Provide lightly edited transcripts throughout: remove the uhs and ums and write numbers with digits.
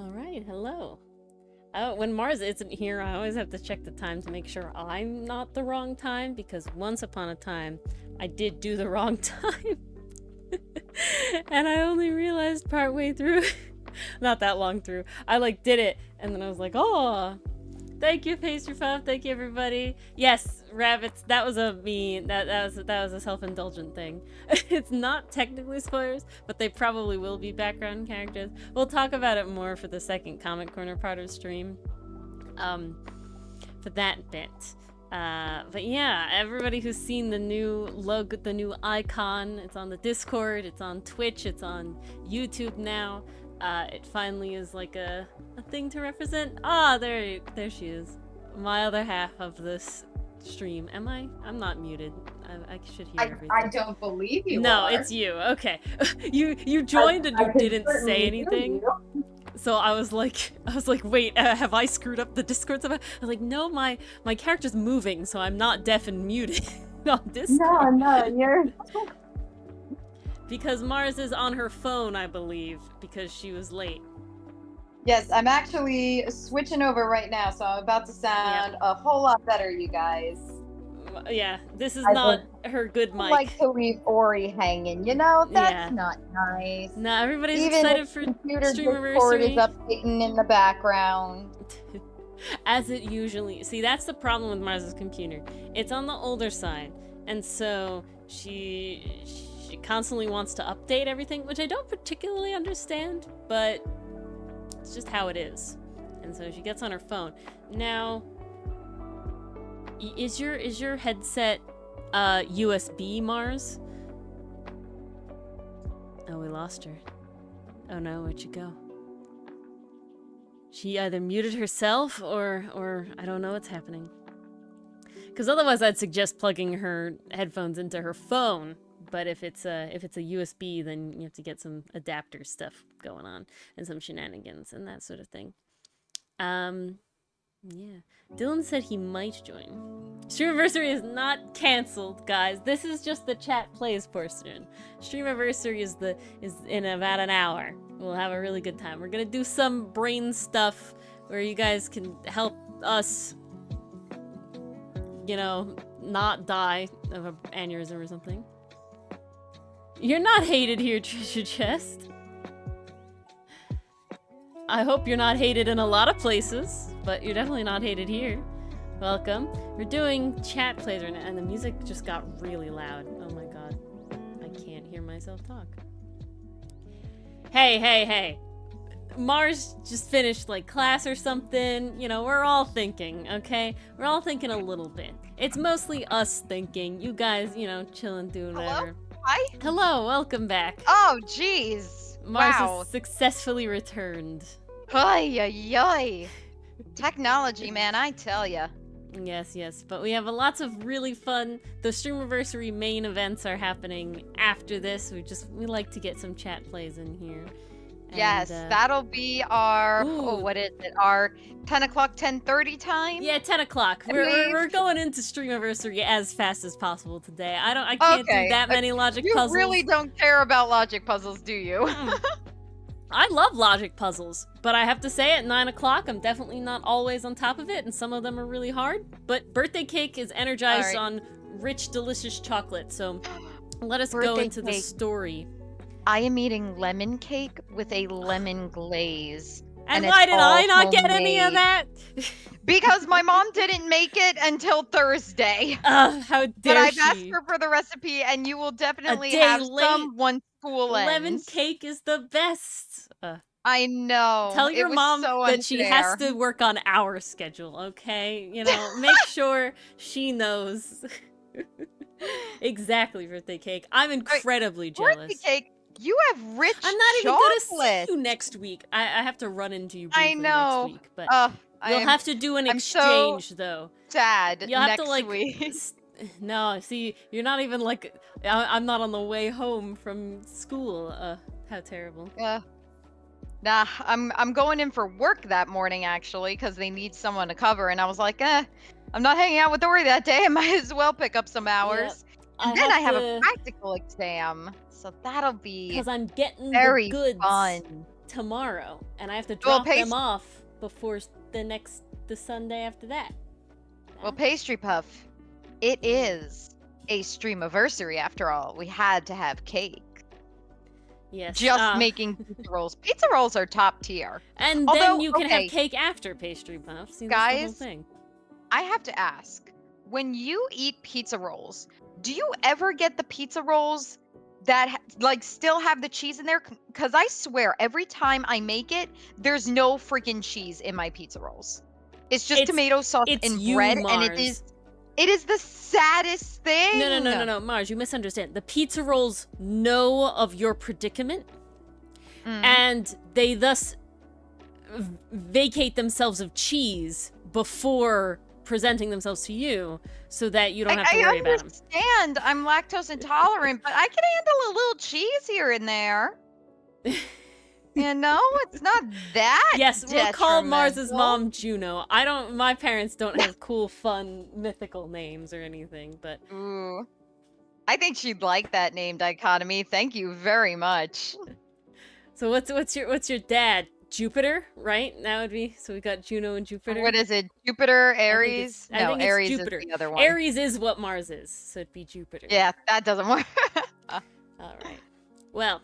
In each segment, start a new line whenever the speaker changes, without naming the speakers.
All right, hello. When Mars isn't here, I always have to check the time to make sure I'm not the wrong time, because once upon a time, I did do the wrong time. And I only realized partway through, not that long through, I like did it, and then I was like, oh, thank you, Pastry Puff, thank you, everybody. Yes, rabbits, that was a that was a self-indulgent thing. It's not technically spoilers, but they probably will be background characters. We'll talk about it more for the second Comic Corner part of stream, for that bit. But yeah, everybody who's seen the new logo, the new icon, it's on the Discord, it's on Twitch, it's on YouTube now. It finally is like a thing to represent. Ah, there she is. My other half of this stream. Am I? I'm not muted. I should hear everything.
I don't believe you.
No, it's you. Okay. You joined and you didn't say anything. So I was like, wait, have I screwed up the Discord somehow? I was like, no, my character's moving, so I'm not deaf and muted on Discord.
No, you're.
Because Mars is on her phone, I believe, because she was late.
Yes, I'm actually switching over right now, so I'm about to sound a whole lot better, you guys.
Yeah, this is not her good mic.
I like to leave Ori hanging, you know? That's not nice.
No, everybody's
Even
excited for Stream-iversary.
Discord is updating in the background.
As it usually... See, that's the problem with Mars's computer. It's on the older side, and so she constantly wants to update everything, which I don't particularly understand, but it's just how it is. And so she gets on her phone. Now, is your headset USB, Mars? Oh, we lost her. Oh no, where'd she go? She either muted herself or I don't know what's happening. Because otherwise I'd suggest plugging her headphones into her phone. But if it's a USB, then you have to get some adapter stuff going on and some shenanigans and that sort of thing. Yeah. Dylan said he might join. Stream-iversary is not cancelled, guys. This is just the chat plays portion. Stream-iversary is in about an hour. We'll have a really good time. We're gonna do some brain stuff where you guys can help us, you know, not die of an aneurysm or something. You're not hated here, Treasure Chest. I hope you're not hated in a lot of places, but you're definitely not hated here. Welcome. We're doing chat plays right now, and the music just got really loud. Oh my god. I can't hear myself talk. Hey. Mars just finished, like, class or something. You know, we're all thinking, okay? We're all thinking a little bit. It's mostly us thinking. You guys, you know, chilling, doing whatever.
Hi.
Hello, welcome back.
Oh, jeez.
Mars has successfully returned.
Ay. Technology, man, I tell ya.
Yes, but we have lots of really fun. The Stream-iversary main events are happening after this. We like to get some chat plays in here.
Yes, that'll be our, what is it, our 10 o'clock, 10:30 time?
Yeah, 10 o'clock. We're going into Stream-iversary as fast as possible today. I can't do that many logic puzzles.
You really don't care about logic puzzles, do you?
I love logic puzzles, but I have to say at 9 o'clock, I'm definitely not always on top of it, and some of them are really hard. But birthday cake is energized on rich, delicious chocolate, so let us go into the story.
I am eating lemon cake with a lemon glaze.
And why did I not get any of that?
Because my mom didn't make it until Thursday.
How dare
But I've
she?
asked her for the recipe, and you will definitely have some once school ends.
Lemon cake is the best.
I know.
Tell your mom
so
that she has to work on our schedule, okay? You know, make sure she knows exactly birthday cake. I'm incredibly jealous.
Birthday cake? You have rich chocolate.
I'm not even gonna see you next week. I have to run into you briefly next week, but you'll have to do an exchange, though.
Sad.
You'll have
next
to, like,
week.
No, see, you're not even like. I'm not on the way home from school. How terrible.
Nah, I'm going in for work that morning actually, because they need someone to cover, and I was like, I'm not hanging out with Ori that day. I might as well pick up some hours.
Yep.
And then I have a practical exam. So that'll be
because I'm getting
very
the goods.
fun.
tomorrow, and I have to
Well,
drop them off before the Sunday after that.
Well, Pastry Puff, it is a Stream-iversary after all. We had to have cake.
Yes.
Just making pizza rolls. Pizza rolls are top tier.
And
Although,
then you can
okay,
have cake after Pastry Puff. See, that's the
guys,
whole thing.
I have to ask, when you eat pizza rolls, do you ever get the pizza rolls that like still have the cheese in there? Because I swear, every time I make it, there's no freaking cheese in my pizza rolls. It's just tomato sauce and bread,
Mars.
and it is the saddest thing.
No, Mars, you misunderstand. The pizza rolls know of your predicament, and they thus vacate themselves of cheese before presenting themselves to you, so that you don't have to worry about them.
I understand. I'm lactose intolerant, but I can handle a little cheese here and there. You know, it's not that.
Yes, we'll call Mars's mom Juno. My parents don't have cool, fun, mythical names or anything, but.
Ooh. I think she'd like that name, Dichotomy. Thank you very much.
So what's your dad? Jupiter, right? That would be. So we got Juno and Jupiter.
What is it? Jupiter, Aries?
I think it's
Aries
Jupiter.
is the other one.
Aries is what Mars is, so it'd be Jupiter.
Yeah, that doesn't work.
All right. Well,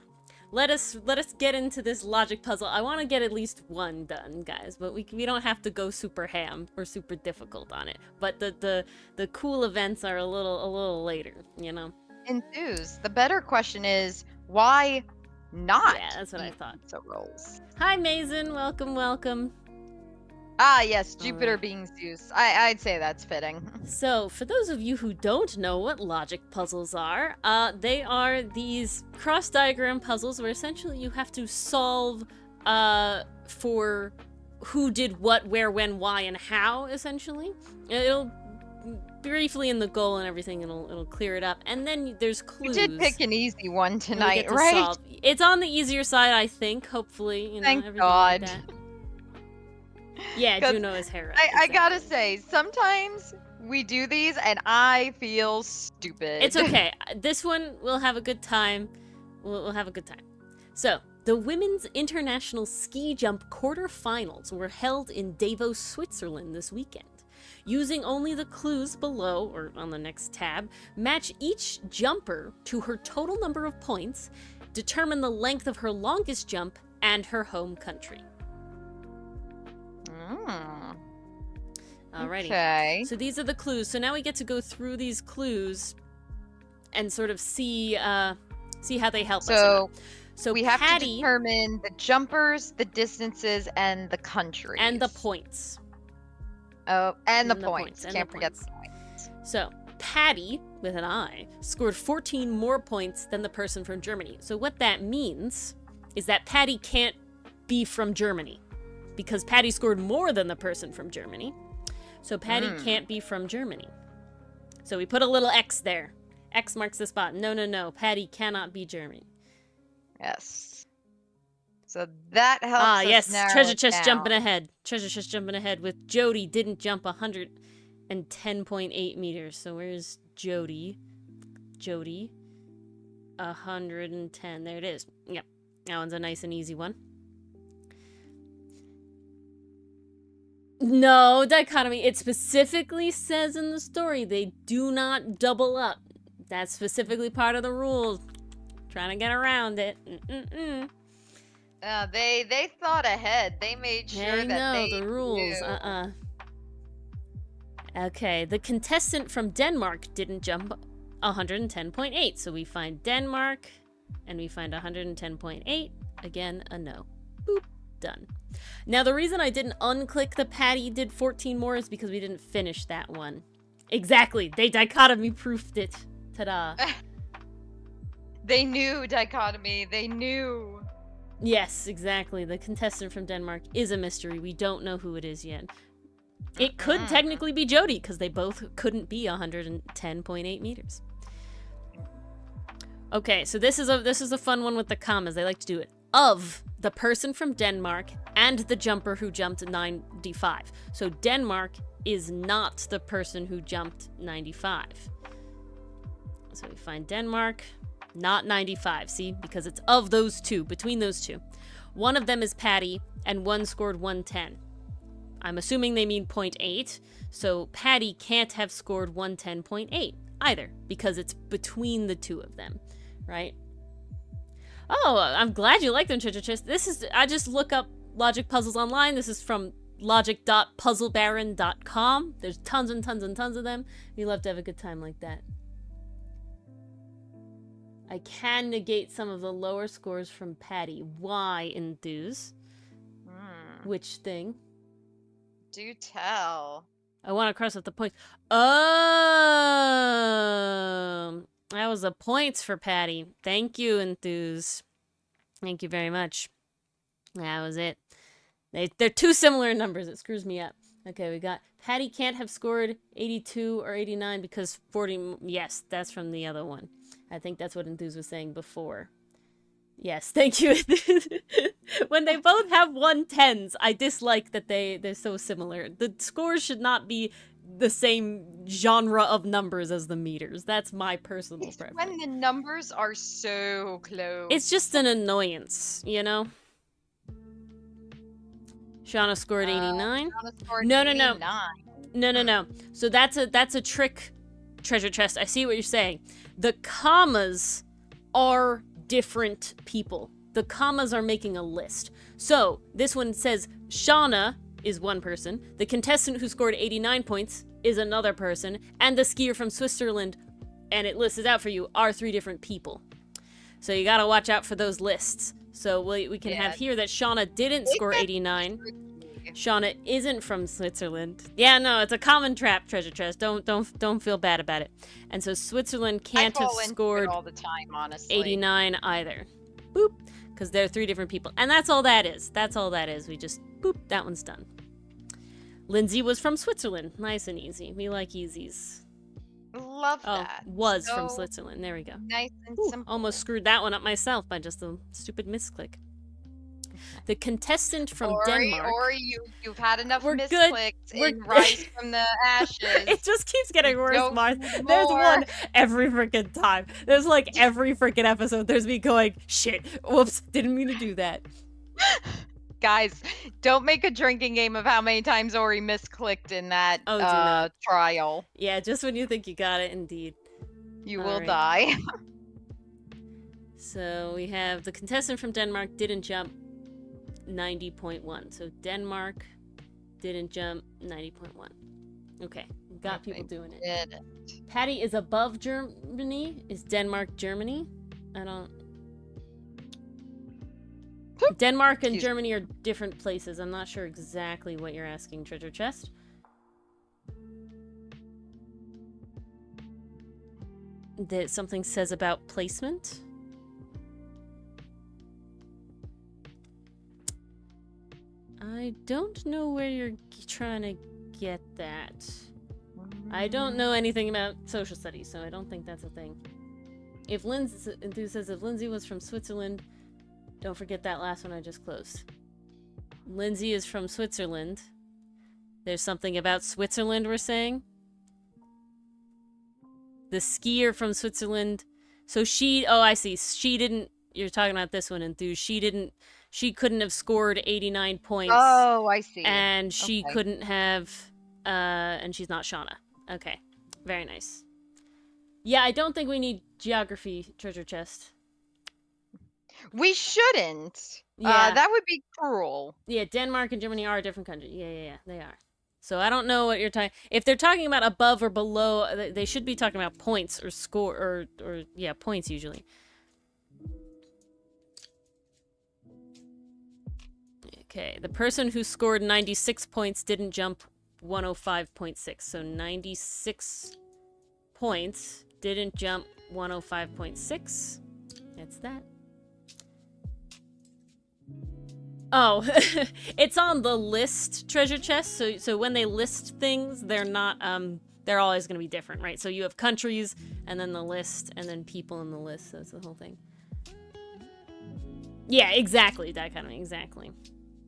let us get into this logic puzzle. I want to get at least one done, guys, but we don't have to go super ham or super difficult on it. But the cool events are a little later, you know.
Enthuse. The better question is why not?
Yeah, that's what I thought.
Pizza rolls.
Hi, Mason. Welcome.
Ah, yes, Jupiter being Zeus. I'd say that's fitting.
So, for those of you who don't know what logic puzzles are, they are these cross diagram puzzles where essentially you have to solve for who did what, where, when, why, and how, essentially. It'll briefly in the goal and everything, it'll clear it up. And then there's clues.
You did pick an easy one tonight, right?
Solve. It's on the easier side, I think, hopefully. You know,
Thank
everything
God.
Like that. Yeah, Juno is Hera.
I gotta say, sometimes we do these and I feel stupid.
It's okay. This one, we'll have a good time. We'll have a good time. So, the Women's International Ski Jump quarterfinals were held in Davos, Switzerland this weekend. Using only the clues below, or on the next tab, match each jumper to her total number of points, determine the length of her longest jump, and her home country. Alrighty.
Okay.
So these are the clues. So now we get to go through these clues and sort of see how they help us. So
we have to determine the jumpers, the distances, and the countries.
And the points.
Oh, and the points. Can't forget the points.
So, Patty, with an I, scored 14 more points than the person from Germany. So what that means is that Patty can't be from Germany, because Patty scored more than the person from Germany. So Patty can't be from Germany. So we put a little X there. X marks the spot. No. Patty cannot be German.
Yes. So that helps us
yes.
narrow
Treasure
it
chest
down.
jumping ahead. Treasure chest jumping ahead with Jody didn't jump 110.8 meters. So where's Jody? Jody. 110. There it is. Yep. That one's a nice and easy one. No, dichotomy. It specifically says in the story they do not double up. That's specifically part of the rules. Trying to get around it.
They thought ahead. They made sure that they
the rules.
knew.
Okay, the contestant from Denmark didn't jump 110.8. So we find Denmark, and we find 110.8. Again, a no. Boop. Done. Now, the reason I didn't unclick the Patty did 14 more is because we didn't finish that one. Exactly. They dichotomy proofed it. Ta-da.
They knew, dichotomy. They knew.
Yes, exactly. The contestant from Denmark is a mystery. We don't know who it is yet. It could technically be Jody, because they both couldn't be 110.8 meters. Okay, so this is a fun one with the commas. They like to do it. Of the person from Denmark and the jumper who jumped 95. So Denmark is not the person who jumped 95. So we find Denmark, not 95, see? Because it's of those two, between those two. One of them is Patty, and one scored 110. I'm assuming they mean 0.8, so Patty can't have scored 110.8 either, because it's between the two of them, right? Oh, I'm glad you like them, Treasure Chest. I just look up logic puzzles online. This is from logic.puzzlebaron.com. There's tons and tons and tons of them. We love to have a good time like that. I can negate some of the lower scores from Patty. Why, Enthuse? Which thing?
Do tell.
I want to cross out the points. Oh, that was the points for Patty. Thank you, Enthuse. Thank you very much. That was it. They're too similar in numbers. It screws me up. Okay, we got Patty can't have scored 82 or 89 because 40... Yes, that's from the other one. I think that's what Enthuse was saying before. Yes, thank you. When they both have 110s, I dislike that they're so similar. The scores should not be the same genre of numbers as the meters. That's my personal preference.
When the numbers are so close.
It's just an annoyance, you know? Shauna scored 89.
Shauna scored
No.
89.
No. So that's a trick, Treasure Chest. I see what you're saying. The commas are different people. The commas are making a list. So this one says Shauna is one person, the contestant who scored 89 points is another person, and the skier from Switzerland, and it lists it out for you, are 3 different people. So you gotta watch out for those lists. So we can have here that Shauna didn't score 89. Shauna isn't from Switzerland. Yeah, no, it's a common trap, Treasure Chest. Don't feel bad about it. And so Switzerland can't have scored
all the time, honestly.
89 either. Boop. Because they're 3 different people. And that's all that is. That's all that is. We just, boop, that one's done. Lindsay was from Switzerland. Nice and easy. We like easies.
Love that.
Was from Switzerland. There we go.
Nice and simple.
Almost screwed that one up myself by just a stupid misclick. The contestant from Denmark.
Ori, you've had enough
We're
misclicks
good.
in Rise from the Ashes.
It just keeps getting worse,
Don't
Mars.
need
There's
more.
one every freaking time. There's like every freaking episode. There's me going, shit, whoops, didn't mean to do that.
Guys, don't make a drinking game of how many times Ori misclicked in that
Oh, do not.
trial.
Yeah, just when you think you got it, indeed.
You
All
will
right.
die.
So we have the contestant from Denmark didn't jump 90.1. So Denmark didn't jump 90.1. Okay, we got people doing it.
Did.
Patty is above Germany. Is Denmark Germany? I don't... Denmark and Germany are different places. I'm not sure exactly what you're asking, Treasure Chest. That something says about placement. I don't know where you're trying to get that. I don't know anything about social studies, so I don't think that's a thing. If Lindsay says if Lindsay was from Switzerland, don't forget that last one I just closed. Lindsay is from Switzerland. There's something about Switzerland we're saying. The skier from Switzerland. So she, oh, I see. She didn't, you're talking about this one, Enthuse. She couldn't have scored 89 points.
Oh, I see.
And she couldn't have, and she's not Shauna. Okay. Very nice. Yeah, I don't think we need geography, Treasure Chest.
We shouldn't.
Yeah.
That would be cruel.
Yeah, Denmark and Germany are a different country. Yeah, they are. So I don't know what you're talking... If they're talking about above or below, they should be talking about points or score, or yeah, points usually. Okay, the person who scored 96 points didn't jump 105.6. So 96 points didn't jump 105.6. That's that. Oh, it's on the list, Treasure Chest. So when they list things, they're not, they're always going to be different, right? So you have countries, and then the list, and then people in the list. That's the whole thing. Yeah, exactly, Dichotomy, exactly.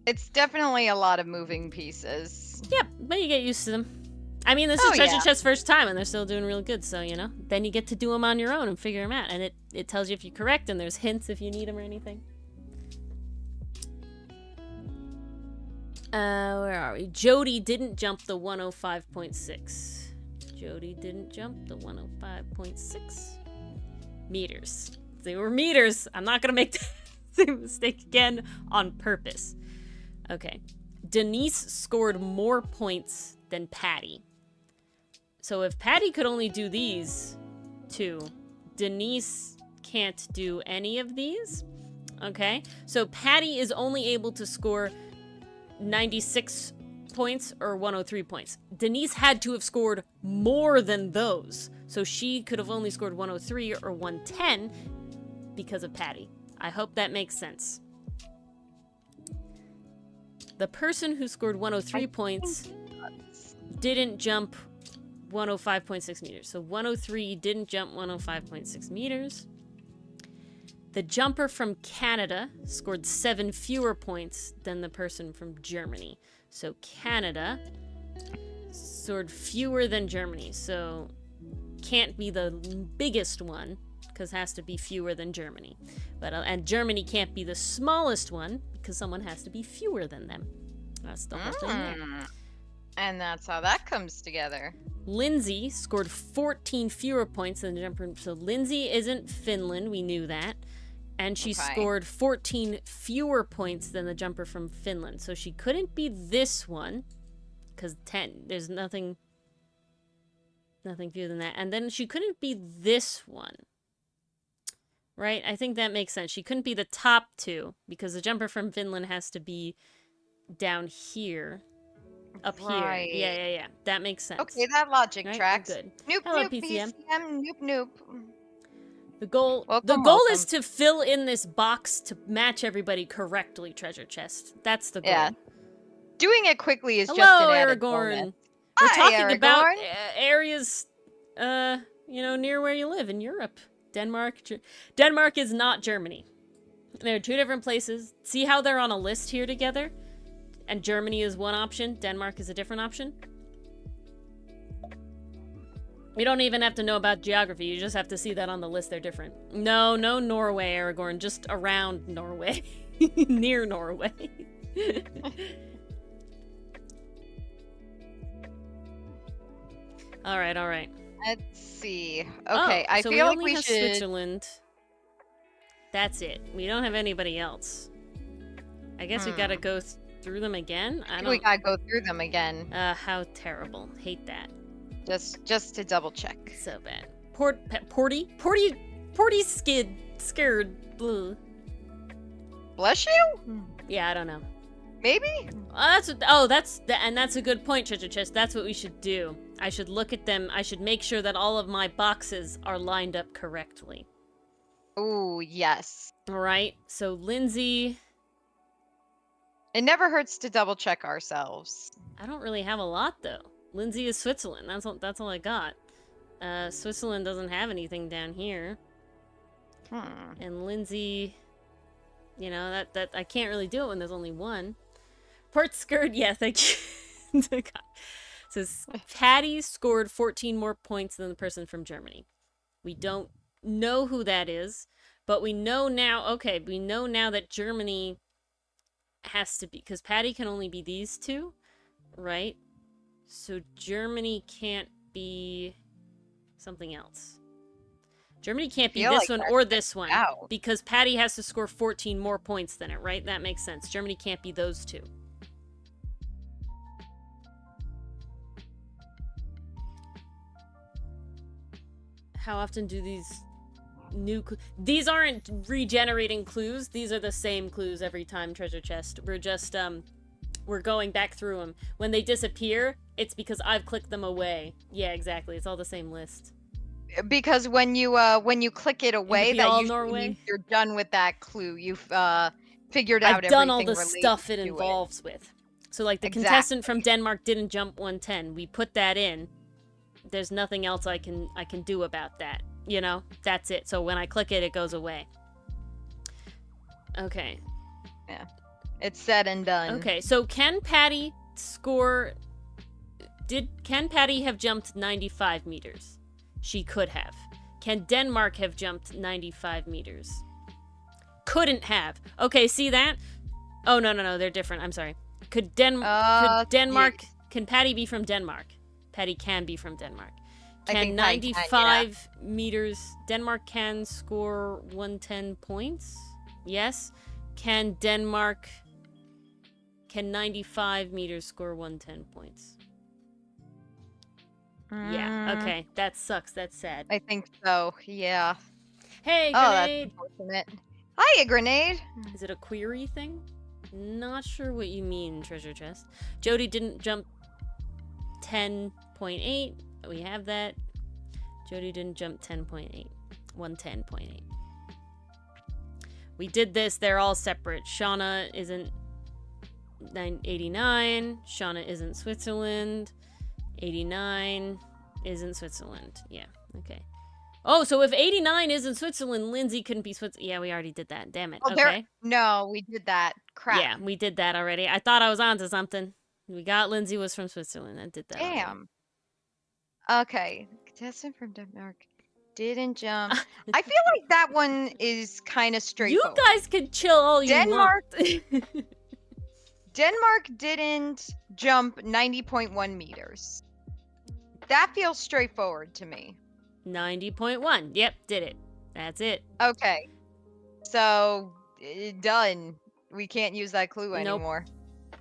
It's definitely a lot of moving pieces.
Yep, but you get used to them. I mean, this is Treasure Chest's first time, and they're still doing real good, so, you know. Then you get to do them on your own and figure them out, and it tells you if you're correct, and there's hints if you need them or anything. Where are we? Jody didn't jump the 105.6. Jody didn't jump the 105.6 meters. They were meters. I'm not gonna make the same mistake again on purpose. Okay. Denise scored more points than Patty. So if Patty could only do these two, Denise can't do any of these. Okay. So Patty is only able to score 96 points or 103 points. Denise had to have scored more than those. So she could have only scored 103 or 110 because of Patty. I hope that makes sense. The person who scored 103 points didn't jump 105.6 meters. So 103 didn't jump 105.6 meters. The jumper from Canada scored 7 fewer points than the person from Germany. So Canada scored fewer than Germany. So can't be the biggest one because it has to be fewer than Germany. But and Germany can't be the smallest one because someone has to be fewer than them. That's the whole thing there.
And that's how that comes together.
Lindsay scored 14 fewer points than the jumper. So Lindsay isn't Finland. We knew that. And she scored 14 fewer points than the jumper from Finland. So she couldn't be this one. Because 10, there's nothing fewer than that. And then she couldn't be this one. Right? I think that makes sense. She couldn't be the top two. Because the jumper from Finland has to be down here. Up here. Yeah. That makes sense.
Okay, that logic
right?
tracks.
Good.
Nope,
Hello,
nope,
PCM.
Nope, nope.
The goal
Welcome.
is to fill in this box to match everybody correctly, treasure chest. That's the goal.
Yeah. Doing it quickly is
Hello,
just an added
Aragorn.
bonus.
We're
Hi,
talking about
Aragorn.
areas, near where you live in Europe. Denmark is not Germany. They're two different places. See how they're on a list here together? And Germany is one option. Denmark is a different option. You don't even have to know about geography. You just have to see that on the list they're different. No Norway, Aragorn. Just around Norway. Near Norway. All right.
Let's see. Okay, I
so
feel like
only
we
have
should.
Switzerland. That's it. We don't have anybody else. I guess we gotta go through them again.
We gotta go through them again.
How terrible. Hate that.
Just to double check.
So bad. Porty scared. Blue.
Bless you?
Yeah, I don't know.
Maybe?
That's a good point, Treasure Chest. That's what we should do. I should look at them. I should make sure that all of my boxes are lined up correctly.
Ooh, yes.
All right. So Lindsay.
It never hurts to double check ourselves.
I don't really have a lot though. Lindsay is Switzerland. That's all I got. Switzerland doesn't have anything down here. And Lindsay, that I can't really do it when there's only one. Port Skirt, yes, I can. Says Patty scored 14 more points than the person from Germany. We don't know who that is, but we know now. Okay, we know now that Germany has to be, because Patty can only be these two, right? So Germany can't be something else. Germany can't be this one or this one because Patty has to score 14 more points than it, right? That makes sense. Germany can't be those two. How often do these these aren't regenerating clues. These are the same clues every time, Treasure Chest. We're just we're going back through them. When they disappear, it's because I've clicked them away. Yeah, exactly. It's all the same list.
Because when you click it away, that usually means you're done with that clue. You've figured out everything.
I've done all the stuff it involves with. So like the contestant from Denmark didn't jump 110. We put that in. There's nothing else I can do about that. That's it. So when I click it, it goes away. Okay.
Yeah. It's said and done.
Okay, so can Patty have jumped 95 meters? She could have. Can Denmark have jumped 95 meters? Couldn't have. Okay, see that? Oh, no, they're different. I'm sorry. Could
yeah.
Denmark? Can Patty be from Denmark? Patty can be from Denmark.
I
Can
think Patty can,
95 meters? Denmark can score 110 points. Yes. Can 95 meters score 110 points? Yeah. Okay. That sucks. That's sad.
I think so. Yeah.
Hey,
Oh, that's
Grenade.
unfortunate. Hiya, Grenade.
Is it a query thing? Not sure what you mean, treasure chest. Jody didn't jump 10.8. We have that. Jody didn't jump 10.8. 110.8. We did this. They're all separate. Shauna isn't 89. Shauna isn't Switzerland. 89 isn't Switzerland. Yeah, okay. Oh, so if 89 isn't Switzerland, Lindsay couldn't be Switzerland. Yeah, we already did that. Damn it.
Oh,
Okay.
No, we did that. Crap.
Yeah, we did that already. I thought I was onto something. We got Lindsay was from Switzerland. I did that.
Damn. Okay. Contestant from Denmark didn't jump. I feel like that one is kind of straightforward.
You guys can chill all you
Denmark-
want.
Denmark didn't jump 90.1 meters. That feels straightforward to me.
90.1. Yep, did it. That's it.
Okay. So, done. We can't use that clue
Nope.
anymore.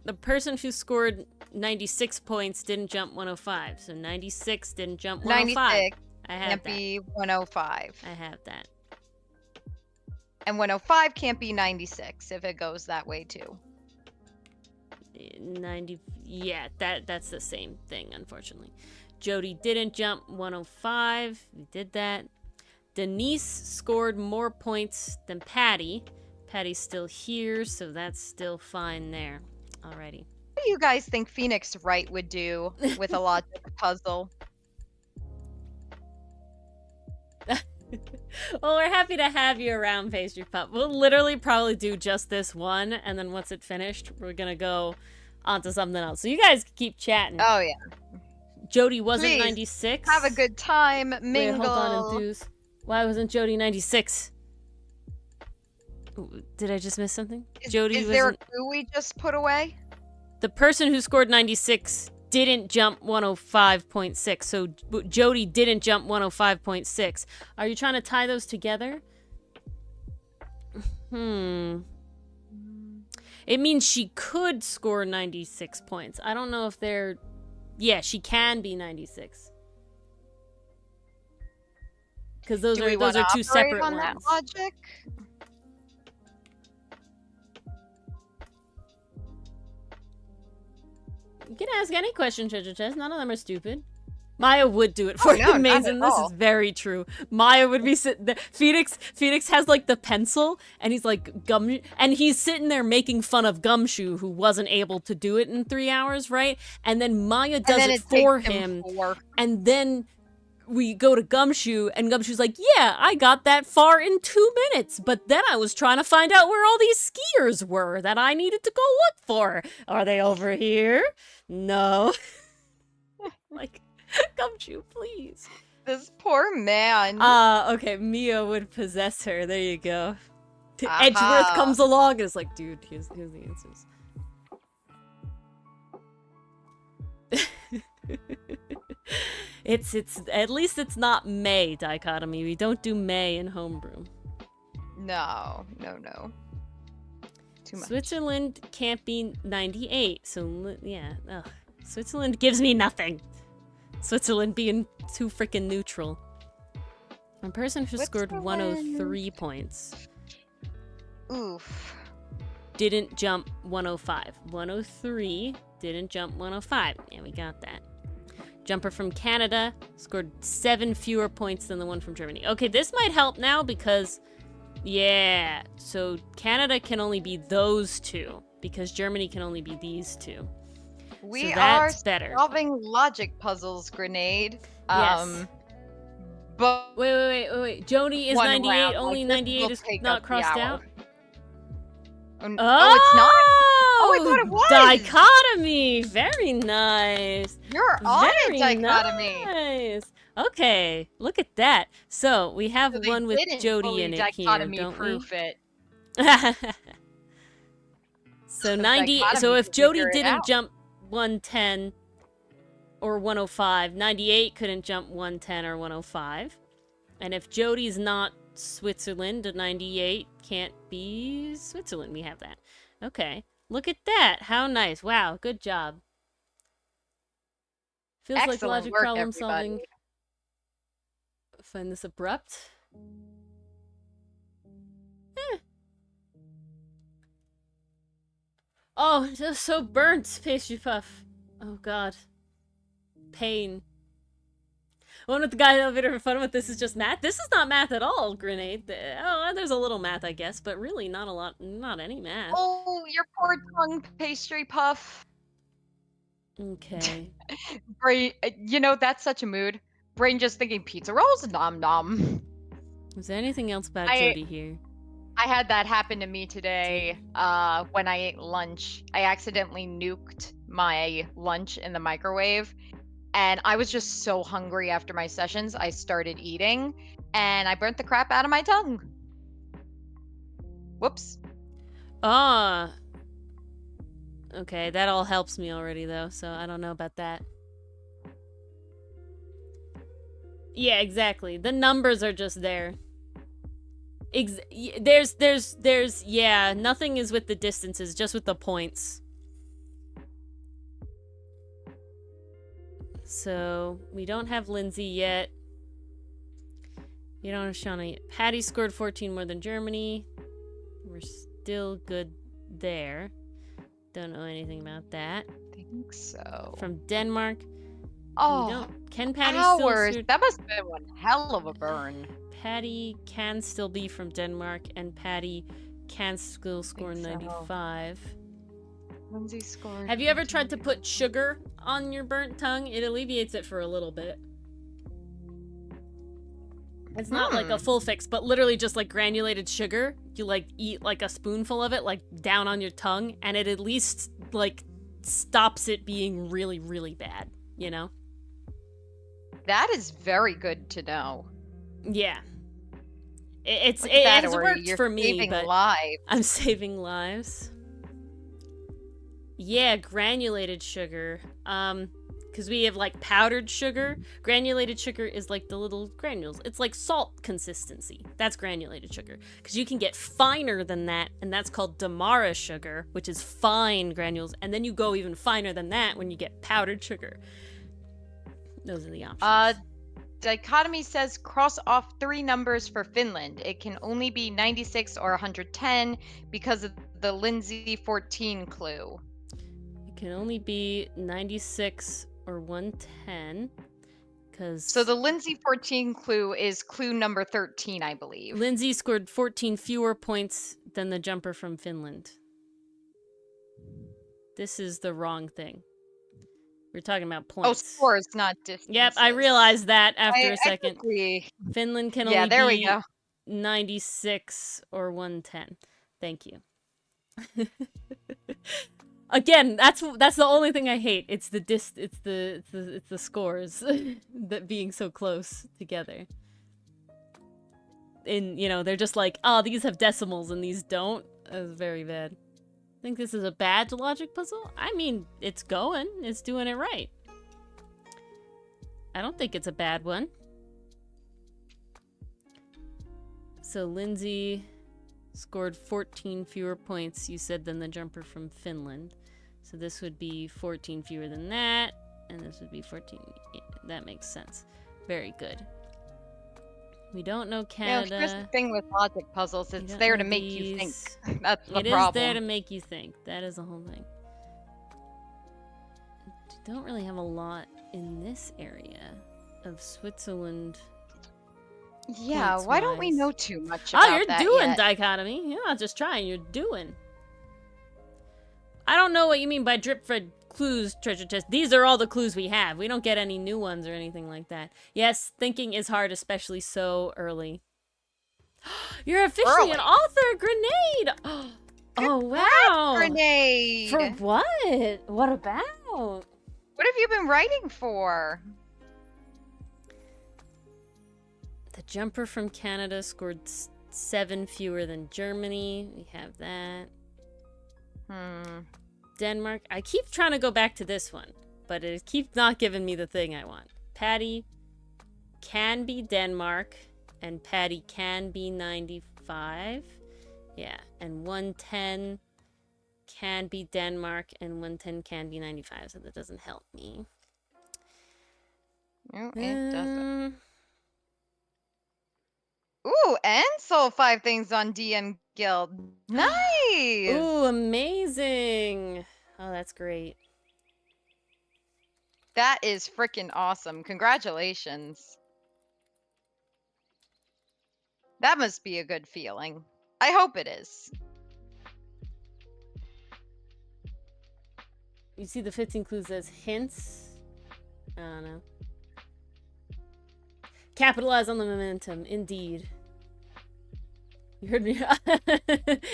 The person who scored 96 points didn't jump 105. So 96 didn't jump 105.
96
I have
can't
that.
be 105.
I have that.
And 105 can't be 96 if it goes that way too.
90. Yeah, that's the same thing, unfortunately. Jody didn't jump 105. We did that. Denise scored more points than Patty. Patty's still here, so that's still fine there. Alrighty.
What do you guys think Phoenix Wright would do with a logic puzzle?
Well, we're happy to have you around, Pastry Pup. We'll literally probably do just this one, and then once it's finished, we're gonna go onto something else. So you guys can keep chatting.
Oh, yeah.
Jody wasn't
Please,
96.
Have a good time, mingle.
Wait, hold on, enthuse. Why wasn't Jody 96? Ooh, did I just miss something? Jody
is there a
wasn't...
clue we just put away?
The person who scored 96 didn't jump 105.6, so Jody didn't jump 105.6. Are you trying to tie those together? It means she could score 96 points. I don't know if they're... Yeah, she can be 96. Because those are two separate
on
ones.
That logic?
You can ask any question, Treasure Chest. None of them are stupid. Maya would do it for you,
no,
Mason. This is very true. Maya would be sitting there. Phoenix has like the pencil, and he's like and he's sitting there making fun of Gumshoe, who wasn't able to do it in 3 hours, right? And then Maya does it for him, and then we go to Gumshoe, and Gumshoe's like, yeah, I got that far in 2 minutes, but then I was trying to find out where all these skiers were that I needed to go look for. Are they over here? No. Like, Gumshoe, please.
This poor man.
Okay, Mia would possess her. There you go. Edgeworth comes along and is like, dude, here's the answers. It's at least it's not May dichotomy. We don't do May in homebrew.
No. Too much.
Switzerland can't be 98, so yeah. Ugh. Switzerland gives me nothing. Switzerland being too freaking neutral. A person who scored 103 points.
Oof.
Didn't jump 105. 103 didn't jump 105. Yeah, we got that. Jumper from Canada scored 7 fewer points than the one from Germany. Okay, this might help now because, yeah. So Canada can only be those two because Germany can only be these two.
We
so that's
are
better.
Solving logic puzzles, Grenade.
Yes.
But
wait. Jody is 98.
Round.
Only
Like,
98 is not crossed out.
Oh, it's not? Oh, I thought it was.
Dichotomy. Very nice.
You're on
Very
it, dichotomy.
Nice. Okay, look at that. So we have
So
one with Jody in it here,
dichotomy
don't
proof
we?
it.
So 90. So if Jody didn't jump 110 or 105, 98 couldn't jump 110 or 105. And if Jody's not Switzerland, a 98 can't be Switzerland. We have that. Okay. Look at that. How nice. Wow. Good job. Feels
Excellent
like logic
work,
problem
everybody.
solving. Find this abrupt. Oh, just so burnt, pastry puff. Oh god. Pain. One with the guy in the elevator for fun with this is just math. This is not math at all, Grenade. Oh, there's a little math, I guess, but really not a lot, not any math.
Oh, your poor tongue, pastry puff.
Okay.
Brain, you know, that's such a mood. Brain just thinking pizza rolls, nom nom.
Was there anything else about
I-
Jody here?
I had that happen to me today when I ate lunch. I accidentally nuked my lunch in the microwave, and I was just so hungry after my sessions. I started eating, and I burnt the crap out of my tongue. Whoops.
Ah. Okay, that all helps me already, though, so I don't know about that. Yeah, exactly. The numbers are just there. Yeah, nothing is with the distances, just with the points. So, we don't have Lindsay yet. You don't have Shauna yet. Patty scored 14 more than Germany. We're still good there. Don't know anything about that.
I think so.
From Denmark.
Oh,
Can Patty
hours.
still...
That must have been one hell of a burn.
Patty can still be from Denmark, and Patty can still score 95.
Lindsay scored.
Have you ever tried to put sugar on your burnt tongue? It alleviates it for a little bit. It's not like a full fix, but literally just like granulated sugar. You like eat like a spoonful of it, like down on your tongue, and it at least like stops it being really, really bad, you know?
That is very good to know.
Yeah. It
That,
has
Ori,
worked
you're
for me,
saving
but
lives.
I'm saving lives. Yeah, granulated sugar. Because we have like powdered sugar. Granulated sugar is like the little granules. It's like salt consistency. That's granulated sugar. Because you can get finer than that, and that's called Damara sugar, which is fine granules. And then you go even finer than that when you get powdered sugar. Those are the options.
Dichotomy says cross off 3 numbers for Finland. It can only be 96 or 110 because of the Lindsay 14 clue.
It can only be 96 or 110 because...
So the Lindsay 14 clue is clue number 13, I believe.
Lindsay scored 14 fewer points than the jumper from Finland. This is the wrong thing. We're talking about points.
Oh, scores, not distances.
Yep, I realized that after a second.
I
Finland can
yeah,
only
there
be
we go.
96 or 110. Thank you. Again, that's the only thing I hate. It's the scores that being so close together. And you know, they're just like, oh, these have decimals and these don't. That's very bad. Think this is a bad logic puzzle? I mean, it's going. It's doing it right. I don't think it's a bad one. So Lindsay scored 14 fewer points, you said, than the jumper from Finland. So this would be 14 fewer than that, and this would be 14. Yeah, that makes sense. Very good. We don't know Canada.
Yeah, here's the thing with logic puzzles. It's there to make you think. That's the
problem. It is there to make you think. That is the whole thing. We don't really have a lot in this area of Switzerland.
Yeah, why don't we know too much about that?
Oh, you're doing
yet?
Dichotomy. You're not just trying, you're doing. I don't know what you mean by drip fed clues treasure chest. These are all the clues we have. We don't get any new ones or anything like that. Yes, thinking is hard, especially so early. You're officially an author, Grenade! Oh, wow.
Grenade!
For what? What about?
What have you been writing for?
The jumper from Canada scored 7 fewer than Germany. We have that. Denmark. I keep trying to go back to this one, but it keeps not giving me the thing I want. Patty can be Denmark, and Patty can be 95. Yeah, and 110 can be Denmark, and 110 can be 95, so that doesn't help me.
No, it doesn't. Ooh, and sold 5 things on DM Guild. Nice!
Ooh, amazing! Oh, that's great.
That is freaking awesome. Congratulations. That must be a good feeling. I hope it is.
You see the 15 clues as hints? I don't know. Capitalize on the momentum, indeed. You heard me?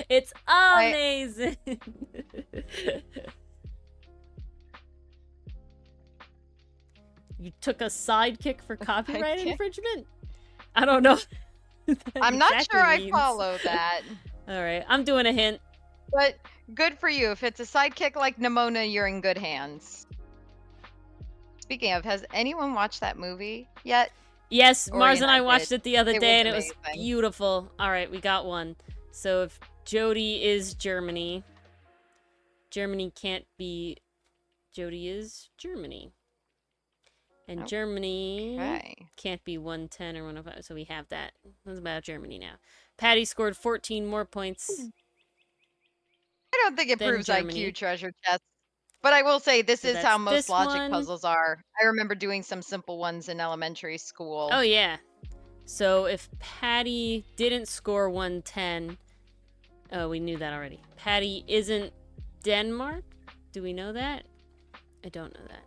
It's amazing! You took a sidekick for copyright infringement? I don't know.
I'm not sure I follow that.
Alright, I'm doing a hint.
But good for you. If it's a sidekick like Nimona, you're in good hands. Speaking of, has anyone watched that movie yet?
Yes,
Ori
Mars and I watched it the other
It
day,
was
and it was
amazing.
beautiful. Alright, we got one. So if Jody is Germany, Germany can't be... Jody is Germany. And Germany can't be 110 or 105, so we have that. That's about Germany now. Patty scored 14 more points.
I don't think it
Then
proves
Germany.
IQ treasure chest. But I will say this
So
is
that's
how most
this
logic
one.
puzzles are. I remember doing some simple ones in elementary school.
Oh, yeah. So if Patty didn't score 110... Oh, we knew that already. Patty isn't Denmark? Do we know that? I don't know that.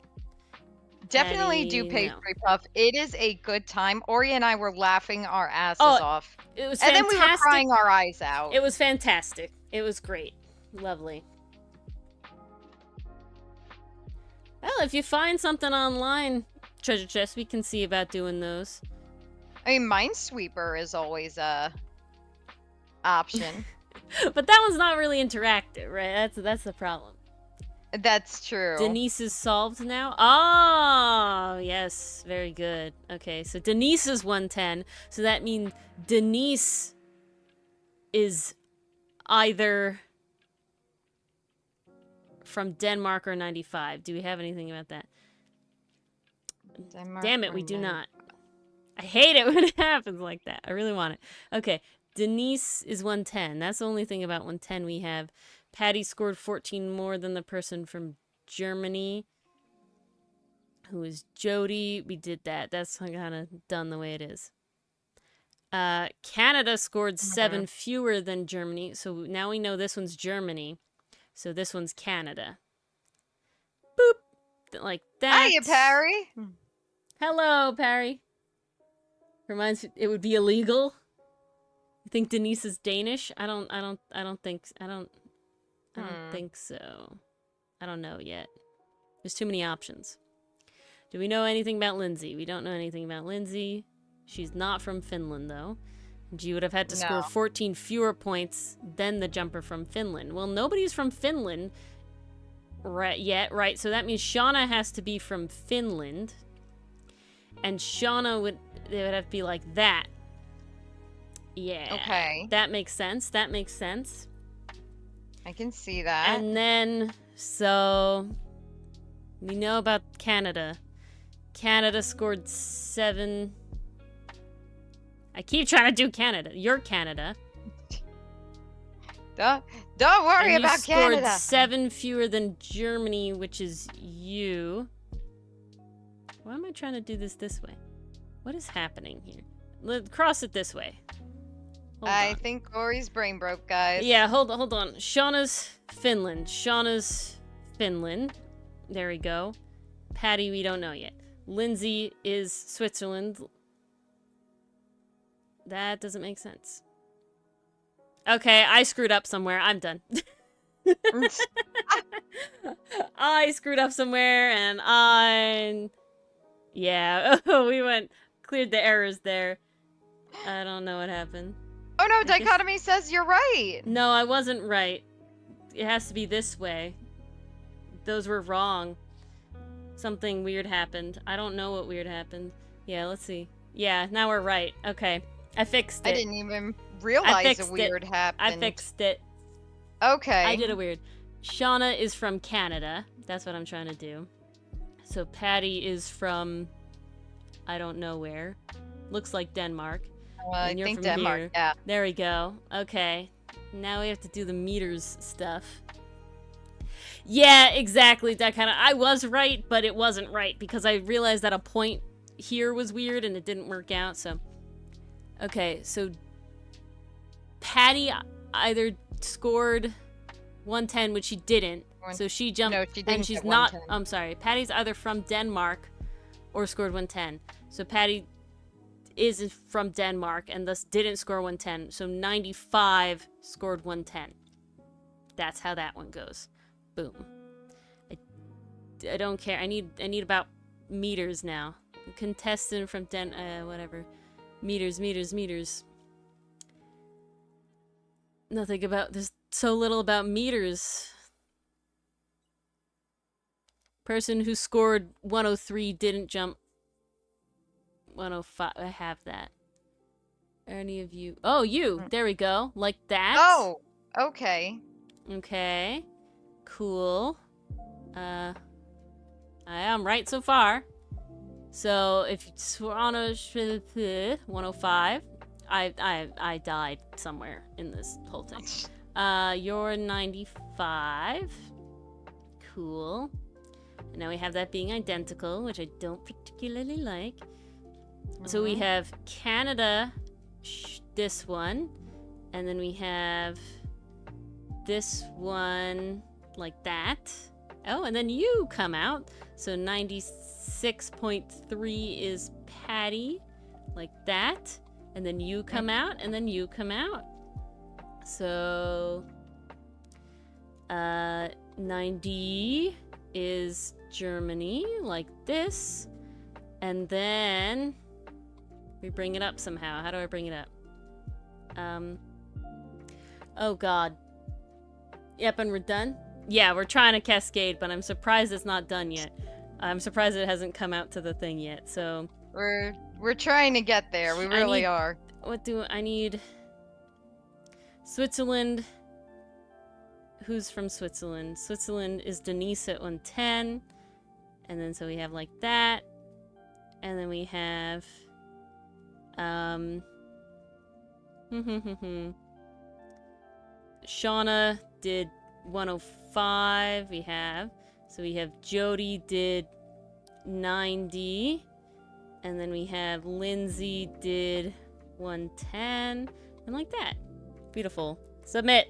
Definitely do
Patty,
pastry puff. It is a good time. Ori and I were laughing our asses off.
It was
and
fantastic.
then we were crying our eyes out.
It was fantastic. It was great. Lovely. Well, if you find something online, treasure chest, we can see about doing those.
I mean, Minesweeper is always a option.
But that one's not really interactive, right? That's the problem.
That's true.
Denise is solved now? Oh, yes. Very good. Okay, so Denise is 110. So that means Denise is either from Denmark or 95. Do we have anything about that?
Denmark
Damn it,
or
we do
95.
not. I hate it when it happens like that. I really want it. Okay, Denise is 110. That's the only thing about 110 we have. Patty scored 14 more than the person from Germany, who is Jody. We did that. That's kind of done the way it is. Canada scored 7 fewer than Germany, so now we know this one's Germany. So this one's Canada. Boop! Like that.
Hiya, Parry.
Hello, Parry. Reminds me, it would be illegal. You think Denise is Danish? I don't think so. I don't know yet. There's too many options. Do we know anything about Lindsay? We don't know anything about Lindsay. She's not from Finland, though. And she would have had to score 14 fewer points than the jumper from Finland. Well, nobody's from Finland yet, right? So that means Shauna has to be from Finland. And Shauna would have to be like that. Yeah.
Okay.
That makes sense. That makes sense.
I can see that.
And then, so, we know about Canada. Canada scored 7. I keep trying to do Canada. You're Canada.
Don't worry
And
about
you scored
Canada.
7 fewer than Germany, which is you. Why am I trying to do this way? What is happening here? Cross it this way. Hold
I
on.
think Ori's brain broke, guys.
Yeah, hold on. Shauna's Finland. Shauna's Finland. There we go. Patty, we don't know yet. Lindsay is Switzerland. That doesn't make sense. Okay, I screwed up somewhere. I'm done. I screwed up somewhere, and yeah, we cleared the errors there. I don't know what happened.
Oh no, Dichotomy says you're right.
No, I wasn't right. it has to be this way. Those were wrong. Something weird happened. I don't know what weird happened. Yeah, let's see. Yeah, now we're right. Okay. I fixed it.
I didn't even realize a weird happened.
I fixed it.
Okay.
I did a weird. Shauna is from Canada. That's what I'm trying to do. So Patty is from, I don't know where. Looks like Denmark.
I
And you're
think
from
Denmark,
here.
yeah.
There we go. Okay. Now we have to do the meters stuff. Yeah, exactly. That kind of. I was right, but it wasn't right because I realized that a point here was weird and it didn't work out. So, okay. So Patty either scored 110, which she didn't. So she jumped.
No, she didn't.
And she's
get
not.
110.
I'm sorry. Patty's either from Denmark or scored 110. So Patty is from Denmark and thus didn't score 110. So 95 scored 110. That's how that one goes. Boom. I don't care. I need about meters now. Contestant from whatever. Meters. Nothing about, there's so little about meters. Person who scored 103 didn't jump 105. I have that. Any of you? Oh, you. There we go. Like that.
Oh, okay.
Okay. Cool. I am right so far. So if you on a 105, I died somewhere in this whole thing. You're 95. Cool. And now we have that being identical, which I don't particularly like. So we have Canada, this one, and then we have this one like that. Oh, and then you come out. So 96.3 is Patty, like that. And then you come out, and then you come out. So 90 is Germany, like this. And then we bring it up somehow. How do I bring it up? Oh god. Yep, and we're done? Yeah, we're trying to cascade, but I'm surprised it's not done yet. I'm surprised it hasn't come out to the thing yet, so...
We're trying to get there. We really are.
What do I need? Switzerland. Who's from Switzerland? Switzerland is Denise at 110. And then so we have like that. And then we have... Shauna did 105. We have. So we have Jody did 90. And then we have Lindsay did 110. And like that. Beautiful. Submit.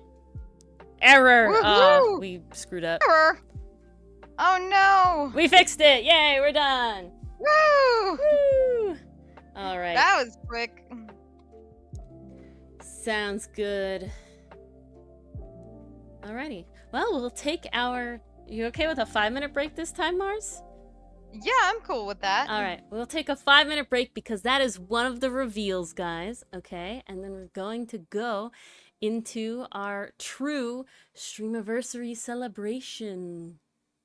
Error!
Woohoo!
We screwed up.
Error. Oh no!
We fixed it! Yay, we're done!
Woo!
Woo! Alright.
That was quick.
Sounds good. Alrighty. Well, we'll take our... You okay with a 5-minute break this time, Mars?
Yeah, I'm cool with that.
Alright, we'll take a 5-minute break because that is one of the reveals, guys. Okay? And then we're going to go into our true Stream-iversary celebration.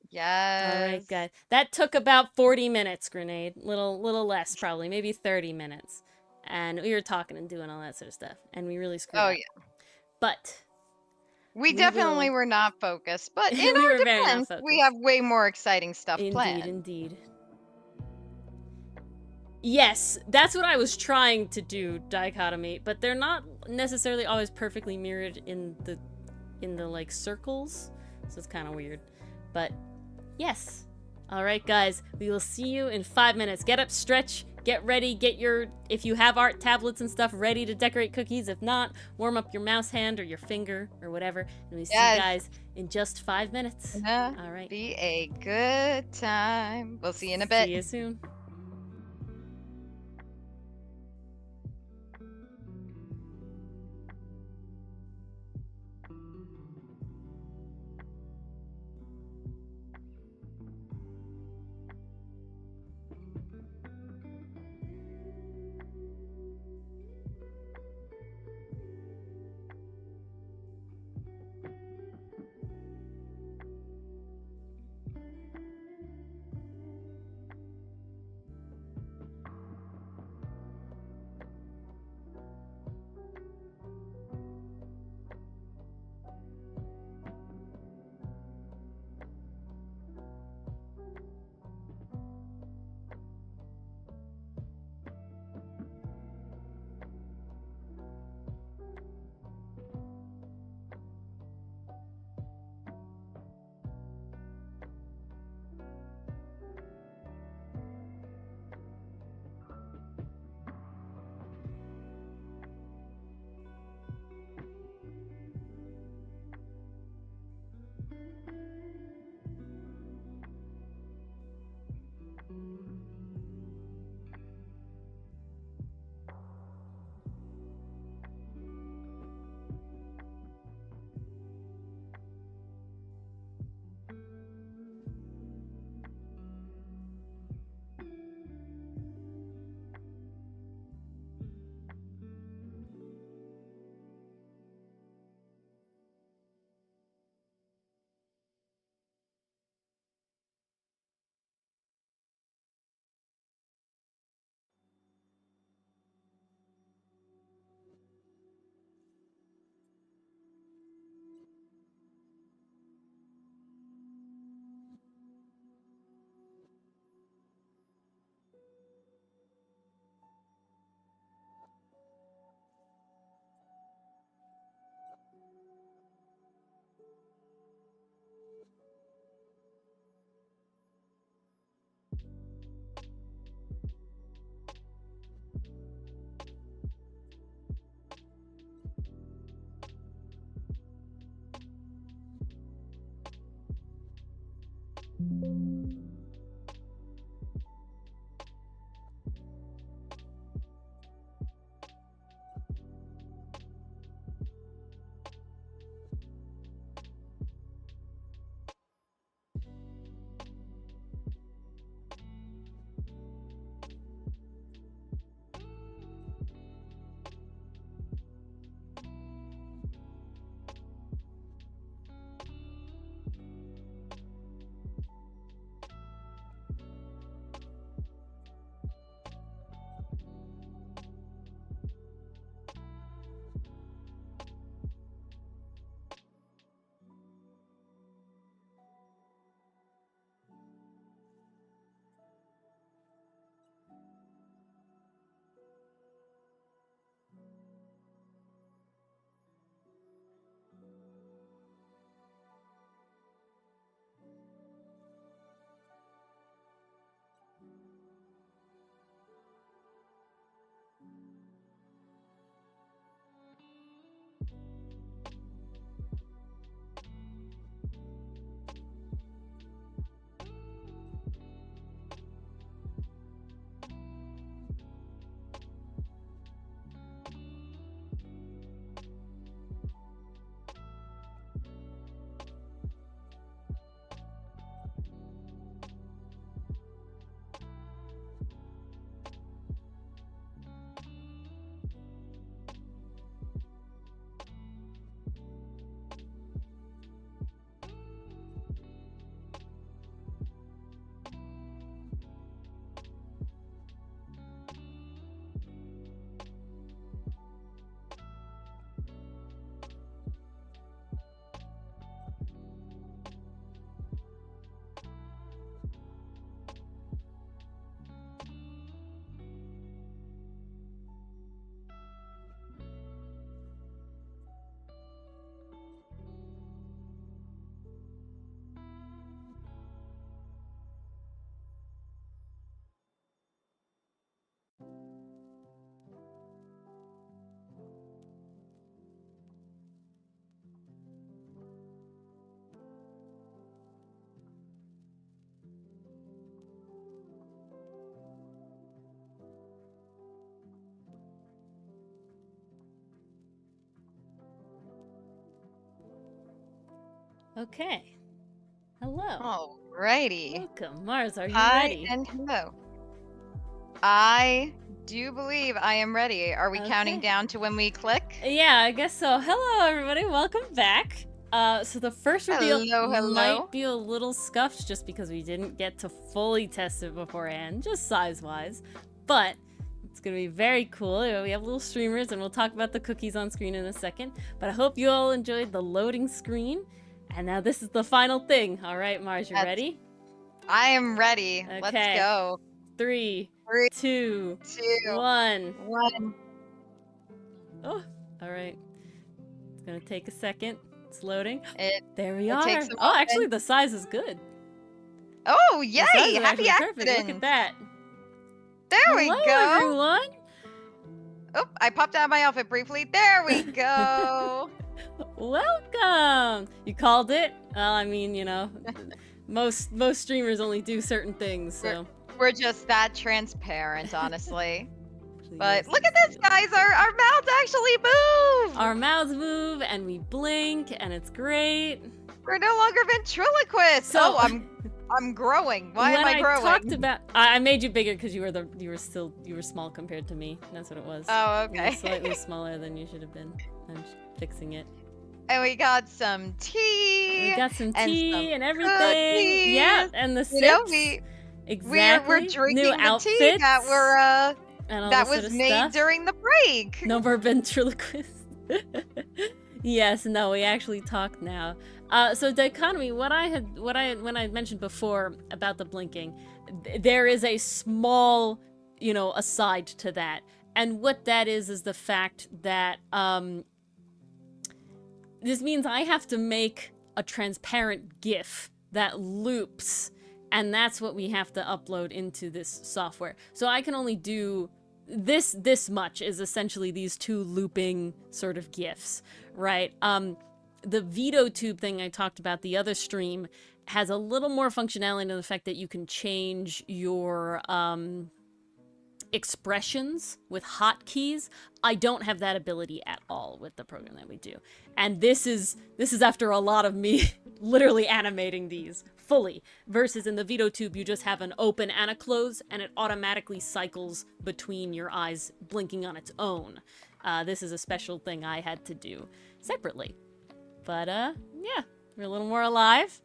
Yes.
Alright, guys. That took about 40 minutes, Grenade. Little less, probably. Maybe 30 minutes. And we were talking and doing all that sort of stuff. And we really screwed up.
Yeah.
But...
We definitely were not focused, but in
We
our
were very not
defense, we
focused.
have way more exciting stuff planned.
Indeed. Yes, that's what I was trying to do, dichotomy, but they're not necessarily always perfectly mirrored in the like circles, so it's kind of weird. But yes. All right, guys, we will see you in 5 minutes. Get up, stretch, get ready, get your, if you have art tablets and stuff, ready to decorate cookies. If not, warm up your mouse hand or your finger or whatever. And we see you guys in just 5 minutes. All right.
Be a good time. We'll see you in a bit.
See you soon. Okay. Hello.
Alrighty.
Welcome. Mars, are you
Hi
ready?
and hello. I do believe I am ready. Are we counting
Okay.
down to when we click?
Yeah, I guess so. Hello, everybody. Welcome back. So the first reveal
Hello.
might be a little scuffed just because we didn't get to fully test it beforehand, just size-wise. But it's going to be very cool. You know, we have little streamers, and we'll talk about the cookies on screen in a second. But I hope you all enjoyed the loading screen. And now this is the final thing. All right, Mars, you ready?
I am ready.
Okay.
Let's go.
3,
3,
2,
2,
1.
1.
Oh, all right. It's gonna take a second. It's loading. There we
it
are.
takes a
Oh, actually,
moment.
the size is good.
Oh,
The
yay!
size is
Happy
actually perfect.
accident.
Look at that.
There we
Hello,
go.
everyone.
Oh, I popped out of my outfit briefly. There we go.
Welcome. You called it. Well, I mean, you know, most streamers only do certain things, so.
We're just that transparent, honestly.
Actually,
But
yes,
look at this, guys. Our mouths actually move.
Our mouths move and we blink, and it's great.
We're no longer ventriloquists.
So-
Oh, I'm growing. Why am I growing?
When I talked about, I made you bigger because you were small compared to me. That's what it was.
Oh,
You were
okay.
slightly smaller than you should have been. I'm fixing it.
And we got some tea.
We got some
and
tea
some
and everything.
cookies.
Yeah, and the sips.
You know,
exactly.
we're drinking
New
the
outfits
tea that were
and all
that
this sort
was
of
made
stuff.
during the break.
No more ventriloquist. Yes, no, we actually talked now. So dichotomy, when I mentioned before about the blinking, there is a small, you know, aside to that. And what that is the fact that this means I have to make a transparent GIF that loops, and that's what we have to upload into this software. So I can only do this much is essentially these two looping sort of GIFs, right? The veto tube thing I talked about the other stream, has a little more functionality in the fact that you can change your expressions with hotkeys. I don't have that ability at all with the program that we do. And this is after a lot of me literally animating these fully, versus in the VideoTube you just have an open and a close and it automatically cycles between your eyes blinking on its own. This is a special thing I had to do separately. But yeah, we're a little more alive.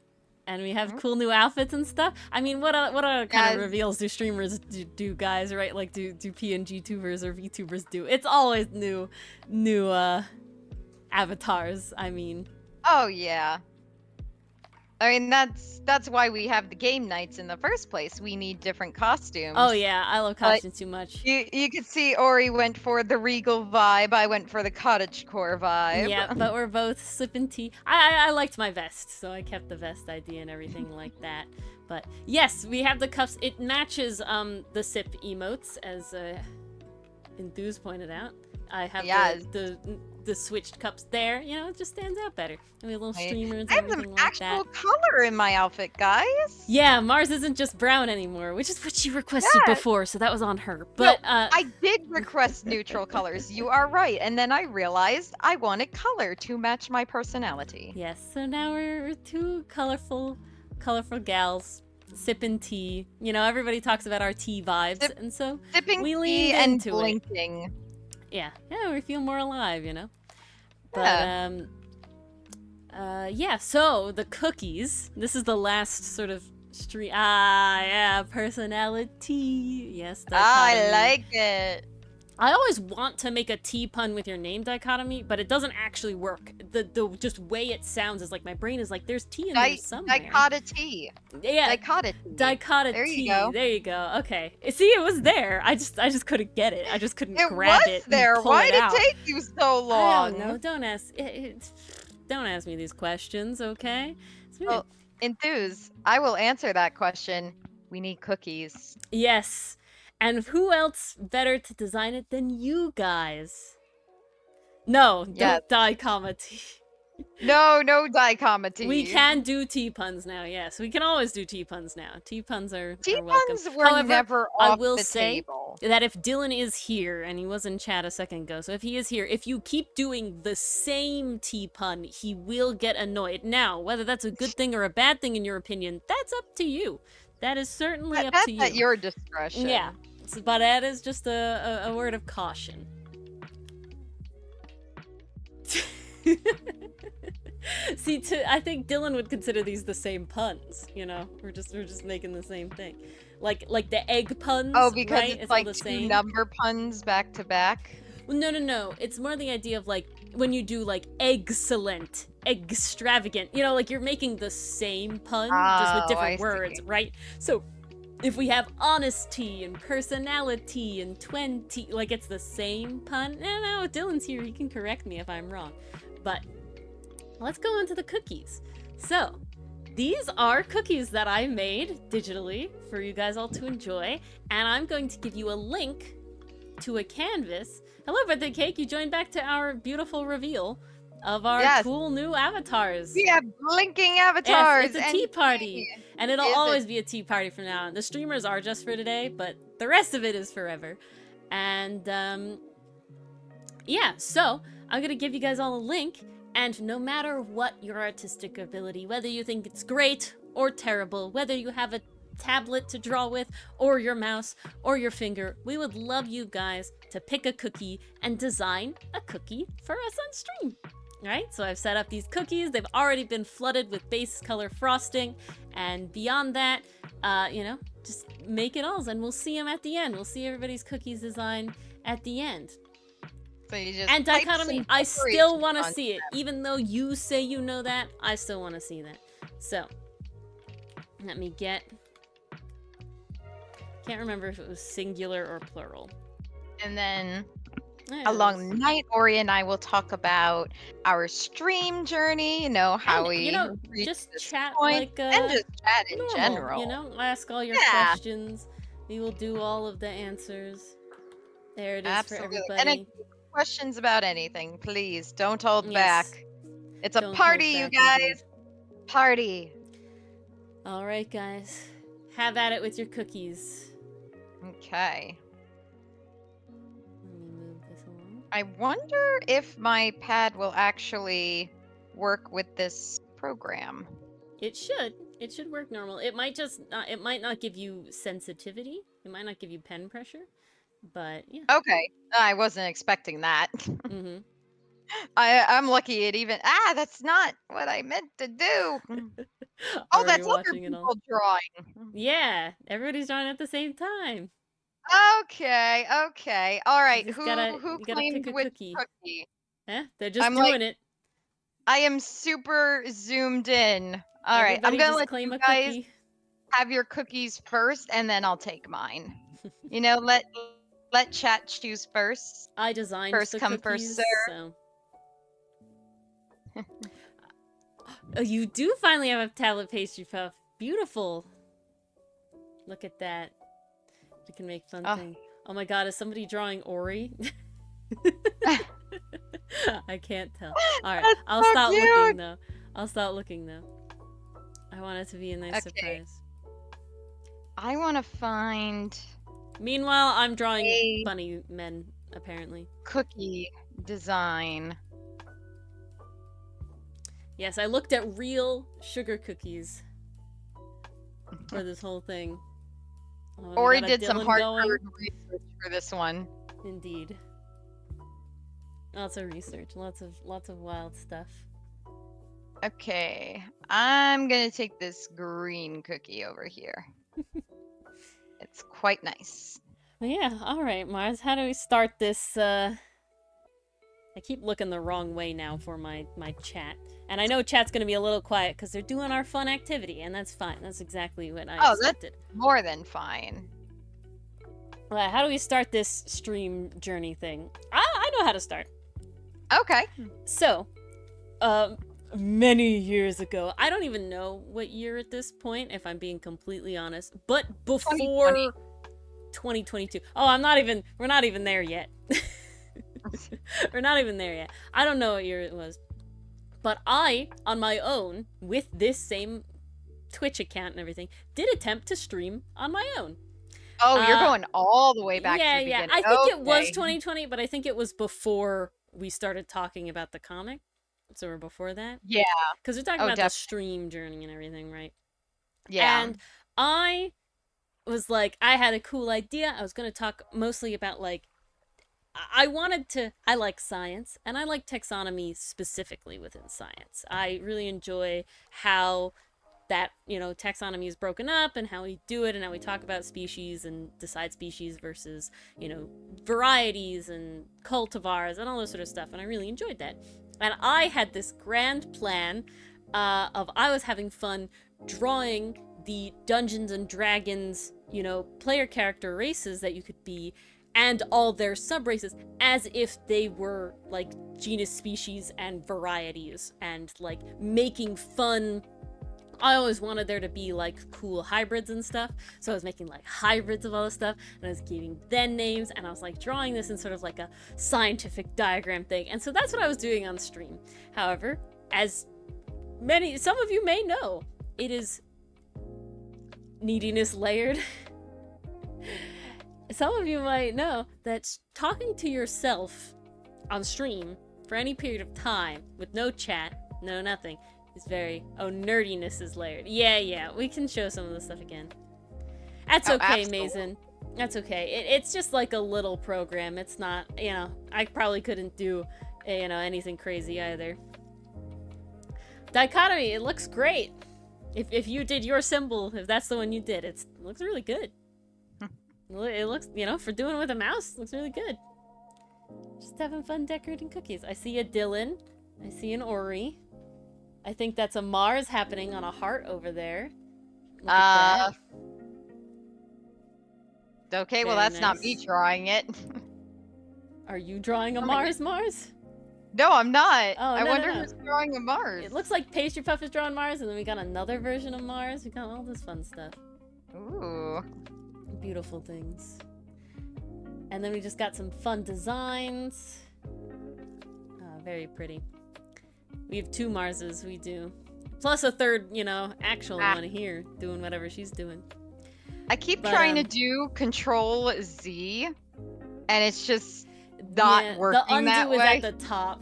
And we have cool new outfits and stuff. I mean, what other kind of reveals do streamers do, guys, right? Like, do PNG tubers or VTubers do? It's always new avatars, I mean.
Oh, yeah. I mean, that's why we have the game nights in the first place. We need different costumes.
Oh, yeah, I love costumes too much.
You could see Ori went for the regal vibe. I went for the cottagecore vibe.
Yeah, but we're both sipping tea. I liked my vest, so I kept the vest idea and everything like that. But yes, we have the cuffs. It matches the sip emotes, as Enthuse pointed out. I have the switched cups there. You know, it just stands out better. And we have little streamers and
I have
everything
some
like
actual
that.
color in my outfit, guys.
Yeah, Mars isn't just brown anymore, which is what she requested before, so that was on her. But
I did request neutral colors. You are right. And then I realized I wanted color to match my personality.
yes, so now we're two colorful gals sipping tea. You know, everybody talks about our tea vibes, and so
Sipping
we
tea
leaned
and
into it.
blinking.
Yeah, we feel more alive, you know.
Yeah.
But yeah, so the cookies. This is the last sort of street. Yeah, personality. Yes,
I
dichotomy.
like it.
I always want to make a tea pun with your name dichotomy, but it doesn't actually work. The just way it sounds is like my brain is like, there's tea in there somewhere.
Dichotomy.
Yeah,
Dichotomy. There you go.
There you go. Okay. See, it was there. I just couldn't get it. I just couldn't grab it.
It was there. Why did
it
it take you so long?
I don't know. Don't ask. Don't ask me these questions, okay?
Well, Enthuse, I will answer that question. We need cookies.
Yes. And who else better to design it than you guys? No, don't dichotomy.
No dichotomy.
We can do tea puns now, yes. We can always do tea puns now. Tea puns are welcome.
Puns were
However,
never
I
off
will
the
say
table.
that if Dylan is here, and he was in chat a second ago, so if he is here, if you keep doing the same tea pun, he will get annoyed. Now, whether that's a good thing or a bad thing in your opinion, that's up to you. That is certainly up to you.
That's at your discretion.
Yeah, but that is just a word of caution. See, I think Dylan would consider these the same puns. You know, we're just making the same thing, like the egg puns.
Oh, because
right?
it's like
all the
two
same.
number puns back to back.
Well, no. It's more the idea of like when you do like excellent, extravagant. You know, like you're making the same pun just with different words, right? So if we have honesty and personality and 20, like it's the same pun. No, Dylan's here. He can correct me if I'm wrong. But let's go on to the cookies. So these are cookies that I made digitally for you guys all to enjoy. And I'm going to give you a link to a canvas. Hello, birthday cake. You joined back to our beautiful reveal of our cool new avatars.
We have blinking avatars.
Yes, it's a tea party. And it'll always be a tea party from now on. The streamers are just for today, but the rest of it is forever. And yeah, so I'm going to give you guys all a link. And no matter what your artistic ability, whether you think it's great or terrible, whether you have a tablet to draw with, or your mouse, or your finger, we would love you guys to pick a cookie and design a cookie for us on stream. Right, so I've set up these cookies. They've already been flooded with base color frosting, and beyond that, you know, just make it all, and we'll see them at the end. We'll see everybody's cookies design at the end.
So you just
and dichotomy, I still want to see it, even though you say you know that. I still want to see that. So let me get. Can't remember if it was singular or plural.
And then along the night, Ori and I will talk about our stream journey, you know, how we
just chat
point,
like
and just chat in
normal,
general.
You know, ask all your questions. We will do all of the answers. There it is for everybody.
And questions about anything, please don't hold back. It's a party, you guys. Party.
All right, guys. Have at it with your cookies.
Okay.
Let me move this along.
I wonder if my pad will actually work with this program.
It should. It should work normal. It might just not, it might not give you sensitivity. It might not give you pen pressure. But yeah.
Okay. I wasn't expecting that.
Mm-hmm.
I'm lucky it even. That's not what I meant to do. Oh,
Already
that's other
watching it all.
people drawing.
Yeah, everybody's drawing at the same time.
Okay. All right.
just
Who
gotta- you gotta
claimed
pick a
which
cookie.
cookie?
Eh? They're just
I'm
doing
like-
it.
I am super zoomed in. All right. I'm
Everybody
gonna
just
let
claim
you
a
guys
cookie.
have your cookies first, and then I'll take mine. You know, let chat choose first.
I designed
First
the
come,
cookies,
first serve.
so. Oh, you do finally have a tablet pastry puff. Beautiful. Look at that. We can make fun thing. Oh my god, is somebody drawing Ori? I can't tell. Alright,
That's
I'll
so
stop
cute.
looking though. I'll stop looking though. I want it to be a nice
Okay.
surprise.
I want to find
Meanwhile, I'm drawing
a
bunny men, apparently.
cookie design.
Yes, I looked at real sugar cookies for this whole thing. Oh, we
Ori
got a
did some
Dylan
hard
going.
research for this one.
Indeed. Lots of research, lots of wild stuff.
Okay, I'm gonna take this green cookie over here. It's quite nice.
But yeah, alright, Mars, how do we start this, I keep looking the wrong way now for my chat. And I know chat's gonna be a little quiet because they're doing our fun activity, and that's fine. That's exactly what I expected.
More than fine.
Alright, how do we start this stream journey thing? I know how to start.
Okay.
So, many years ago, I don't even know what year at this point, if I'm being completely honest, but before 2022. Oh, we're not even there yet. We're not even there yet. I don't know what year it was. But I, on my own, with this same Twitch account and everything, did attempt to stream on my own.
Oh, you're going all the way back to the beginning.
Yeah. I think it was 2020, but I think it was before we started talking about the comic. So we're before that?
Yeah.
Because we're talking about the stream journey and everything, right?
Yeah.
And I was like, I had a cool idea. I was going to talk mostly about, like, I like science, and I like taxonomy specifically within science. I really enjoy how that, taxonomy is broken up and how we do it and how we talk about species and decide species versus, varieties and cultivars and all this sort of stuff. And I really enjoyed that. And I had this grand plan of I was having fun drawing the Dungeons and Dragons, player character races that you could be and all their sub-races as if they were, like, genus, species, and varieties, and, like, making fun. I always wanted there to be, like, cool hybrids and stuff, so I was making, like, hybrids of all this stuff, and I was giving them names, and I was, like, drawing this in sort of, like, a scientific diagram thing, and so that's what I was doing on stream. However, as some of you may know, it is neediness layered. Some of you might know that talking to yourself on stream for any period of time with no chat, no nothing, is very... Oh, nerdiness is layered. Yeah, we can show some of this stuff again. That's okay,
absolutely.
Mason. That's okay. It's just like a little program. It's not, I probably couldn't do, anything crazy either. Dichotomy, it looks great. If you did your symbol, if that's the one you did, it looks really good. It looks, for doing it with a mouse, looks really good. Just having fun decorating cookies. I see a Dylan. I see an Ori. I think that's a Mars happening on a heart over there. Look at that.
Okay, well,
Very
that's not me
nice.
drawing it.
Are you drawing a
Oh my
Mars?
No, I'm not.
Oh,
I
no,
wonder
no, no.
who's drawing a Mars.
It looks like Pastry Puff is drawing Mars, and then we got another version of Mars. We got all this fun stuff.
Ooh.
Beautiful things. And then we just got some fun designs. Very pretty. We have two Marses, we do. plus a third, you know, actual one here doing whatever she's doing.
I keep trying to do Control Z, and it's just not working
the undo
that
is
way.
at the top.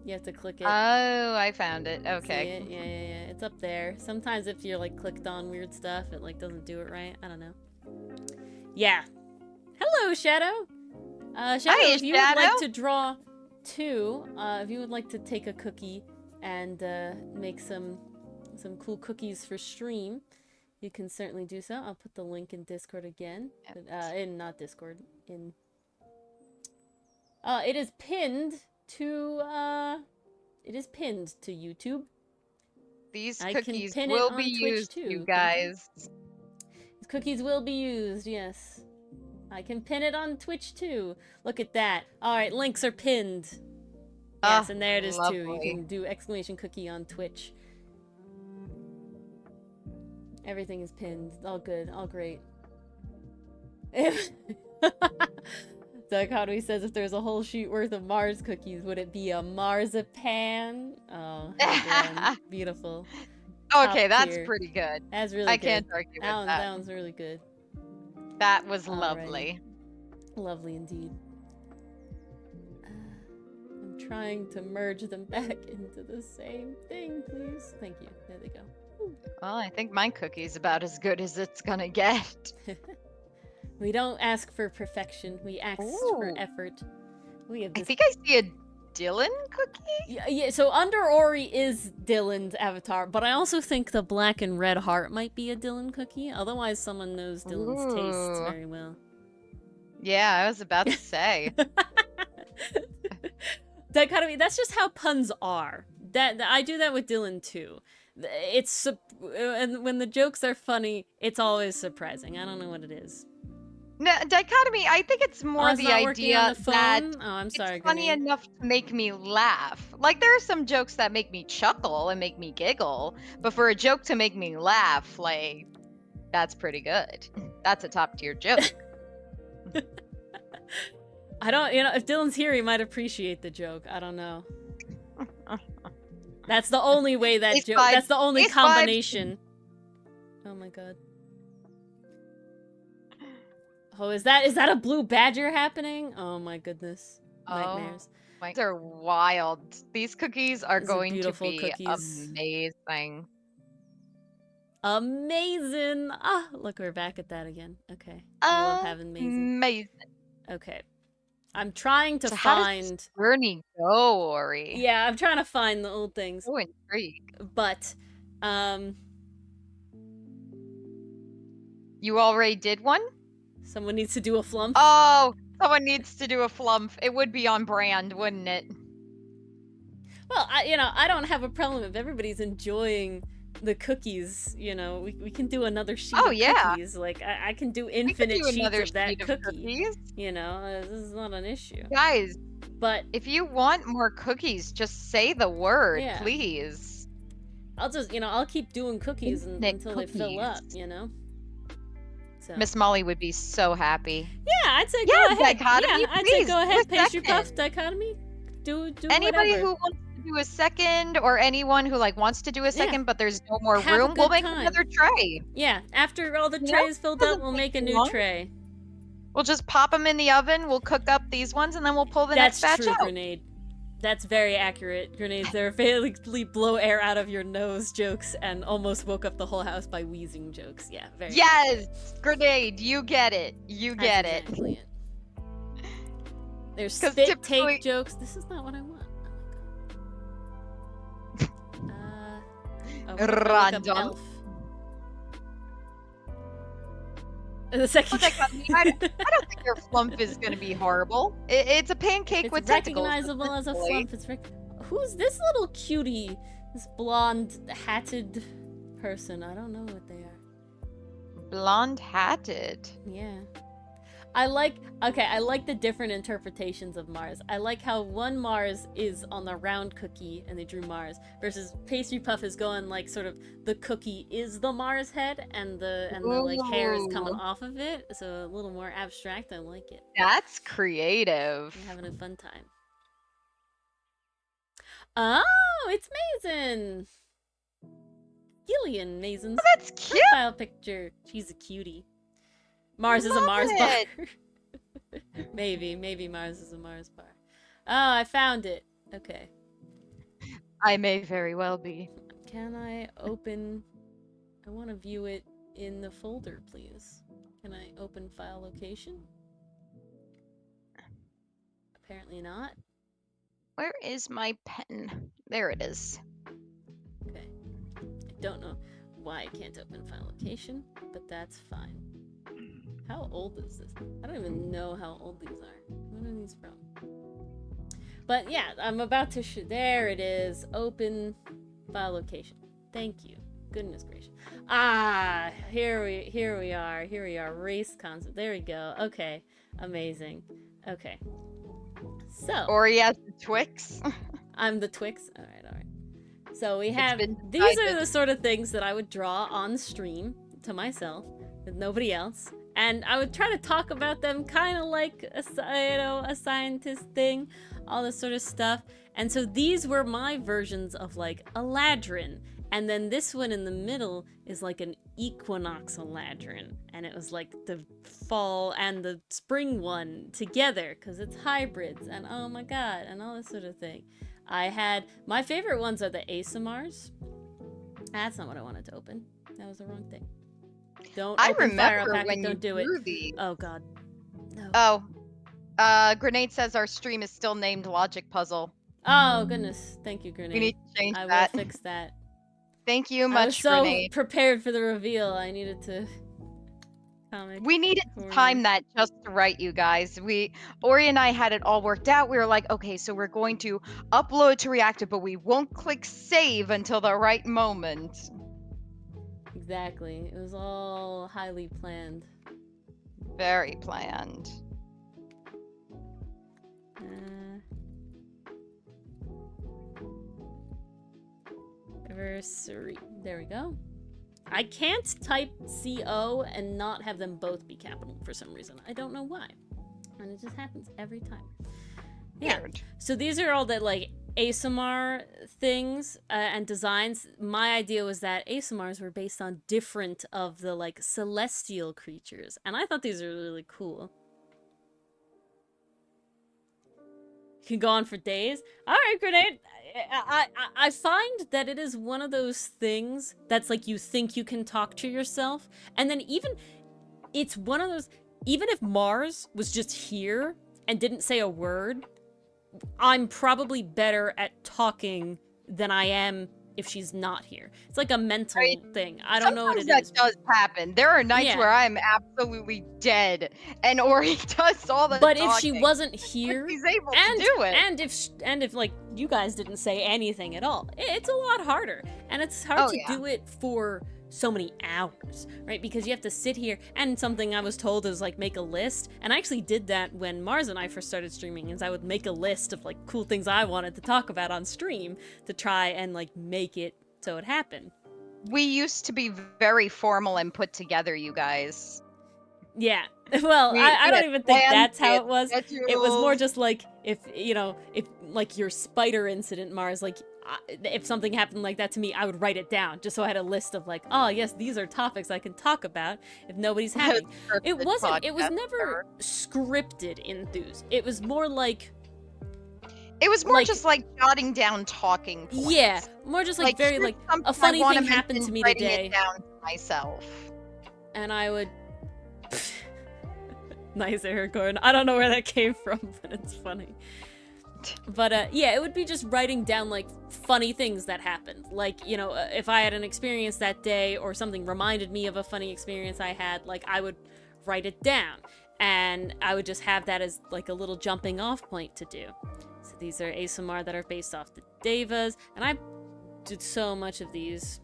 You have to click it.
Oh, I found it. Okay.
See it? Yeah. It's up there. Sometimes if you're like clicked on weird stuff, it like doesn't do it right. I don't know. Yeah. Hello, Shadow. Shadow,
Hi,
if you would like
Shadow.
to draw 2, if you would like to take a cookie and make some cool cookies for stream, you can certainly do so. I'll put the link in Discord again. In not Discord. In it is pinned to YouTube.
These
I can
cookies
pin it
will
on
be
Twitch
used,
too.
you guys.
These cookies will be used, yes. I can pin it on Twitch too. Look at that. Alright, links are pinned. Yes, and there it is too. You can do exclamation cookie on Twitch. Everything is pinned. All good. All great. Dichotomy says if there's a whole sheet worth of Mars cookies, would it be a marzipan? Oh, again. Beautiful.
Okay, that's
tier.
pretty good.
That's really
I
good.
can't argue with that.
That one's really good.
That was
Alrighty.
lovely.
Lovely indeed. I'm trying to merge them back into the same thing, please. Thank you. There they go. Ooh.
Well, I think my cookie's about as good as it's gonna get.
We don't ask for perfection. We ask for effort. We have this...
I think I see a Dylan cookie?
Yeah, so Under Ori is Dylan's avatar, but I also think the black and red heart might be a Dylan cookie. Otherwise, someone knows Dylan's tastes very well.
Yeah, I was about to say.
Dichotomy, that's just how puns are. That I do that with Dylan too. It's and when the jokes are funny, it's always surprising. I don't know what it is.
No, Dichotomy, I think it's more the idea that
I'm sorry,
it's funny enough to make me laugh. Like, there are some jokes that make me chuckle and make me giggle, but for a joke to make me laugh, like, that's pretty good. That's a top-tier joke.
I don't, if Dylan's here, he might appreciate the joke. I don't know. That's the only way that joke, that's the only combination. Oh my god. Oh, is that a blue badger happening? Oh my goodness. Nightmares.
These are wild. These cookies are going to be
cookies.
amazing.
Amazing! Ah, look, we're back at that again. Okay. I love having amazing. Okay. I'm trying to find...
How does Journey go, Ori?
Yeah, I'm trying to find the old things.
So intrigued.
But,
you already did one?
Someone needs to do a flump.
Oh, someone needs to do a flump. It would be on brand, wouldn't it?
Well, I don't have a problem if everybody's enjoying the cookies. We can do another sheet of cookies. Like, I can do infinite sheets of that cookie. This is not an issue.
Guys,
but
if you want more cookies, just say the word, please.
I'll just, I'll keep doing cookies until they fill up, So.
Miss Molly would be so happy.
Yeah, I'd say go ahead.
Dichotomy,
I'd say go ahead. Pastry puff, Dichotomy. Do
anybody
whatever.
who wants to do a second, or anyone who wants to do a second, but there's no more room, we'll make another tray.
Yeah, after all the trays filled up, we'll make a new tray.
We'll just pop them in the oven. We'll cook up these ones, and then we'll pull the next batch out.
That's true, Grenade. That's very accurate, Grenades. They're basically blow air out of your nose jokes and almost woke up the whole house by wheezing jokes. Yeah, very
Yes! Grenade, you get it. You get
it. There's spit take jokes. This is not what I want. Oh my god.
Random.
The second.
I don't think your flump is going to be horrible. It's a pancake with tentacles.
It's recognizable as a flump. Who's this little cutie? This blonde hatted person. I don't know what they are.
Blonde hatted.
Yeah. I like the different interpretations of Mars. I like how one Mars is on the round cookie and they drew Mars, versus Pastry Puff is going like sort of the cookie is the Mars head and the like hair is coming off of it. So a little more abstract. I like it.
That's creative.
We're having a fun time. Oh, it's Mason. Gillian Mason's
That's cute.
profile picture. She's a cutie. Mars is a
Love
Mars
it.
bar. maybe Mars is a Mars bar. Oh, I found it. Okay.
I may very well be.
Can I open... I want to view it in the folder, please. Can I open file location? Apparently not.
Where is my pen? There it is.
Okay. I don't know why I can't open file location, but that's fine. How old is this? I don't even know how old these are. When are these from? But yeah, I'm about to there it is. Open file location. Thank you. Goodness gracious. Ah, here we are. Here we are. Race concept. There we go. Okay. Amazing. Okay. So
Ori has the Twix.
I'm the Twix. All right. So we have
been
these are
decided.
the sort of things that I would draw on stream to myself with nobody else, and I would try to talk about them kind of like a scientist thing, all this sort of stuff. And so these were my versions of like a ladrin, and then this one in the middle is like an equinox ladrin, and it was like the fall and the spring one together because it's hybrids, and oh my god, and all this sort of thing. I had my favorite ones are the ASMRs. That's not what I wanted to open. That was the wrong thing. Don't
I
open fire
remember
packet,
when you
don't do it.
drew these.
Oh god. No.
Grenade says our stream is still named Logic Puzzle.
Oh goodness. Thank you, Grenade.
We need to change
I will
that.
fix that.
Thank you
I was
much,
so
Grenade.
prepared for the reveal. I needed to comic.
We needed to
for-
time that just right, you guys. Ori and I had it all worked out. We were like, okay, so we're going to upload to Reactive, but we won't click save until the right moment.
Exactly. It was all highly planned.
Very planned.
Iversary. There we go. I can't type CO and not have them both be capital for some reason. I don't know why. And it just happens every time. Yeah.
Weird.
So these are all the like ASMR things and designs. My idea was that ASMRs were based on different of the like celestial creatures. And I thought these were really cool. You can go on for days. All right, Grenade. I find that it is one of those things that's like you think you can talk to yourself, and then it's one of those, even if Mars was just here and didn't say a word, I'm probably better at talking than I am if she's not here. It's like a mental thing. I don't know what it
Sometimes
is.
that does happen. There are nights
Yeah.
where I'm absolutely dead, and Ori does all the
But
talking.
if she wasn't here,
She's able
and
to do it.
and if like you guys didn't say anything at all, it's a lot harder, and it's hard
Oh,
to
yeah.
do it for so many hours, right? Because you have to sit here, and something I was told is like make a list, and I actually did that when Mars and I first started streaming, is I would make a list of like cool things I wanted to talk about on stream to try and like make it so it happened.
We used to be very formal and put together, you guys.
Yeah. Well, I don't even think that's how it was. It was more just like if like your spider incident, Mars, like if something happened like that to me, I would write it down just so I had a list of like, oh yes, these are topics I can talk about if nobody's happy. It was never scripted in those. It was more like
It was more
like-
just like jotting down talking points.
yeah, more just like very
here's
like
something
a funny
I wanna
thing happened
mention,
to me
writing
today.
it down to myself.
And I would nice Aragorn. I don't know where that came from, but it's funny. But yeah, it would be just writing down like funny things that happened. Like, if I had an experience that day or something reminded me of a funny experience I had, like I would write it down. And I would just have that as like a little jumping off point to do. So these are ASMR that are based off the Devas, and I did so much of these.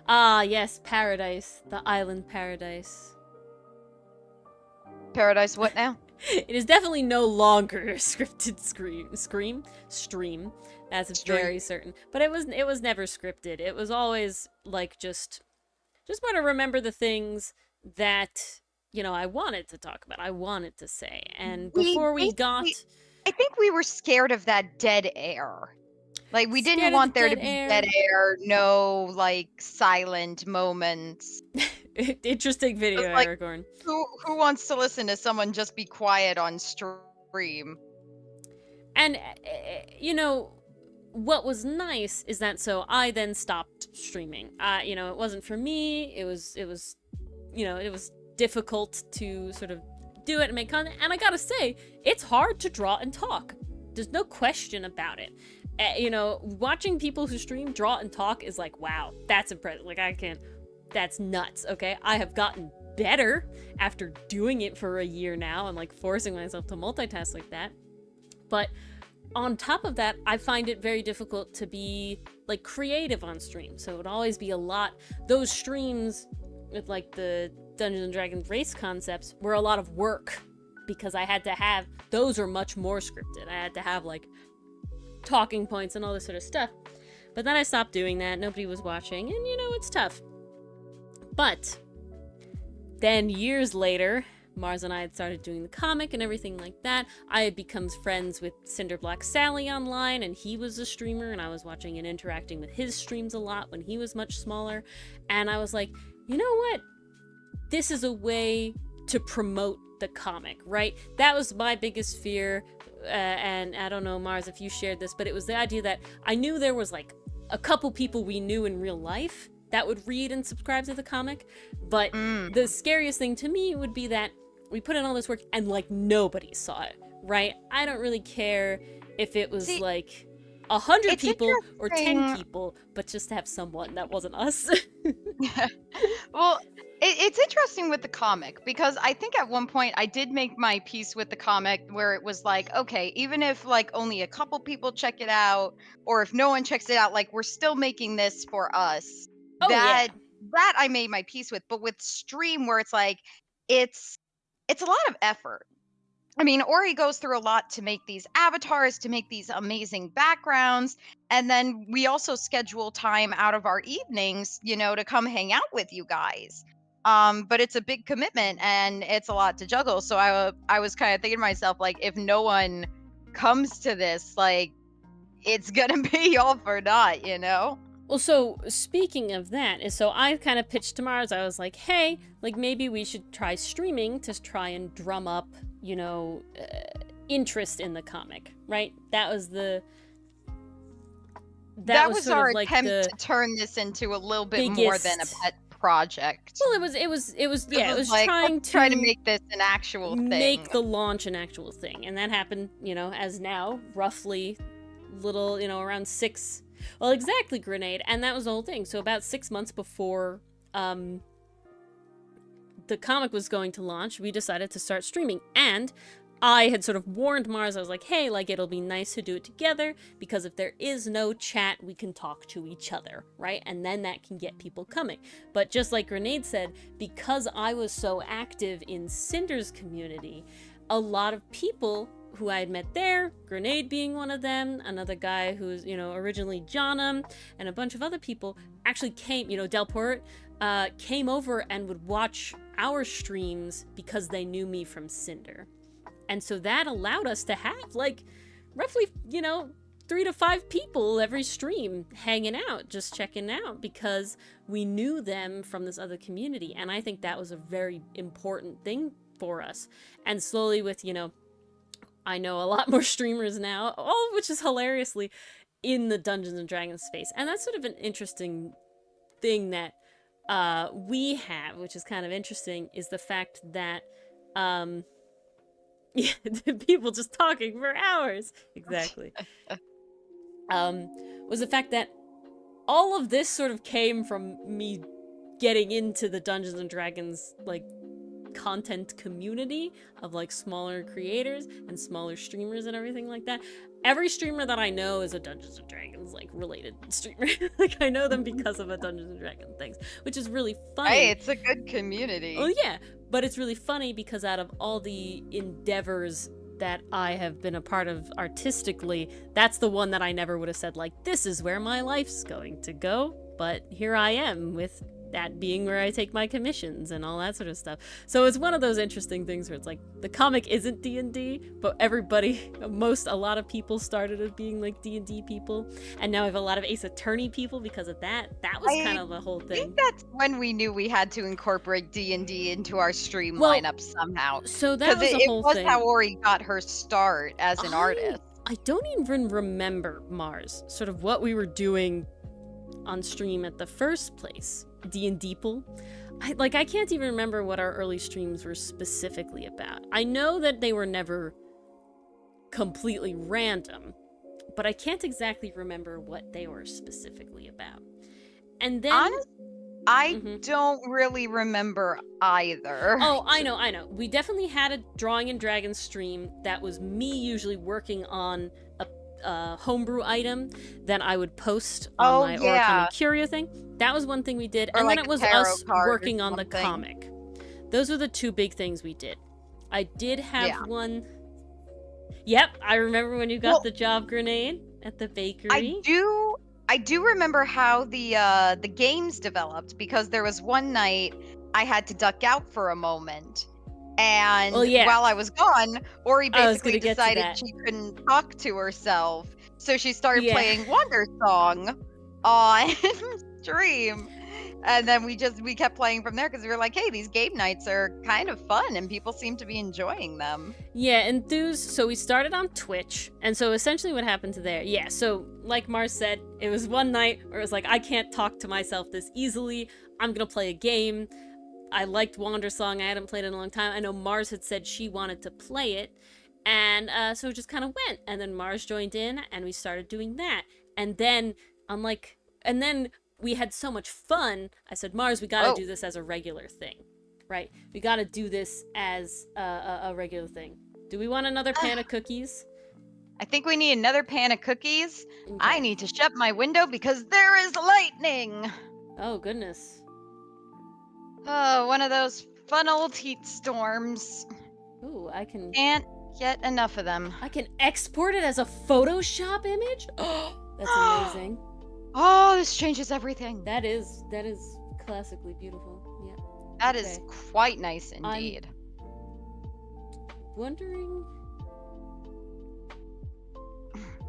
Ah, yes, Paradise. The island Paradise.
Paradise what now?
It is definitely no longer a scripted stream. That's
Stream.
very certain. But it was never scripted. It was always like just want to remember the things that I wanted to talk about. I wanted to say. And before we got,
I think we were scared of that dead air. Like, we
Scared
didn't
of
want
the
there to
dead
be
air.
dead air, no, like, silent moments.
Interesting video,
Just like,
Aragorn.
who wants to listen to someone just be quiet on stream?
And, you know, what was nice is that, so I then stopped streaming. You know, it wasn't for me. It was, you know, it was difficult to sort of do it and make content. And I gotta say, it's hard to draw and talk. There's no question about it. You know, watching people who stream draw and talk is like, wow, that's impressive. Like, that's nuts, okay? I have gotten better after doing it for a year now and like forcing myself to multitask like that. But on top of that, I find it very difficult to be like creative on stream. So it would always be a lot. Those streams with like the Dungeons and Dragons race concepts were a lot of work because I had to have, those are much more scripted. I had to have like talking points and all this sort of stuff. But then I stopped doing that. Nobody was watching, and you know, it's tough. But then years later, Mars and I had started doing the comic and everything like that. I had become friends with Cinder Black Sally online, and he was a streamer, and I was watching and interacting with his streams a lot when he was much smaller. And I was like, you know what? This is a way to promote the comic, right? That was my biggest fear. And I don't know, Mars, if you shared this, but it was the idea that I knew there was like a couple people we knew in real life that would read and subscribe to the comic. But the scariest thing to me would be that we put in all this work and like nobody saw it, right? I don't really care if it was like 100 people or 10 people, but just to have someone that wasn't us.
Well, it's interesting with the comic because I think at one point I did make my peace with the comic where it was like, okay, even if like only a couple people check it out, or if no one checks it out, like we're still making this for us.
Oh,
that
yeah.
I made my peace with. But with stream, where it's like it's a lot of effort. I mean, Ori goes through a lot to make these avatars, to make these amazing backgrounds. And then we also schedule time out of our evenings, you know, to come hang out with you guys. But it's a big commitment and it's a lot to juggle. So I was kind of thinking to myself, like, if no one comes to this, like, it's going to be all for naught, you know?
Well, so speaking of that, is so I kind of pitched to Mars. I was like, hey, like maybe we should try streaming to try and drum up, you know, interest in the comic, right? That was
our
like
attempt to turn this into a little bit more than a pet project.
Well, it was
like,
trying
to make this an actual thing.
Make the launch an actual thing. And that happened, you know, as now, roughly little, you know, around 6, well, exactly, Grenade. And that was the whole thing. So about 6 months before the comic was going to launch, we decided to start streaming. And I had sort of warned Mars, I was like, hey, like, it'll be nice to do it together, because if there is no chat, we can talk to each other, right? And then that can get people coming. But just like Grenade said, because I was so active in Cinder's community, a lot of people who I had met there, Grenade being one of them, another guy who's, you know, originally Johnum, and a bunch of other people actually came, you know, Delport, came over and would watch our streams because they knew me from Cinder. And so that allowed us to have, like, roughly, you know, 3 to 5 people every stream hanging out, just checking out, because we knew them from this other community. And I think that was a very important thing for us. And slowly with, you know, I know a lot more streamers now, all of which is hilariously in the Dungeons and Dragons space. And that's sort of an interesting thing that we have, which is kind of interesting, is the fact that yeah, people just talking for hours. Exactly. Was the fact that all of this sort of came from me getting into the Dungeons and Dragons, like, content community of, like, smaller creators and smaller streamers and everything like that. Every streamer that I know is a Dungeons and Dragons, like, related streamer. Like, I know them because of a Dungeons and Dragons things, which is really funny.
Hey, it's a good community.
Oh, yeah. But it's really funny because out of all the endeavors that I have been a part of artistically, that's the one that I never would have said, like, this is where my life's going to go. But here I am with that being where I take my commissions and all that sort of stuff. So it's one of those interesting things where it's like the comic isn't D&D, but a lot of people started as being like D&D people, and now we have a lot of Ace Attorney people because of that. That was kind of the whole
I
thing.
think that's when we knew we had to incorporate D&D into our stream
Well,
lineup somehow.
So that was the
it
whole
was
thing.
how Ori got her start as an artist.
I don't even remember, Mars, sort of what we were doing on stream at the first place. D&D-ple. I can't even remember what our early streams were specifically about. I know that they were never completely random, but I can't exactly remember what they were specifically about. And then...
Honestly, I don't really remember either.
Oh, I know. We definitely had a Drawing and Dragons stream that was me usually working on a homebrew item that I would post on my Oricon and Curio thing. That was one thing we did.
Or
and
like
then it was
a tarot
us
card or
working on the
something.
comic. Those were the two big things we did. I did have one... Yep, I remember when you got the job grenade at the bakery.
I do remember how the games developed, because there was one night I had to duck out for a moment, and while I was gone, Ori basically decided she couldn't talk to herself, so she started playing Wonder Song on stream. And then we kept playing from there, because we were like, hey, these game nights are kind of fun and people seem to be enjoying them.
Yeah, so we started on Twitch, and so essentially what happened to there, so like Mars said, it was one night where it was like, I can't talk to myself this easily, I'm gonna play a game. I liked Wander Song, I hadn't played it in a long time. I know Mars had said she wanted to play it, and so it just kind of went, and then Mars joined in, and we started doing that. And then, we had so much fun, I said, Mars, we gotta do this as a regular thing, right? We gotta do this as a regular thing. Do we want another pan of cookies?
I think we need another pan of cookies.
Okay.
I need to shut my window because there is lightning.
Oh, goodness.
Oh, one of those fun old heat storms.
Ooh,
Can't get enough of them.
I can export it as a Photoshop image? Oh, that's amazing.
Oh, this changes everything.
That is classically beautiful. Yeah.
That is quite nice indeed.
I'm wondering,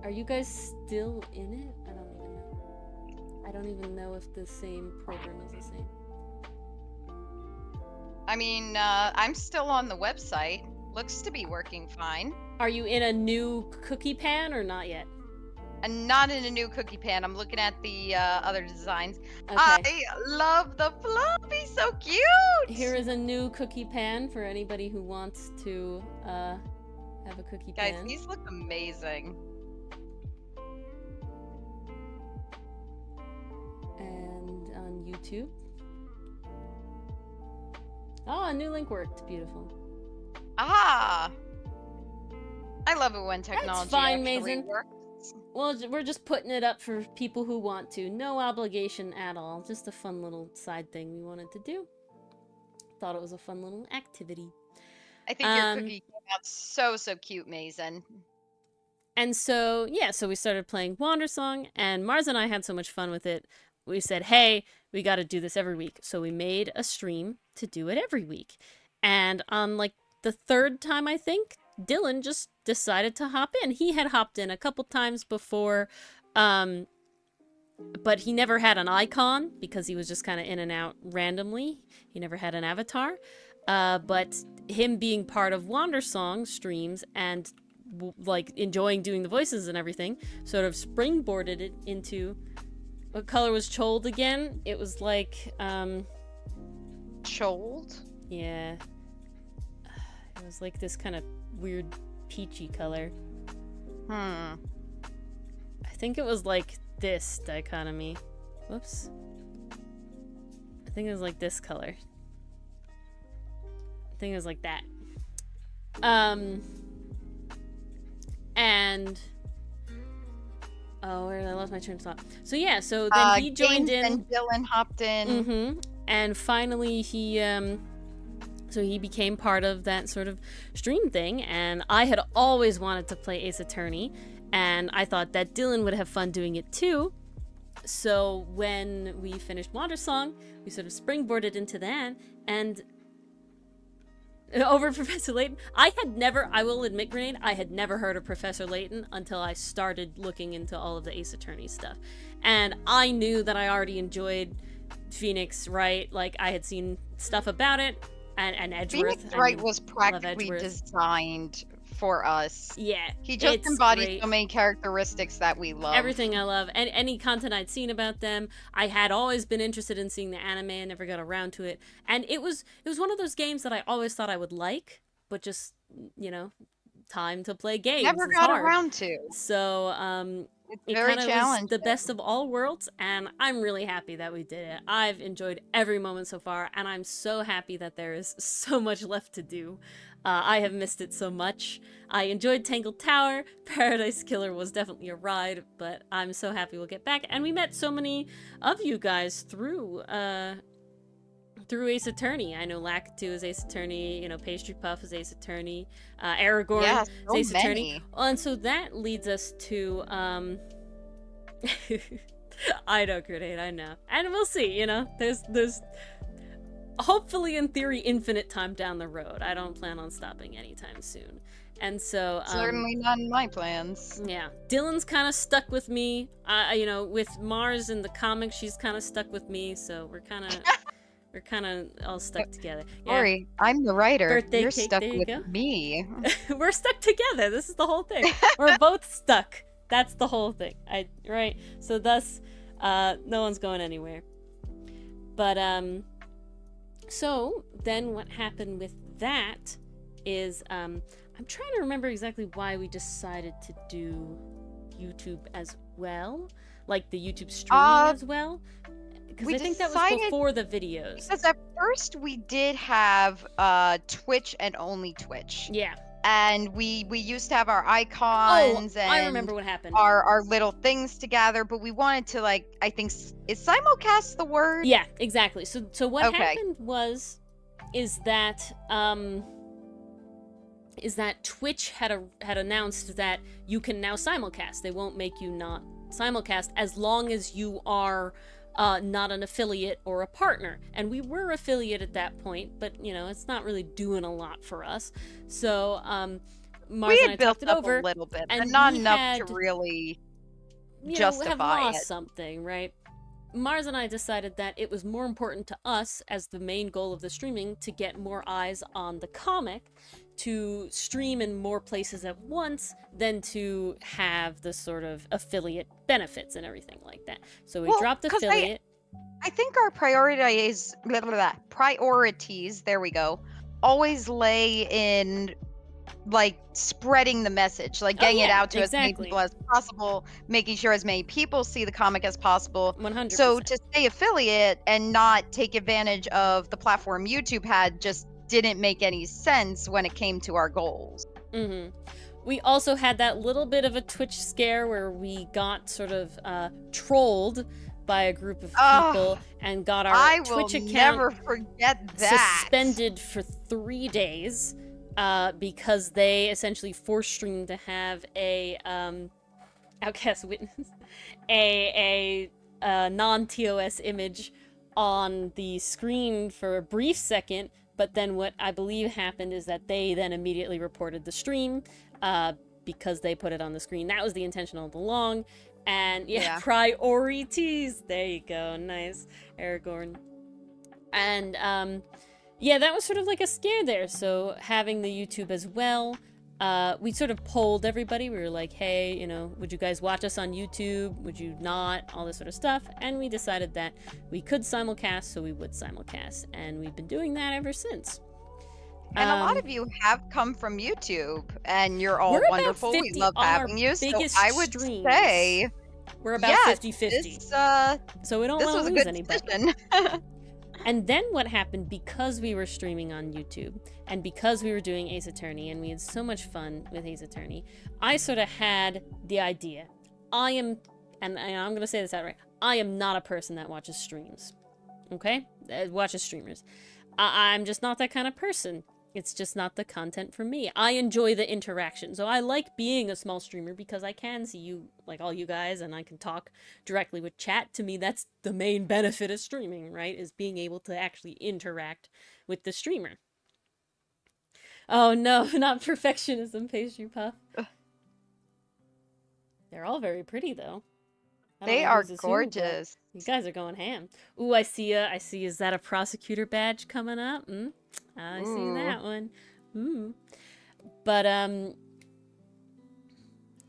are you guys still in it? I don't even know. I don't even know if the same program is the same.
I mean, I'm still on the website. Looks to be working fine.
Are you in a new cookie pan or not yet?
And not in a new cookie pan. I'm looking at the other designs.
Okay.
I love the floppy, so cute.
Here is a new cookie pan for anybody who wants to have a cookie pan.
Guys, these look amazing.
And on YouTube. Oh, a new link worked. Beautiful.
Ah! I love it when technology
fine,
actually
Mason.
works.
Well, we're just putting it up for people who want to. No obligation at all. Just a fun little side thing we wanted to do. Thought it was a fun little activity.
I think your cookie came out so cute, Mason.
And so, so we started playing Wander Song, and Mars and I had so much fun with it. We said, hey, we got to do this every week. So we made a stream to do it every week. And on, like, the third time, I think, Dylan just decided to hop in. He had hopped in a couple times before, but he never had an icon because he was just kind of in and out randomly. He never had an avatar. But him being part of Wander Song streams and like enjoying doing the voices and everything sort of springboarded it into... What color was Chold again? It was like,
Chold?
Yeah. It was like this kind of weird peachy color. I think it was like this dichotomy. Whoops. I think it was like this color. I think it was like that. And... Oh, where did I lost my train of thought? So yeah, so then he joined in.
And Dylan hopped in.
And finally he so he became part of that sort of stream thing, and I had always wanted to play Ace Attorney, and I thought that Dylan would have fun doing it too. So when we finished Water Song, we sort of springboarded into that, and over Professor Layton, I will admit, Grenade, I had never heard of Professor Layton until I started looking into all of the Ace Attorney stuff. And I knew that I already enjoyed Phoenix Wright, like I had seen stuff about it, and Edgeworth.
Phoenix Wright was practically designed for us.
Yeah.
He just embodied so many characteristics that we love.
Everything I love. And any content I'd seen about them, I had always been interested in seeing the anime. I never got around to it. And it was one of those games that I always thought I would like, but just, you know, time to play games.
Never got around to.
So, it
very
kind of was the best of all worlds, and I'm really happy that we did it. I've enjoyed every moment so far, and I'm so happy that there is so much left to do. I have missed it so much. I enjoyed Tangled Tower. Paradise Killer was definitely a ride, but I'm so happy we'll get back. And we met so many of you guys through Ace Attorney. I know Lakitu is Ace Attorney, you know, Pastry Puff is Ace Attorney, Aragorn is Ace Attorney. And so that leads us to, I know, Grenade, I know. And we'll see, you know, there's hopefully, in theory, infinite time down the road. I don't plan on stopping anytime soon. And so
certainly not in my plans.
Yeah, Dylan's kind of stuck with me. You know, with Mars in the comics, she's kind of stuck with me. So we're kind of all stuck together. Yeah.
Ori, I'm the writer.
Birthday
You're
cake,
stuck
there you
with
go.
me.
We're stuck together. This is the whole thing. We're both stuck. That's the whole thing. Right. So thus, no one's going anywhere. But so then what happened with that is I'm trying to remember exactly why we decided to do YouTube as well, like the YouTube streaming as well. Because I think that was before the videos.
Because at first we did have Twitch and only Twitch.
Yeah.
And we used to have our icons and
I remember what happened.
Our little things together, but we wanted to, like, I think, is simulcast the word?
Yeah, exactly. So what happened is that Twitch had announced that you can now simulcast. They won't make you not simulcast as long as you are not an affiliate or a partner. And we were affiliate at that point, but you know, it's not really doing a lot for us. So Mars and I talked it over
a little bit,
and
but not enough to really justify
have lost
it.
Something, right? Mars and I decided that it was more important to us as the main goal of the streaming to get more eyes on the comic, to stream in more places at once than to have the sort of affiliate benefits and everything like that. So we dropped affiliate.
I think our priorities, there we go, always lay in like spreading the message, like getting it out to as many people as possible, making sure as many people see the comic as possible.
100%.
So to stay affiliate and not take advantage of the platform YouTube had just didn't make any sense when it came to our goals.
Mm-hmm. We also had that little bit of a Twitch scare where we got sort of trolled by a group of people and got our Twitch account
never forget that.
Suspended for 3 days because they essentially force streamed to have a outcast witness, a non-TOS image on the screen for a brief second. But then what I believe happened is that they then immediately reported the stream because they put it on the screen. That was the intention all along. And priorities. There you go. Nice. Aragorn. And that was sort of like a scare there. So having the YouTube as well, we sort of polled everybody. We were like, hey, you know, would you guys watch us on YouTube? Would you not? All this sort of stuff. And we decided that we could simulcast, so we would simulcast. And we've been doing that ever since.
And a lot of you have come from YouTube, and you're all wonderful. We love having you. So I would say
we're about 50-50. So we don't want to lose anybody. And then what happened, because we were streaming on YouTube and because we were doing Ace Attorney and we had so much fun with Ace Attorney, I sort of had the idea. And I'm going to say this outright, I am not a person that watches streams. Okay? Watches streamers. I'm just not that kind of person. It's just not the content for me. I enjoy the interaction. So I like being a small streamer because I can see you, like all you guys, and I can talk directly with chat. To me, that's the main benefit of streaming, right? Is being able to actually interact with the streamer. Oh no, not perfectionism, pastry puff. They're all very pretty though.
They are gorgeous.
You guys are going ham. Ooh, I see ya. I see. Is that a prosecutor badge coming up? I see that one. Ooh. But,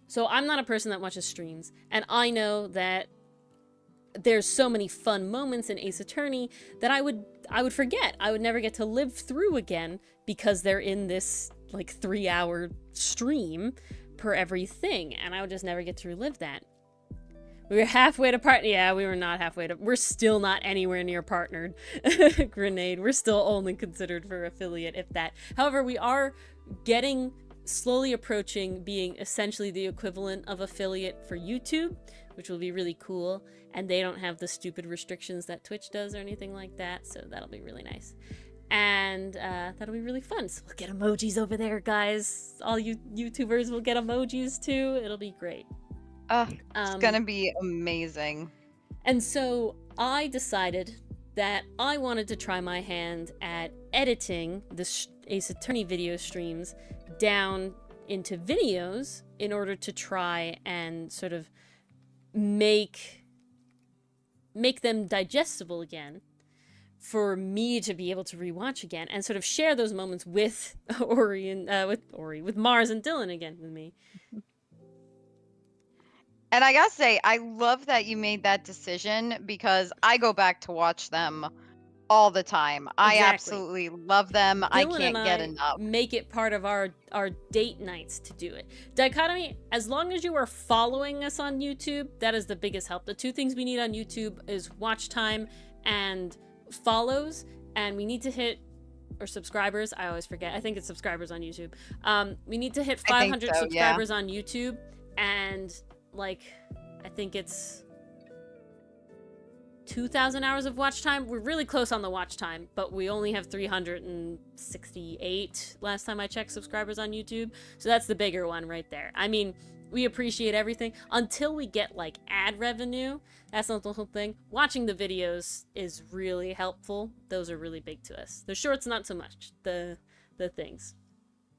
so I'm not a person that watches streams, and I know that there's so many fun moments in Ace Attorney that I would forget. I would never get to live through again because they're in this, like, 3-hour stream per everything, and I would just never get to relive that. We were halfway to partner. Yeah, we were not halfway to. We're still not anywhere near partnered. Grenade. We're still only considered for affiliate, if that. However, we are getting slowly approaching being essentially the equivalent of affiliate for YouTube, which will be really cool. And they don't have the stupid restrictions that Twitch does or anything like that. So that'll be really nice. And that'll be really fun. So we'll get emojis over there, guys. All you YouTubers will get emojis too. It'll be great.
It's gonna be amazing.
And so I decided that I wanted to try my hand at editing the Ace Attorney video streams down into videos in order to try and sort of make them digestible again for me to be able to rewatch again and sort of share those moments with Ori and with Mars and Dylan again with me.
And I gotta say, I love that you made that decision because I go back to watch them all the time. I absolutely love them.
Dylan
I can't
and
get
I
enough.
Make it part of our date nights to do it. Dichotomy, as long as you are following us on YouTube, that is the biggest help. The two things we need on YouTube is watch time and follows, and we need to hit, or subscribers, I always forget. I think it's subscribers on YouTube. We need to hit 500 subscribers on YouTube, and like, I think it's 2,000 hours of watch time. We're really close on the watch time, but we only have 368 last time I checked subscribers on YouTube. So that's the bigger one right there. I mean, we appreciate everything until we get like ad revenue. That's not the whole thing. Watching the videos is really helpful. Those are really big to us. The shorts, not so much. The things.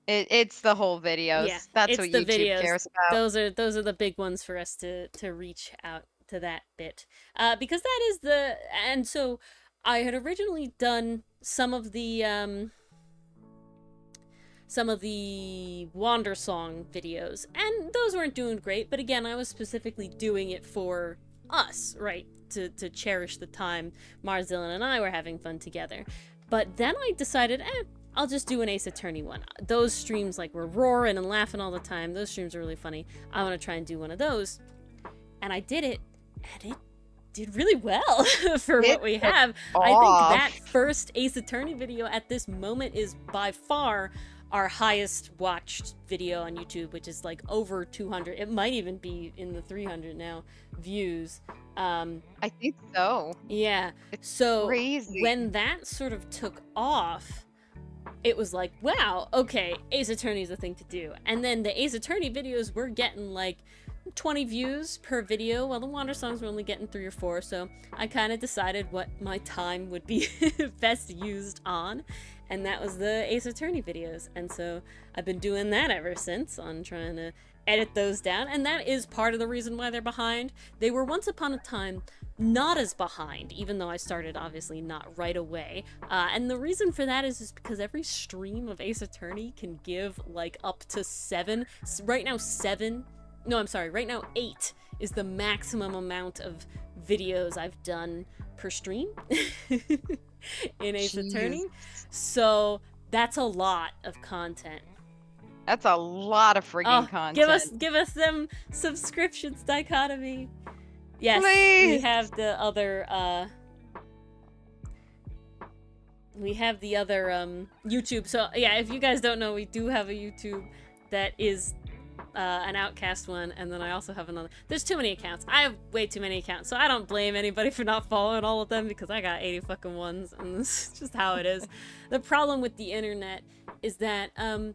It's the whole videos.
Yeah,
That's what YouTube cares about.
Those are the big ones for us to reach out to that bit, because that is and so I had originally done some of the Wander Song videos, and those weren't doing great, but again, I was specifically doing it for us, right, to cherish the time Mars, Dylan, and I were having fun together. But then I decided, I'll just do an Ace Attorney one. Those streams, like, we're roaring and laughing all the time. Those streams are really funny. I want to try and do one of those. And I did it, and it did really well for what we have. I think that first Ace Attorney video at this moment is by far our highest watched video on YouTube, which is like over 200. It might even be in the 300 now views.
I think so.
Yeah.
It's
so
crazy.
When that sort of took off, it was like, wow, okay, Ace Attorney is a thing to do. And then the Ace Attorney videos were getting like 20 views per video, while the Wander songs were only getting 3 or 4. So I kind of decided what my time would be best used on, and that was the Ace Attorney videos. And so I've been doing that ever since, on trying to edit those down, and that is part of the reason why they're behind. They were once upon a time not as behind, even though I started obviously not right away. And the reason for that is because every stream of Ace Attorney can give like up to 7. Right now 8 is the maximum amount of videos I've done per stream in Ace Attorney. So that's a lot of content.
That's a lot of friggin' content.
Give us them subscriptions, Dichotomy. Yes,
Please.
We have the other YouTube. So yeah, if you guys don't know, we do have a YouTube that is an Outcast one, and then I also have another. There's too many accounts. I have way too many accounts, so I don't blame anybody for not following all of them, because I got 80 fucking ones, and this is just how it is. The problem with the internet is that oh,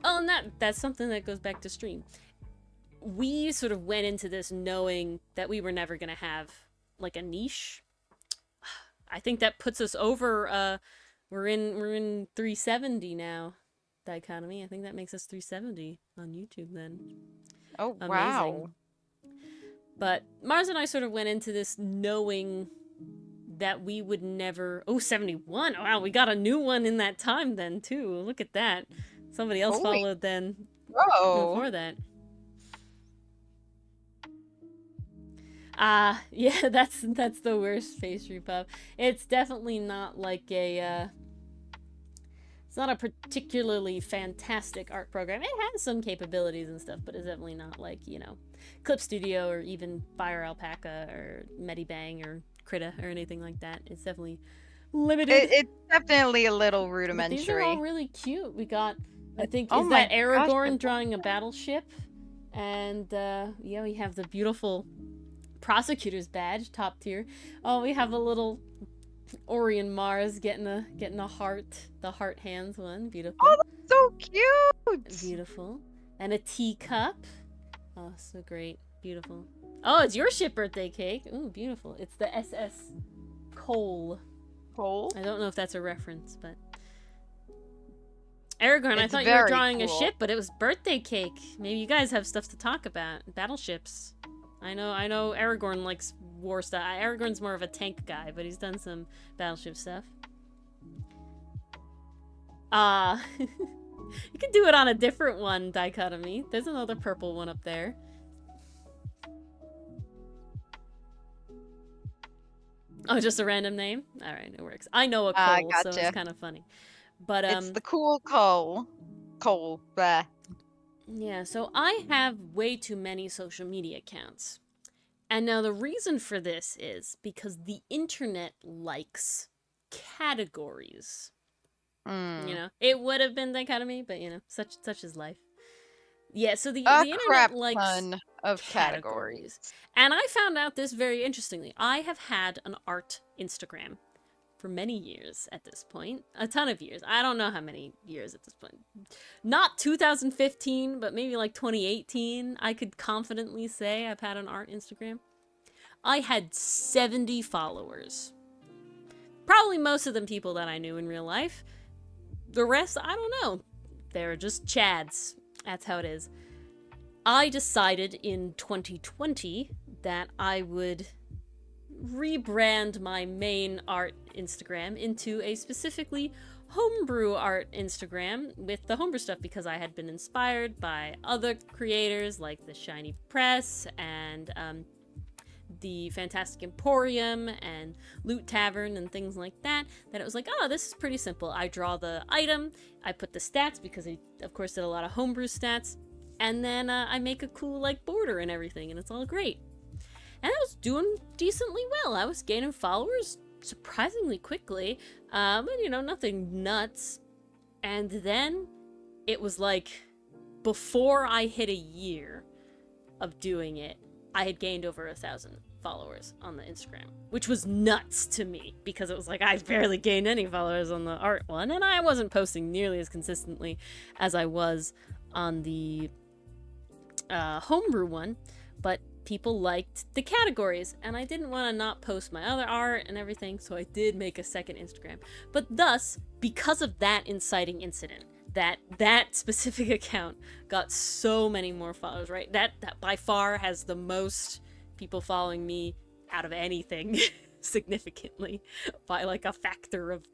and that's something that goes back to stream. We sort of went into this knowing that we were never gonna have like a niche. I think that puts us over. We're in 370 now. Dichotomy. I think that makes us 370 on YouTube then.
Oh,
Amazing.
wow.
But Mars and I sort of went into this knowing that we would never... Oh, 71! Wow, we got a new one in that time then, too. Look at that. Somebody else
Holy
followed then
Bro.
before that. Yeah, that's the worst pastry puff. It's definitely not like a... It's not a particularly fantastic art program. It has some capabilities and stuff, but it's definitely not like, you know, Clip Studio or even Fire Alpaca or Medibang or Krita or anything like that. It's definitely limited.
It's definitely a little
But
rudimentary.
these are all really cute. We got, I think,
Oh
is
my
that Aragorn
gosh.
drawing a battleship? And, yeah, we have the beautiful Prosecutor's badge, top tier. Oh, we have a little... Ori and Mars getting a heart, the heart hands one, beautiful.
Oh, that's so cute.
Beautiful. And a teacup. Oh, so great. Beautiful. Oh, it's your ship birthday cake. Ooh, beautiful. It's the SS Cole.
Cool.
I don't know if that's a reference, but Aragorn, I
It's
thought you were
very
drawing a
cool.
ship, but it was birthday cake. Maybe you guys have stuff to talk about. Battleships. I know Aragorn likes war stuff. Aragorn's more of a tank guy, but he's done some battleship stuff. You can do it on a different one, Dichotomy. There's another purple one up there. Oh, just a random name? Alright, it works. I know a Cole, so
Gotcha.
it's kind of funny. But,
It's the cool Cole. Cole. Bleh.
yeah, so I have way too many social media accounts. And now the reason for this is because the internet likes categories.
Mm.
You know, it would have been Dichotomy, but you know, such is life. Yeah, so the
A
internet
crap
likes
ton of categories.
And I found out this very interestingly. I have had an art Instagram for many years at this point. A ton of years. I don't know how many years at this point. Not 2015, but maybe like 2018. I could confidently say I've had an art Instagram. I had 70 followers. Probably most of them people that I knew in real life. The rest, I don't know. They're just chads. That's how it is. I decided in 2020 that I would rebrand my main art Instagram into a specifically homebrew art Instagram with the homebrew stuff because I had been inspired by other creators like the Shiny Press and the Fantastic Emporium and Loot Tavern and things like that, that it was like, oh, this is pretty simple. I draw the item, I put the stats because I, of course, did a lot of homebrew stats, and then I make a cool, like, border and everything, and it's all great. And I was doing decently well. I was gaining followers surprisingly quickly, but, you know, nothing nuts. And then it was like, before I hit a year of doing it, I had gained over 1,000 followers on the Instagram, which was nuts to me because it was like I barely gained any followers on the art one, and I wasn't posting nearly as consistently as I was on the homebrew one, but people liked the categories, and I didn't want to not post my other art and everything, so I did make a second Instagram. But thus, because of that inciting incident, that specific account got so many more followers, right? That by far has the most people following me out of anything significantly by like a factor of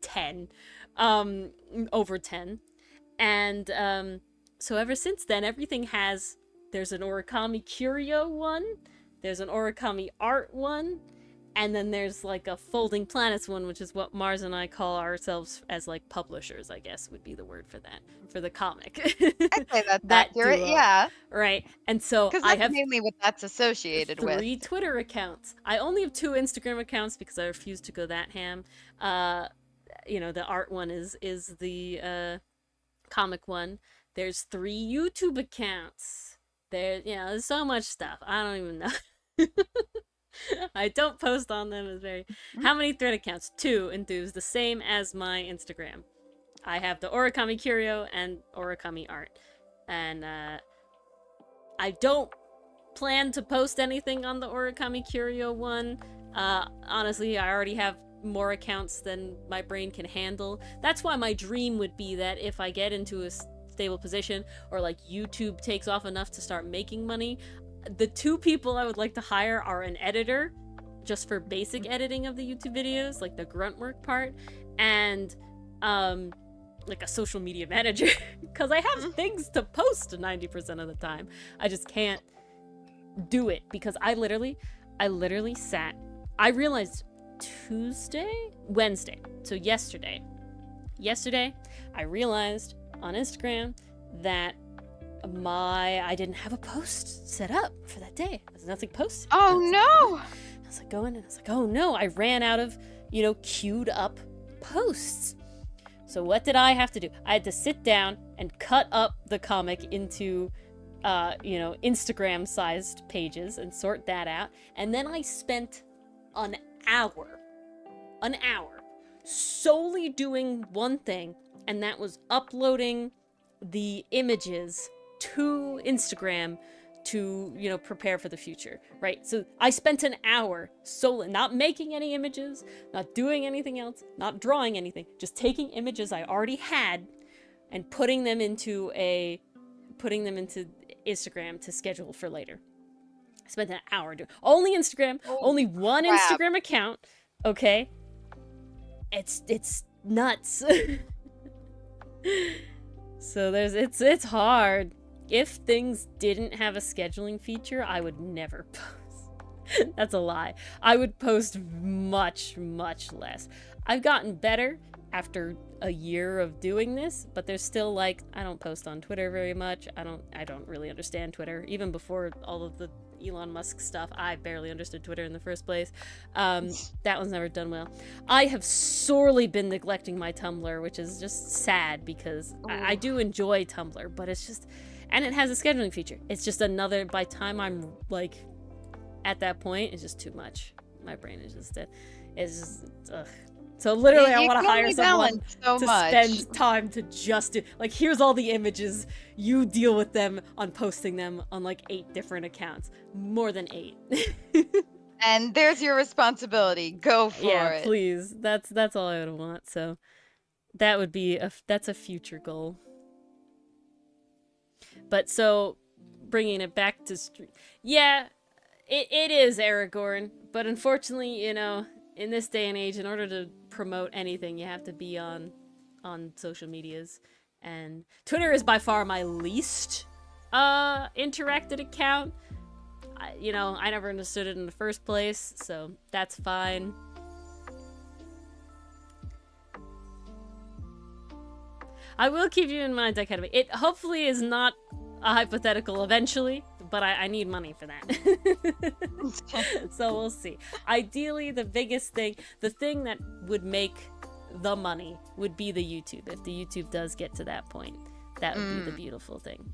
10, over 10. And so ever since then, everything has, there's an origami curio one, there's an origami art one, and then there's like a folding planets one, which is what Mars and I call ourselves as like publishers, I guess would be the word for that, for the comic.
I'd say that's
That
accurate,
duo.
yeah.
Right. And so
Because
I
that's
have
mainly what that's associated with.
3 Twitter accounts. I only have 2 Instagram accounts because I refuse to go that ham. You know, the art one is the comic one. There's 3 YouTube accounts. There's so much stuff. I don't even know. I don't post on them. It's very... How many thread accounts? 2 enthused, the same as my Instagram. I have the Origami Curio and Origami Art. And I don't plan to post anything on the Origami Curio one. Honestly, I already have more accounts than my brain can handle. That's why my dream would be that if I get into a stable position, or like YouTube takes off enough to start making money, the two people I would like to hire are an editor, just for basic editing of the YouTube videos, like the grunt work part, and like a social media manager, because I have things to post 90% of the time. I just can't do it because I literally sat. I realized Wednesday. So yesterday, I realized on Instagram that I didn't have a post set up for that day. There's nothing posted.
Oh no!
I was like going and I was like, oh no, I ran out of, queued up posts. So what did I have to do? I had to sit down and cut up the comic into Instagram sized pages and sort that out. And then I spent an hour solely doing one thing, and that was uploading the images to Instagram to, prepare for the future, right? So I spent an hour solely not making any images, not doing anything else, not drawing anything, just taking images I already had and putting them into Instagram to schedule for later. I spent an hour doing only Instagram, only one Instagram account, okay? It's nuts. So it's hard. If things didn't have a scheduling feature, I would never post. That's a lie. I would post much, much less. I've gotten better after a year of doing this, but there's still I don't post on Twitter very much. I don't really understand Twitter. Even before all of the Elon Musk stuff, I barely understood Twitter in the first place. That one's never done well. I have sorely been neglecting my Tumblr, which is just sad because I do enjoy Tumblr, but it's just, and it has a scheduling feature. It's just another, by the time I'm at that point, it's just too much. My brain is just, it's just, ugh. So literally, I want to hire someone to spend time to just do, here's all the images, you deal with them on posting them on 8 different accounts. More than 8.
And there's your responsibility. Go for it.
Yeah, please. That's all I would want. So that would be that's a future goal. But so bringing it back to yeah, it is Aragorn, but unfortunately, in this day and age, in order to promote anything, you have to be on social medias, and Twitter is by far my least interacted account. I never understood it in the first place, so that's fine. I will keep you in mind, Dichotomy. It hopefully is not a hypothetical eventually, but I need money for that. So we'll see. Ideally, the biggest thing, the thing that would make the money would be the YouTube. If the YouTube does get to that point, that would be the beautiful thing.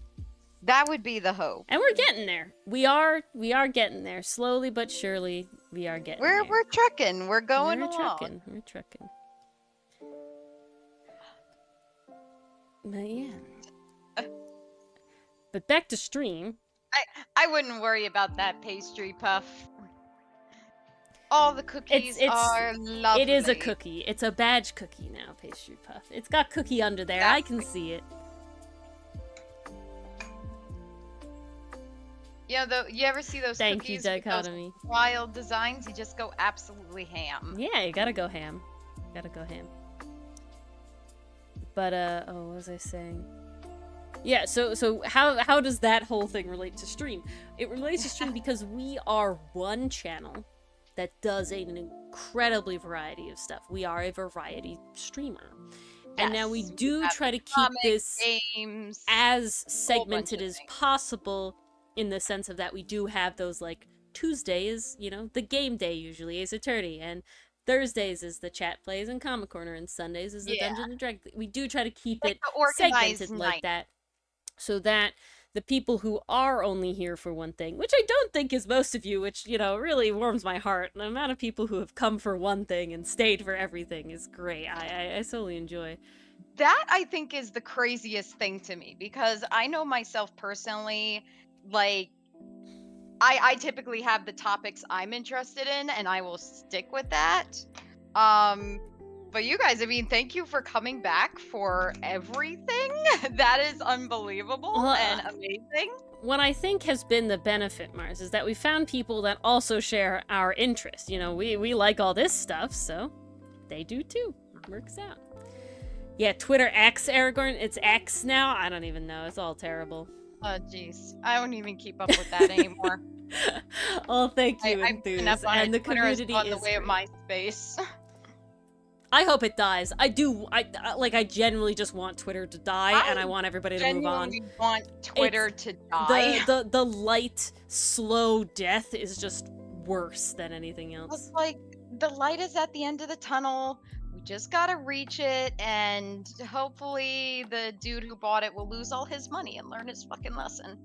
That would be the hope.
And we're getting there. We are getting there. Slowly but surely, we are getting there.
We're trucking. We're going along.
We're trucking. But yeah. But back to stream.
I wouldn't worry about that pastry puff. All the cookies are lovely.
It is a cookie. It's a badge cookie now, pastry puff. It's got cookie under there. I can see it. You ever see those Thank
cookies
you,
with those
Dichotomy.
wild designs? You just go absolutely ham.
Yeah, you gotta go ham. But what was I saying? Yeah, so how does that whole thing relate to stream? It relates to stream because we are one channel that does an incredibly variety of stuff. We are a variety streamer. And now we do try to keep this
games,
as segmented as possible, in the sense of that we do have those Tuesdays, the game day usually, Ace Attorney, and Thursdays is the chat plays and Comic Corner, and Sundays is the Dungeon and Dragon. We do try to keep it segmented like that, so that the people who are only here for one thing, which I don't think is most of you, which, really warms my heart. The amount of people who have come for one thing and stayed for everything is great. I solely enjoy
That I think is the craziest thing to me, because I know myself personally, like I typically have the topics I'm interested in and I will stick with that. But you guys, I mean, thank you for coming back for everything. That is unbelievable
Well,
and amazing.
what I think has been the benefit, Mars, is that we found people that also share our interest. You know, we like all this stuff, so they do too. It works out. Yeah, Twitter X, Aragorn, it's X now? I don't even know. It's all terrible.
Oh, jeez. I don't even keep up with that anymore.
Oh, thank you,
I've given up
Enthuse.
on
And
it.
the
Twitter has
community
gone the
is
way of
great.
MySpace.
I hope it dies. I do. I genuinely just want Twitter to die, and I want everybody to move on.
Genuinely want Twitter to die.
The light, slow death is just worse than anything else.
It's like the light is at the end of the tunnel. We just gotta reach it, and hopefully the dude who bought it will lose all his money and learn his fucking lesson.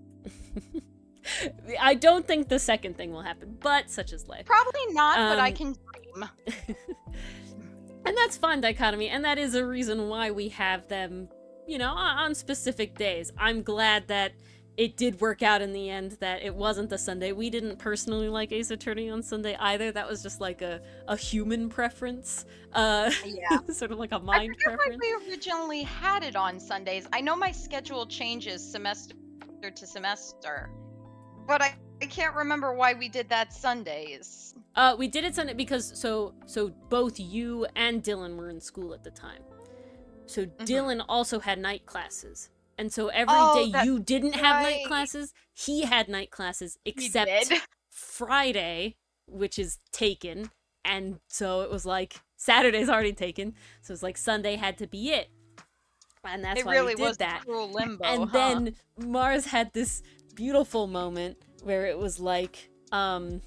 I don't think the second thing will happen, but such is life.
Probably not, but I
Um,
can dream.
And that's fun, Dichotomy, and that is a reason why we have them, you know, on specific days. I'm glad that it did work out in the end, that it wasn't the Sunday. We didn't personally like Ace Attorney on Sunday either. That was just like a human preference.
Yeah.
Sort of like a
I
mind
forget why
preference.
we originally had it on Sundays. I know my schedule changes semester to semester, but I can't remember why we did that Sundays.
We did it Sunday because so both you and Dylan were in school at the time. So Dylan also had night classes. And so every day
that's
you didn't have night
right.
classes, he had night classes
He
except
did.
Friday, which is taken. And so it was like Saturday's already taken. So it's like Sunday had to be it. And that's
It
why
really
we did
was
that.
a cruel limbo,
And then Mars had this beautiful moment where it was like, oh,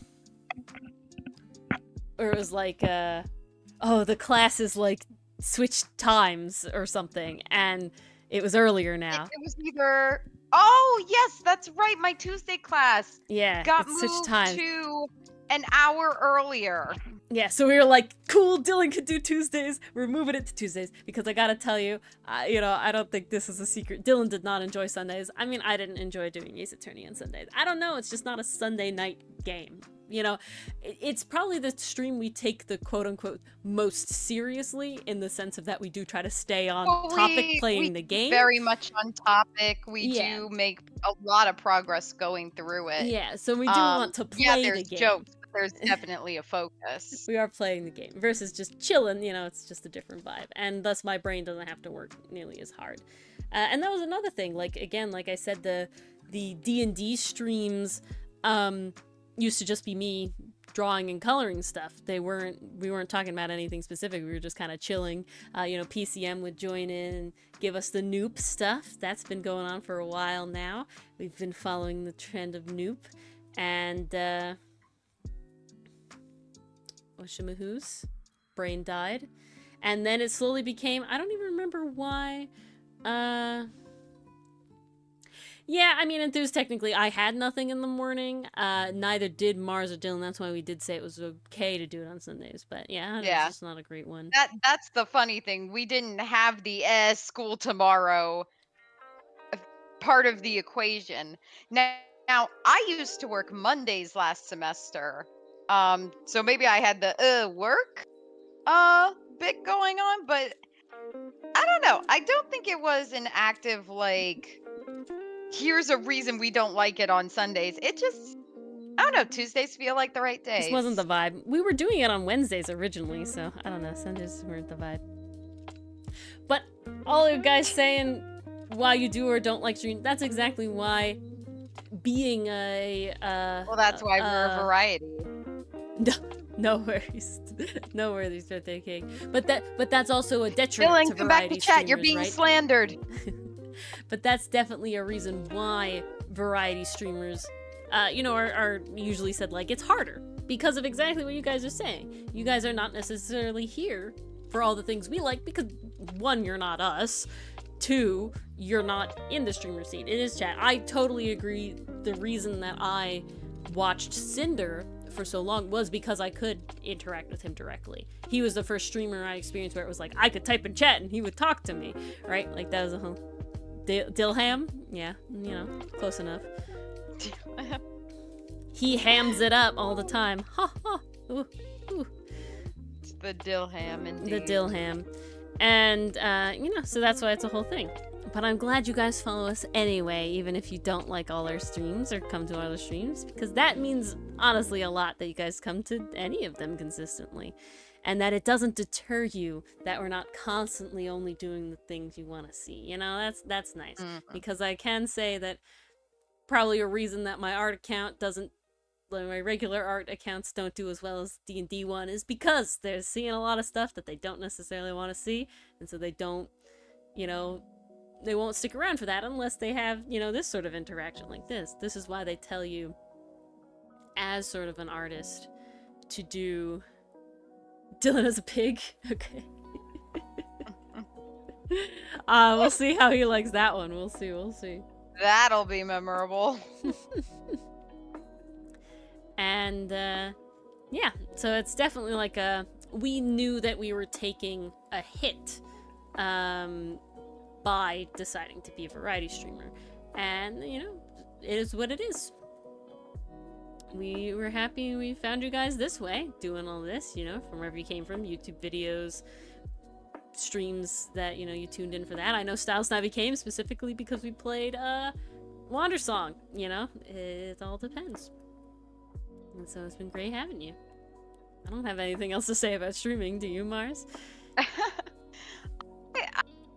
the class is like switched times or something, and it was earlier now.
It was either. Oh yes, that's right. My Tuesday class
Yeah,
got
it's switched
moved
times.
to an hour earlier.
Yeah, so we were like, cool, Dylan could do Tuesdays. We're moving it to Tuesdays because I gotta tell you, I don't think this is a secret. Dylan did not enjoy Sundays. I mean, I didn't enjoy doing Ace Attorney on Sundays. I don't know, it's just not a Sunday night game. You know, it's probably the stream we take the quote-unquote most seriously, in the sense of that we do try to stay on topic playing the game.
Very much on topic. We
Yeah.
do make a lot of progress going through it.
Yeah, so we do want to play
yeah,
the
there's
game.
jokes, but there's definitely a focus.
We are playing the game versus just chilling, you know, it's just a different vibe. And thus my brain doesn't have to work nearly as hard. And that was another thing, like, again, like I said, the D&D streams used to just be me drawing and coloring stuff. We weren't talking about anything specific. We were just kind of chilling. You know, PCM would join in and give us the Noop stuff. That's been going on for a while now. We've been following the trend of Noop. And, Oshimahoo's brain died. And then it slowly became, I don't even remember why. Yeah, I mean, Enthuse, technically, I had nothing in the morning. Neither did Mars or Dylan. That's why we did say it was okay to do it on Sundays. But yeah, it's just not a great one.
That's the funny thing. We didn't have the school tomorrow part of the equation. Now, I used to work Mondays last semester. So maybe I had the work bit going on, but I don't know. I don't think it was an active, like, here's a reason we don't like it on Sundays. It just, I don't know, Tuesdays feel like the right days.
This wasn't the vibe. We were doing it on Wednesdays originally, so I don't know. Sundays weren't the vibe. But all you guys saying why you do or don't like stream, that's exactly why being a
well, that's why we're a variety.
No worries. No worries, birthday cake. But that's also a detriment to
Dylan, come back
variety
to chat. You're
streamers,
being
right?
slandered.
But that's definitely a reason why variety streamers, you know, are usually said, like, it's harder. Because of exactly what you guys are saying. You guys are not necessarily here for all the things we like, because, one, you're not us. Two, you're not in the streamer seat. It is chat. I totally agree. The reason that I watched Cinder for so long was because I could interact with him directly. He was the first streamer I experienced where it was like I could type in chat and he would talk to me, right? Like that was a whole Dilham, yeah, you know, close enough. He hams it up all the time. Ha ha. Ooh, ooh.
It's the Dilham, indeed.
The Dilham, and you know, so that's why it's a whole thing. But I'm glad you guys follow us anyway, even if you don't like all our streams or come to all our streams, because that means honestly a lot that you guys come to any of them consistently, and that it doesn't deter you that we're not constantly only doing the things you want to see. You know, that's nice. Because I can say that probably a reason that my art account doesn't, my regular art accounts don't do as well as D&D one is because they're seeing a lot of stuff that they don't necessarily want to see, and so they don't, you know, they won't stick around for that unless they have, you know, this sort of interaction like this. This is why they tell you, as sort of an artist, to do... Dylan as a pig? Okay. We'll see how he likes that one. We'll see.
That'll be memorable.
And, yeah, so it's definitely like we knew that we were taking a hit, by deciding to be a variety streamer, and you know, it is what it is. We were happy we found you guys this way, doing all this, you know, from wherever you came from, YouTube videos, streams that, you know, you tuned in for that. I know Styles Navi came specifically because we played Wander Song, you know, it all depends. And so it's been great having you. I don't have anything else to say about streaming, do you, Mars?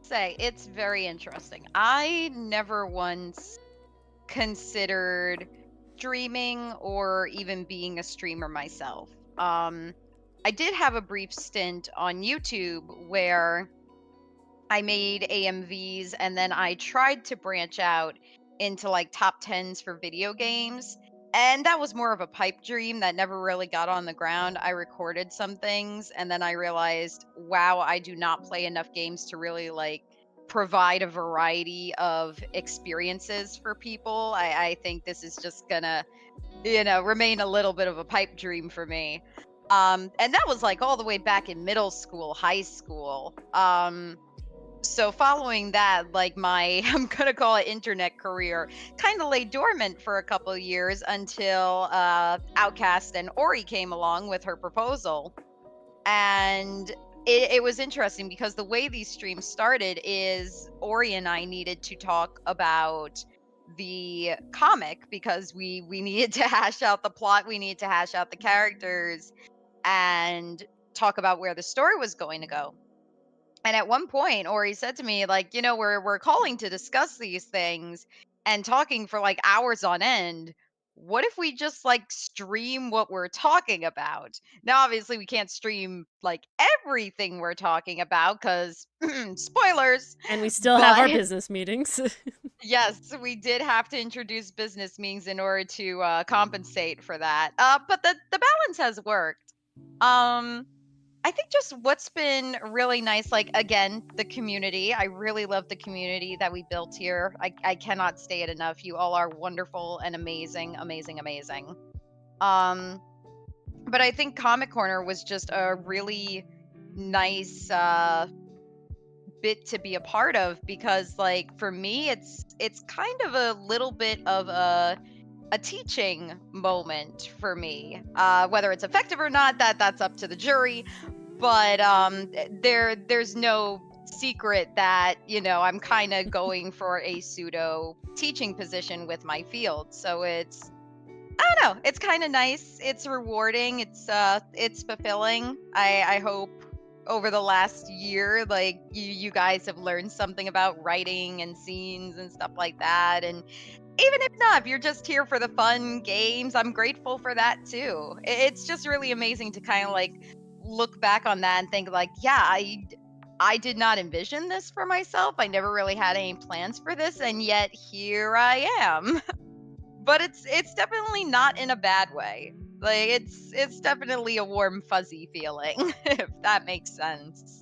Say it's very interesting. I never once considered streaming or even being a streamer myself. I did have a brief stint on YouTube where I made AMVs, and then I tried to branch out into like top 10s for video games. And that was more of a pipe dream that never really got on the ground. I recorded some things, and then I realized, wow, I do not play enough games to really like provide a variety of experiences for people. I think this is just gonna, you know, remain a little bit of a pipe dream for me. And that was like all the way back in middle school, high school. So following that, like my, I'm gonna call it internet career, kind of lay dormant for a couple of years until Outcast and Ori came along with her proposal. And it was interesting because the way these streams started is Ori and I needed to talk about the comic because we needed to hash out the plot, we needed to hash out the characters, and talk about where the story was going to go. And at one point, Ori said to me, like, you know, we're calling to discuss these things and talking for like hours on end. What if we just like stream what we're talking about? Now, obviously, we can't stream like everything we're talking about because spoilers.
And we still have our
But-
business meetings.
Yes, we did have to introduce business meetings in order to compensate for that. But the balance has worked. I think just what's been really nice, like again, the community. I really love the community that we built here. I cannot say it enough. You all are wonderful and amazing, amazing, amazing. But I think Comic Corner was just a really nice bit to be a part of because, like, for me, it's kind of a little bit of a teaching moment for me. Whether it's effective or not, that's up to the jury. But there's no secret that, you know, I'm kind of going for a pseudo teaching position with my field. So it's, I don't know, it's kind of nice. It's rewarding. It's fulfilling. I hope over the last year, like you guys have learned something about writing and scenes and stuff like that. And even if not, if you're just here for the fun games, I'm grateful for that too. It's just really amazing to kind of like look back on that and think like, yeah, I did not envision this for myself. I never really had any plans for this, and yet here I am. But it's definitely not in a bad way. Like it's definitely a warm fuzzy feeling, if that makes sense.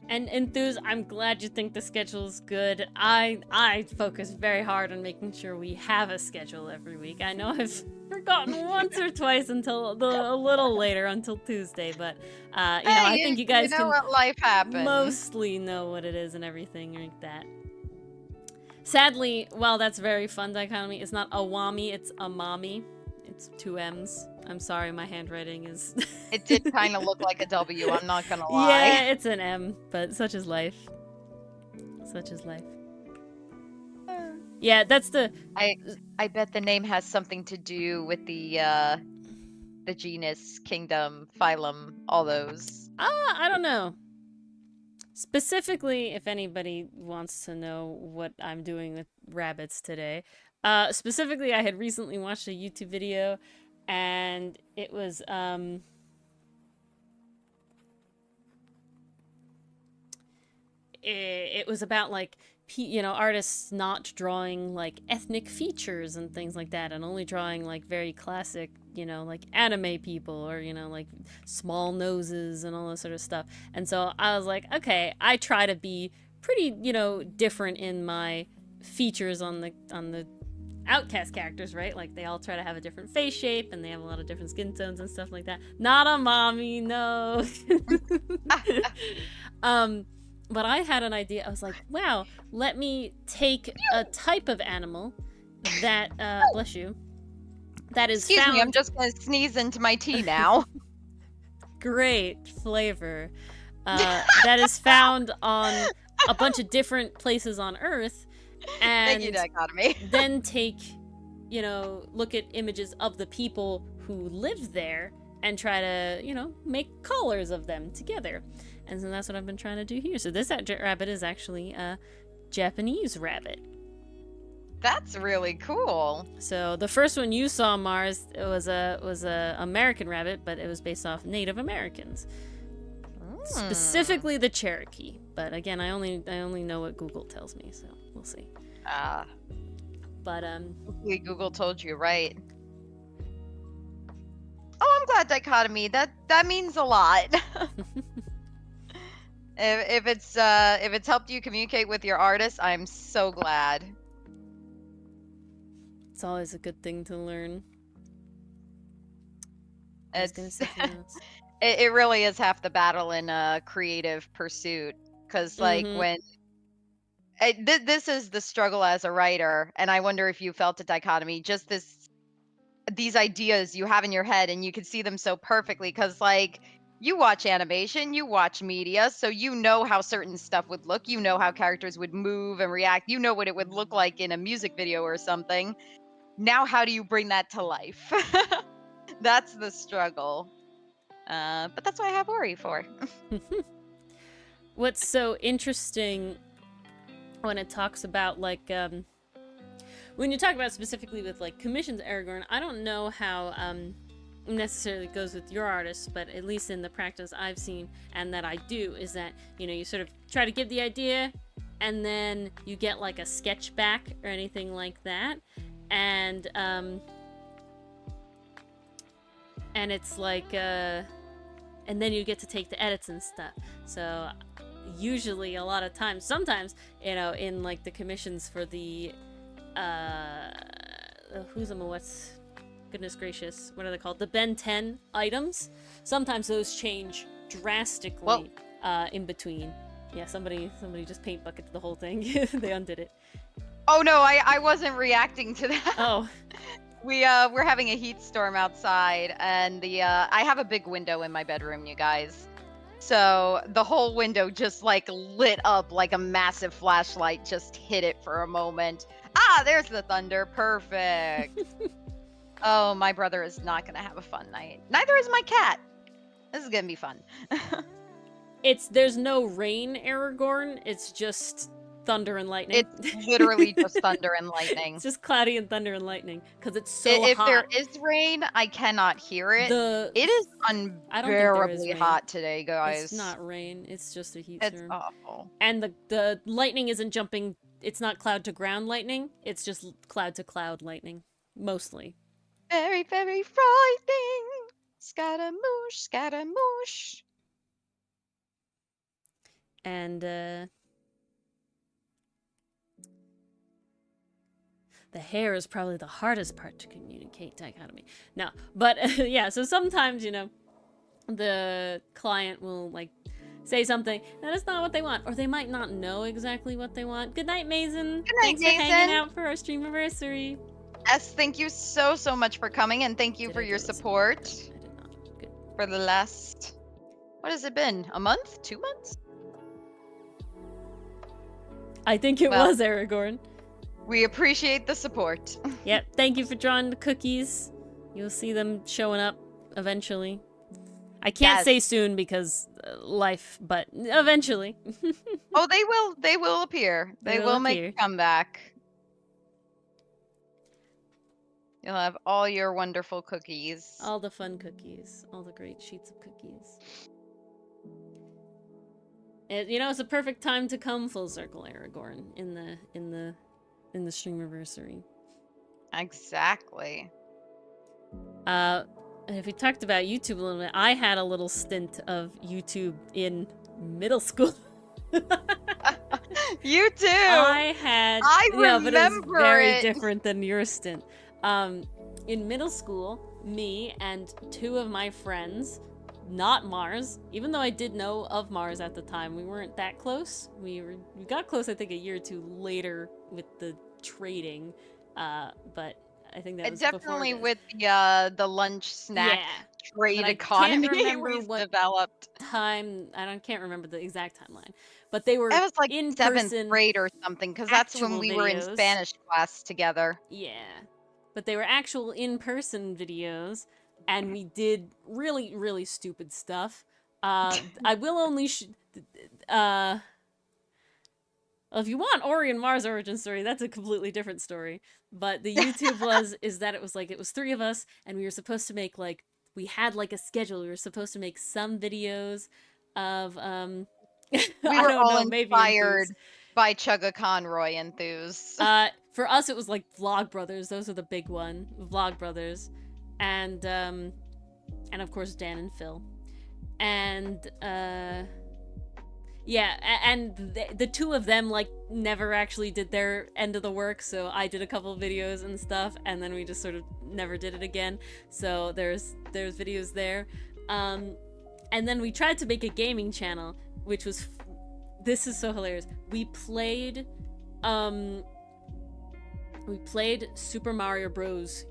And Enthuse, I'm glad you think the schedule is good. I focus very hard on making sure we have a schedule every week. I know I've forgotten once or twice until a little later, until Tuesday. But you know,
Hey,
I think you guys
know
can
what life happens.
mostly know what it is and everything like that. Sadly, while that's very fun dichotomy, it's not awami, it's amami. It's 2 M's. I'm sorry, my handwriting is...
It did kind of look like a W, I'm not gonna lie.
Yeah, it's an M, but such is life. Such is life. Yeah, that's the...
I bet the name has something to do with the genus, kingdom, phylum, all those.
I don't know. Specifically, if anybody wants to know what I'm doing with rabbits today, specifically, I had recently watched a YouTube video, and it was, it was about, like, you know, artists not drawing, like, ethnic features and things like that, and only drawing, like, very classic, you know, like, anime people, or, you know, like, small noses and all that sort of stuff. And so I was like, okay, I try to be pretty, you know, different in my features on the Outcast characters, right? Like, they all try to have a different face shape, and they have a lot of different skin tones and stuff like that. Not a mommy, no. But I had an idea. I was like, wow, let me take a type of animal that, bless you, that is
Excuse
found...
me, I'm just gonna sneeze into my tea now.
Great flavor. That is found on a bunch of different places on Earth. And
Thank you, dichotomy.
then take, you know, look at images of the people who live there and try to, you know, make colors of them together. And so that's what I've been trying to do here. So this rabbit is actually a Japanese rabbit.
That's really cool.
So the first one you saw, Mars, it was a American rabbit, but it was based off Native Americans. Specifically the Cherokee. But again, I only know what Google tells me, so we'll see. But
Hopefully Google told you right. Oh, I'm glad, dichotomy. That means a lot. If it's helped you communicate with your artist, I'm so glad.
It's always a good thing to learn.
It really is half the battle in a creative pursuit, because like when this is the struggle as a writer, and I wonder if you felt a dichotomy, just these ideas you have in your head, and you can see them so perfectly, because like you watch animation, you watch media, so you know how certain stuff would look, you know how characters would move and react, you know what it would look like in a music video or something. Now how do you bring that to life? That's the struggle. But that's what I have Ori for.
What's so interesting when it talks about, like, when you talk about specifically with, like, commissions Aragorn, I don't know how necessarily goes with your artists, but at least in the practice I've seen and that I do, is that, you know, you sort of try to give the idea, and then you get, like, a sketch back or anything like that, and it's like, and then you get to take the edits and stuff. So usually a lot of times, sometimes, you know, in like the commissions for the what's, goodness gracious, what are they called? The Ben 10 items. Sometimes those change drastically in between. Yeah, somebody just paint bucketed the whole thing. They undid it.
Oh no, I wasn't reacting to that.
Oh.
We're having a heat storm outside, and I have a big window in my bedroom, you guys. So the whole window just like lit up like a massive flashlight, just hit it for a moment. Ah, there's the thunder. Perfect. Oh, my brother is not gonna have a fun night. Neither is my cat. This is gonna be fun.
There's no rain, Aragorn. It's just thunder and lightning.
It's literally just thunder and lightning.
It's just cloudy and thunder and lightning because it's so
if
hot.
there is rain, I cannot hear it. It is unbearably hot today, guys.
It's not rain. It's just a heat
storm.
It's
awful.
And the lightning isn't jumping. It's not cloud to ground lightning. It's just cloud to cloud lightning, mostly.
Very, very frightening. Scaramouche, scaramouche.
And The hair is probably the hardest part to communicate, dichotomy. No, but yeah, so sometimes, you know, the client will like say something that is not what they want, or they might not know exactly what they want. Good night, Mason.
Good night,
Thanks for hanging
Mason.
out for our Stream-iversary.
Yes, thank you so much for coming, and thank you
Did
for
I
your
do this?
support
I did not. Good.
for the last. What has it been? A month? 2 months?
I think it
Well-
was Aragorn.
We appreciate the support.
Yep. Thank you for drawing the cookies. You'll see them showing up eventually. I can't
Yes.
say soon because life, but eventually.
Oh, they will. They will appear. They will make
appear.
a comeback. You'll have all your wonderful cookies.
All the fun cookies. All the great sheets of cookies. You know, it's a perfect time to come full circle, Aragorn, in the Stream-iversary.
Exactly.
And if we talked about YouTube a little bit, I had a little stint of YouTube in middle school.
You too.
I had.
I
yeah, but it's
remember
very
it.
different than your stint. In middle school, me and two of my friends, not Mars, even though I did know of Mars at the time, we weren't that close. We got close, I think, a year or two later with the trading. But I think that was
Definitely
before this.
with the lunch snack
Yeah.
trade
But I
economy
can't remember
we
what
developed.
time. Can't remember the exact timeline, but they were
It was like
in
7th
person.
grade or something, because that's when
actual
we were in
videos.
Spanish class together.
Yeah, but they were actual in-person videos, and we did really, really stupid stuff. I will only well, if you want Ori and Mars origin story, that's a completely different story. But the YouTube is that it was 3 of us, and we were supposed to make we had a schedule. We were supposed to make some videos of
We
I
were
don't
all
know, maybe
inspired
Enthuse.
by Chugga Conroy Enthuse.
For us, it was like Vlogbrothers. Those are the big one, Vlogbrothers, and of course Dan and Phil, and yeah, and the two of them never actually did their end of the work, so I did a couple videos and stuff, and then we just sort of never did it again. So there's videos there, and then we tried to make a gaming channel, which was this is so hilarious. We played Super Mario Bros.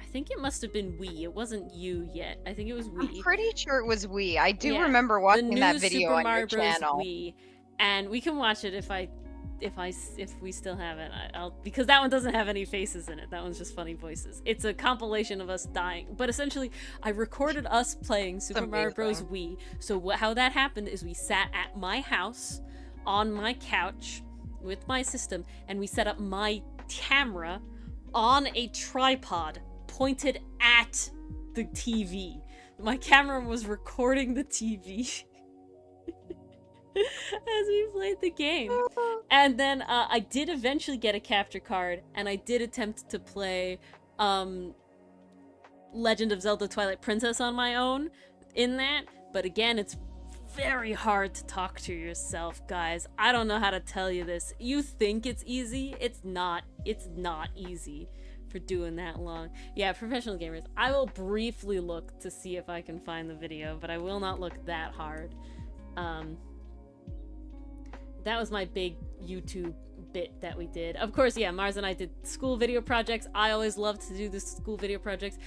I think it must have been Wii. It wasn't you yet. I think it was Wii.
I'm pretty sure it was Wii. I do
Yeah,
remember watching
the new
that video
Super
on
Mario
your
Bros.
channel.
Wii, and we can watch it if we still have it. Because that one doesn't have any faces in it. That one's just funny voices. It's a compilation of us dying. But essentially, I recorded us playing Super Mario Bros. Wii. So how that happened is we sat at my house on my couch with my system, and we set up my camera on a tripod pointed at the TV. My camera was recording the TV as we played the game. And then I did eventually get a capture card, and I did attempt to play Legend of Zelda Twilight Princess on my own in that, but again, it's very hard to talk to yourself, guys. I don't know how to tell you this. You think it's easy? It's not easy for doing that long. Yeah, professional gamers. I will briefly look to see if I can find the video, but I will not look that hard. That was my big YouTube bit that we did. Of course, yeah, Mars and I did school video projects. I always loved to do the school video projects.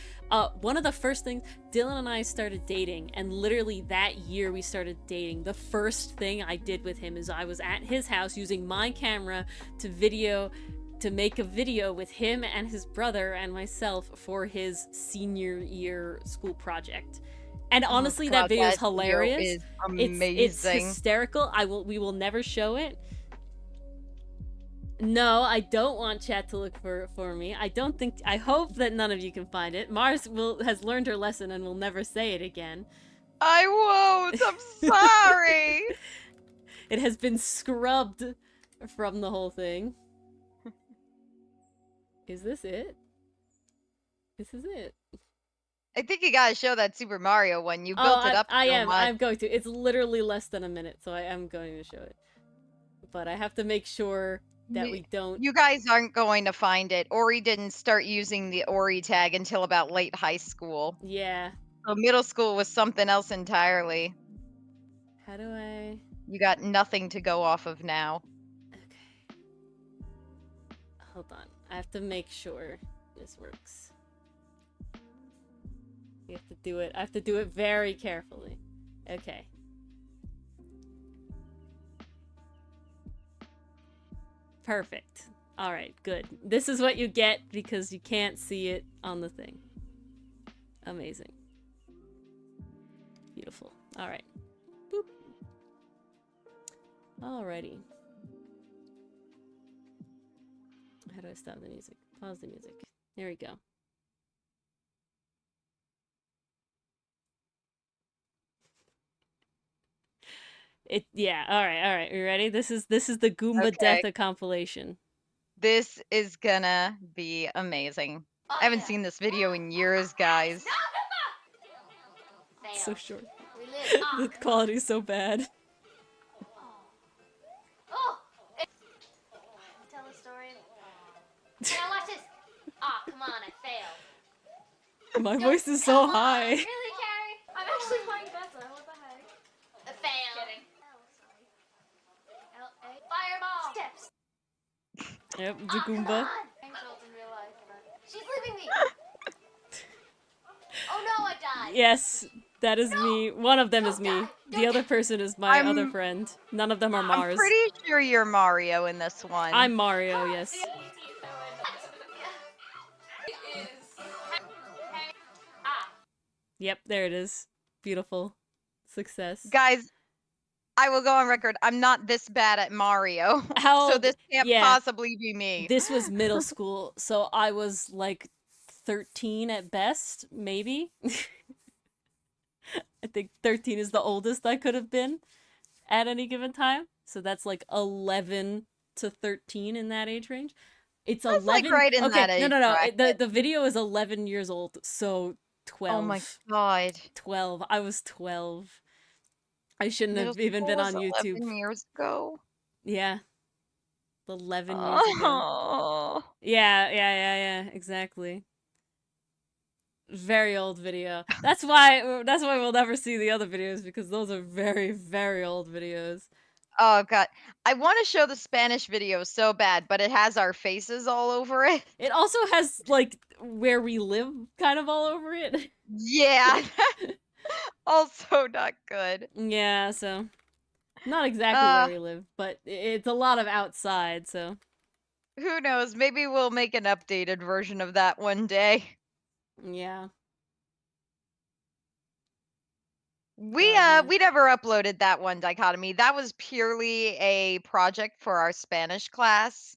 One of the first things, Dylan and I started dating, and literally that year we started dating. The first thing I did with him is I was at his house using my camera to make a video with him and his brother and myself for his senior year school project. And honestly, that video is hilarious.
Is amazing.
It's hysterical. We will never show it. No, I don't want chat to look for me. I hope that none of you can find it. Mars has learned her lesson and will never say it again.
I won't. I'm sorry.
It has been scrubbed from the whole thing. Is this it? This is it.
I think you gotta show that Super Mario one. You built it up so much.
I'm going to. It's literally less than a minute, so I am going to show it. But I have to make sure that we don't.
You guys aren't going to find it. Ori didn't start using the Ori tag until about late high school.
Yeah.
So middle school was something else entirely.
How do I?
You got nothing to go off of now.
Okay. Hold on. I have to make sure this works. You have to do it. I have to do it very carefully. Okay. Perfect. All right, good. This is what you get because you can't see it on the thing. Amazing. Beautiful. All right. Boop. Alrighty. How do I stop the music? Pause the music. There we go. Yeah, all right. You ready? This is the Goomba
Okay.
Death compilation.
This is gonna be amazing. I haven't seen this video in years, guys.
It's so short. The quality's so bad.
Tell a story. Now watch this. Ah, come on, I failed.
My voice is so high.
Really, Carrie? I'm actually playing better. What the heck? I failed. Kidding. L-A. Fireball. Steps.
Yep, the Goomba.
Angels in real life, but she's leaving me. Oh no, I died.
Yes, that is me. One of them is me. The other person is my other friend. None of them are Mars.
I'm pretty sure you're Mario in this one.
I'm Mario, yes. Yep, there it is. Beautiful. Success.
Guys, I will go on record. I'm not this bad at Mario.
How?
So this can't possibly be me.
This was middle school, so I was like 13 at best, maybe. I think 13 is the oldest I could have been at any given time. So that's like 11 to 13 in that age range. It's
That's
11.
like right in that age
No.
bracket.
The video is 11 years old, so 12.
Oh my god.
12. I was 12. I shouldn't
Middle
have even been
school
on
was
YouTube.
11 years ago.
Yeah. 11 years ago.
Oh.
Yeah, exactly. Very old video. That's why we'll never see the other videos, because those are very, very old videos.
Oh god. I want to show the Spanish video so bad, but it has our faces all over it.
It also has like where we live kind of all over it.
Yeah. Also not good.
Yeah, so not exactly where we live, but it's a lot of outside, so
Who knows? Maybe we'll make an updated version of that one day.
yeah.
We never uploaded that one dichotomy. That was purely a project for our Spanish class.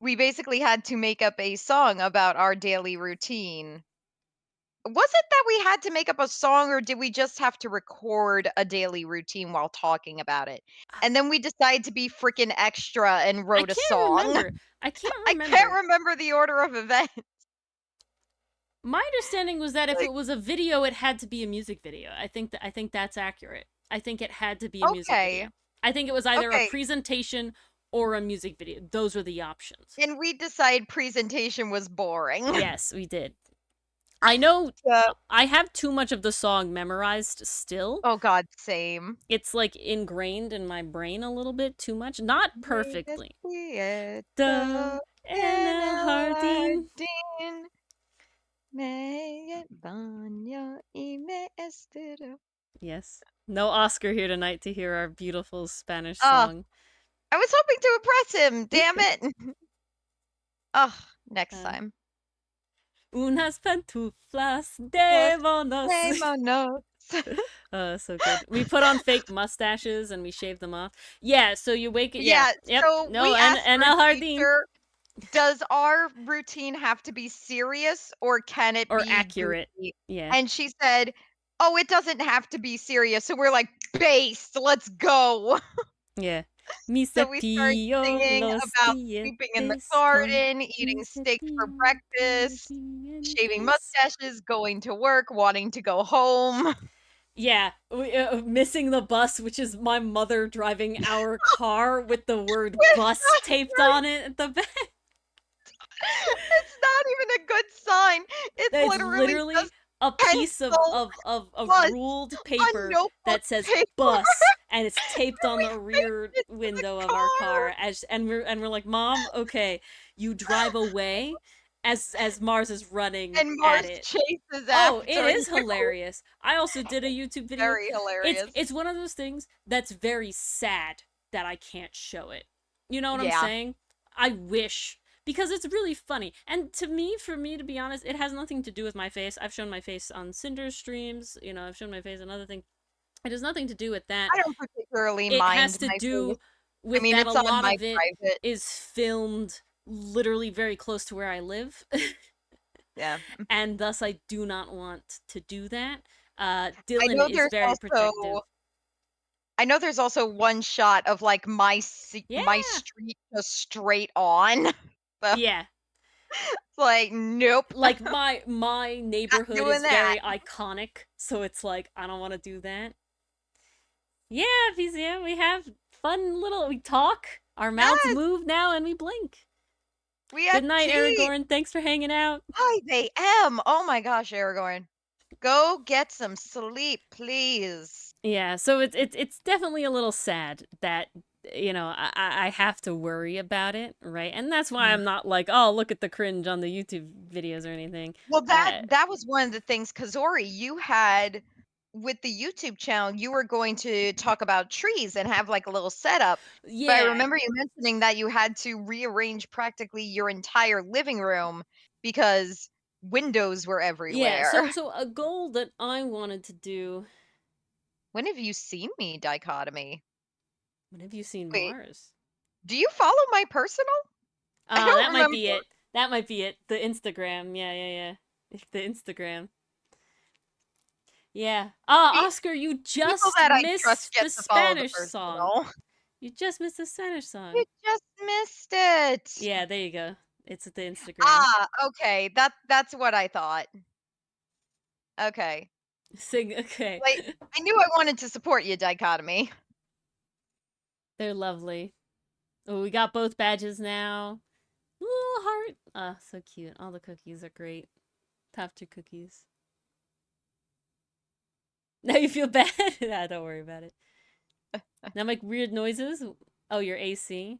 We basically had to make up a song about our daily routine. Was it that we had to make up a song, or did we just have to record a daily routine while talking about it? And then we decided to be freaking extra and wrote a song.
I can't remember.
I can't remember the order of events.
My understanding was that if it was a video, it had to be a music video. I think that's accurate. I think it had to be a music video. I think it was either a presentation or a music video. Those were the options.
And we decided presentation was boring.
Yes, we did. I know I have too much of the song memorized still.
Oh god, same.
It's like ingrained in my brain a little bit too much. Not perfectly. Yes. No Oscar here tonight to hear our beautiful Spanish song.
I was hoping to impress him, damn it. Oh, next time.
Unas pantuflas de monos. So good. We put on fake mustaches and we shave them off. Yeah, so you wake it. Yeah. Yep.
So
no,
we asked
and
our
El Jardín.
teacher, does our routine have to be serious, or can it be
accurate?
Goofy?
Yeah.
And she said, "Oh, it doesn't have to be serious." So we're like, "Based, let's go."
Yeah.
So we started singing about sleeping in the garden, eating steak for breakfast, shaving mustaches, going to work, wanting to go home.
Yeah, missing the bus, which is my mother driving our car with the word
With
bus
the
taped
word-
on it at the back.
It's not even a good sign. It's
It's
literally
literally
just
a piece
pencil
of
bus
ruled
on
paper
notebook
that says
paper.
bus, and it's taped on
We
the
taped
rear
it to the
window of our
car.
car. And we're like, Mom, okay, you drive away as Mars is running
And
at
Mars
it.
chases
Oh, it
after
is
you.
hilarious. I also did a YouTube video.
Very
It's
hilarious.
it's one of those things that's very sad that I can't show it. You know what I'm
Yeah.
saying? I wish, because it's really funny. And for me to be honest, it has nothing to do with my face. I've shown my face on Cinder's streams, I've shown my face on other things. It has nothing to do with that.
I don't particularly
It has
mind
to
my
do
face. I
with
mean,
that a
it's on
lot
my
of it
private.
is filmed literally very close to where I live.
Yeah.
And thus I do not want to do that.
I
Dylan
know
is very protective.
there's also one shot of like my
Yeah.
street just straight on. So
Yeah.
it's like, nope.
Like my neighborhood
doing
is very
that.
iconic, so it's like I don't want to do that. Yeah, PCM, we have we talk, our mouths
Yes.
move now, and we blink.
We had
Good night,
tea.
Aragorn. Thanks for hanging out.
5 a.m. Oh my gosh, Aragorn. Go get some sleep, please.
Yeah, so it's definitely a little sad that I have to worry about it, right? And that's why I'm not like, oh, look at the cringe on the YouTube videos or anything.
Well, that was one of the things, 'cause Ori, you had with the YouTube channel, you were going to talk about trees and have like a little setup.
Yeah.
But I remember you mentioning that you had to rearrange practically your entire living room because windows were everywhere.
Yeah, so a goal that I wanted to do.
When have you seen me, Dichotomy?
When have you seen
Wait.
Mars?
Do you follow my personal? I don't
That might be
remember.
it. That might be it. The Instagram. Yeah. The Instagram. Yeah.
Pe-
Oscar, you just
People that I
missed
trust get
the
to follow the
Spanish song.
personal.
You just missed the Spanish song.
You just missed it.
Yeah, there you go. It's at the Instagram.
Ah, okay. That's what I thought. Okay.
Okay.
Like, I knew I wanted to support you, Dichotomy.
They're lovely. Oh, we got both badges now. Little heart. Ah, so cute. All the cookies are great. Top 2 cookies. Now you feel bad? Nah, don't worry about it. Now make weird noises. Oh, your AC.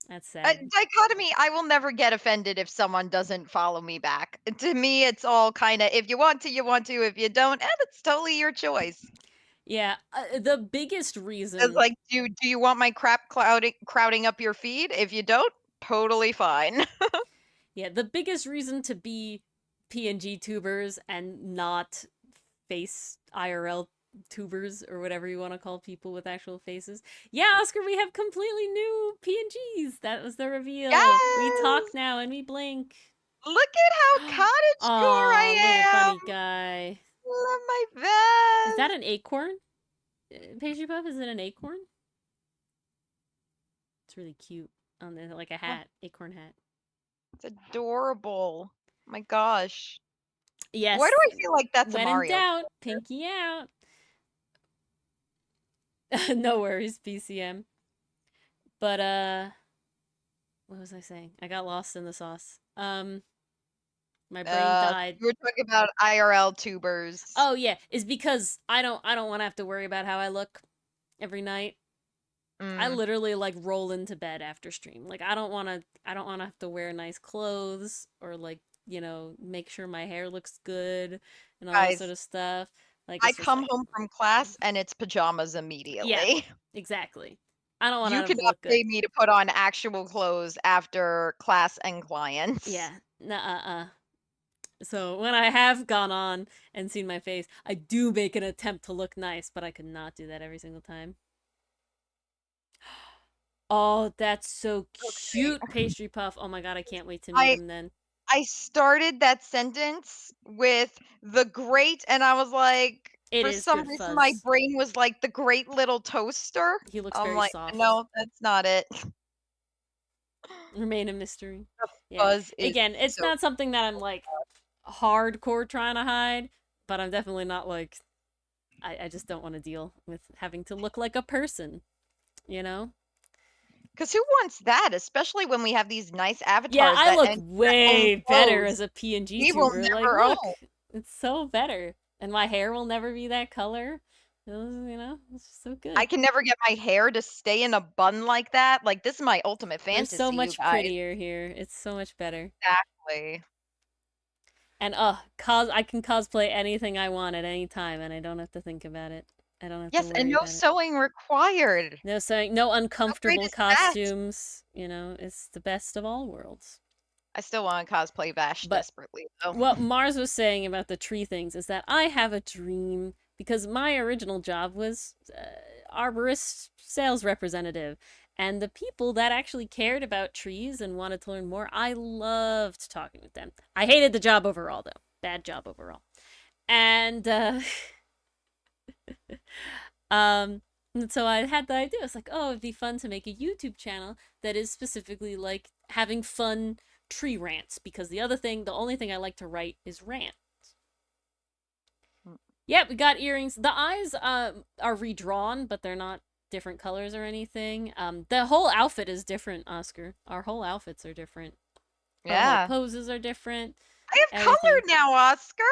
That's sad.
Dichotomy, I will never get offended if someone doesn't follow me back. To me, it's all kind of, if you want to, you want to. If you don't, and it's totally your choice.
Yeah, the biggest reason.
It's like, do you want my crap crowding up your feed? If you don't, totally fine.
Yeah, the biggest reason to be PNG tubers and not face IRL tubers or whatever you want to call people with actual faces. Yeah, Oscar, we have completely new PNGs. That was the reveal.
Yes!
We talk now and we blink.
Look at how cottagecore I am.
Little bunny guy.
Love my vest.
Is that an acorn? Pastry Puff, is it an acorn? It's really cute. Like a hat, acorn hat.
It's adorable. My gosh.
Yes.
Why do I feel like that's
when
a Mario?
in doubt, pinky out. No worries, PCM. But what was I saying? I got lost in the sauce. My brain died.
You were talking about IRL tubers.
Oh yeah, it's because I don't want to have to worry about how I look every night. I literally like roll into bed after stream. Like I don't want to have to wear nice clothes or like, make sure my hair looks good and all that sort of stuff. Like
I come home from class and it's pajamas immediately.
Yeah, exactly. I don't want to
You can
look
update
good.
me to put on actual clothes after class and clients.
Yeah. So when I have gone on and seen my face, I do make an attempt to look nice, but I could not do that every single time. Oh, that's so cute, Pastry Puff. Oh my god, I can't wait to meet him then.
I started that sentence with the great, and I was like, for some reason, my brain was like the great little toaster.
He looks very soft.
No, that's not it.
Remain a mystery.
Yeah.
Again, it's not something that I'm like hardcore trying to hide, but I'm definitely not like I just don't want to deal with having to look like a person, you know?
Because who wants that? Especially when we have these nice avatars
Yeah, I
that
look
enter their own
way better
clothes
as a PNG
we will
tuber. Like,
never
look,
own.
it's so better. And my hair will never be that color. It's just so good.
I can never get my hair to stay in a bun like that. Like, this is my ultimate
We're
fantasy,
so
you
much
guys.
prettier here. It's so much better.
Exactly.
And I can cosplay anything I want at any time, and I don't have to think about it. I don't have to
Yes, and
worry
no
about it.
sewing required.
No sewing, no uncomfortable
is that?
costumes. You know, it's the best of all worlds.
I still want to cosplay Vash
But
desperately, though.
what Mars was saying about the tree things is that I have a dream because my original job was arborist sales representative. And the people that actually cared about trees and wanted to learn more, I loved talking with them. I hated the job overall, though. Bad job overall. And and so I had the idea. It's like, oh, it'd be fun to make a YouTube channel that is specifically like having fun tree rants, because the only thing I like to write is rants. Yeah, we got earrings. The eyes are redrawn, but they're not different colors or anything. The whole outfit is different, Oscar. Our whole outfits are different. Our
Yeah.
whole poses are different.
I have color
Everything.
now, Oscar.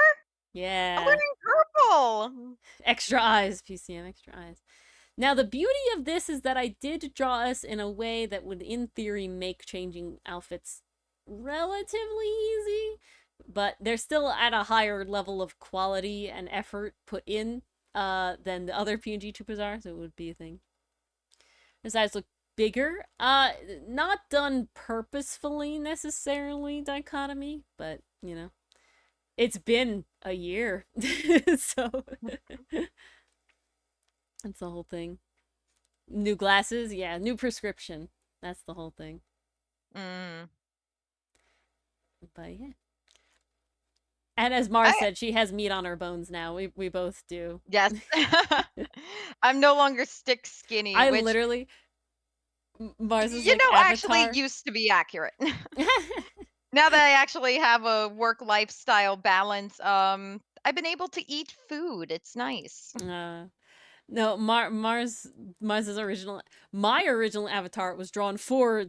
I'm
Yeah.
wearing purple.
Extra eyes, PCM, extra eyes. Now, the beauty of this is that I did draw us in a way that would, in theory, make changing outfits relatively easy, but they're still at a higher level of quality and effort put in than the other PNG tubers are, so it would be a thing. His eyes look bigger. Not done purposefully necessarily, dichotomy, but, you know. It's been a year, so that's the whole thing. New glasses, yeah, new prescription. That's the whole thing.
Mm.
But yeah. And as Mars said, she has meat on her bones now. We both do.
Yes. I'm no longer stick skinny.
I
which,
literally Mars is
you
like
know,
Avatar.
actually used to be accurate. Now that I actually have a work lifestyle balance, I've been able to eat food. It's nice.
No, Mars's original, my original avatar was drawn for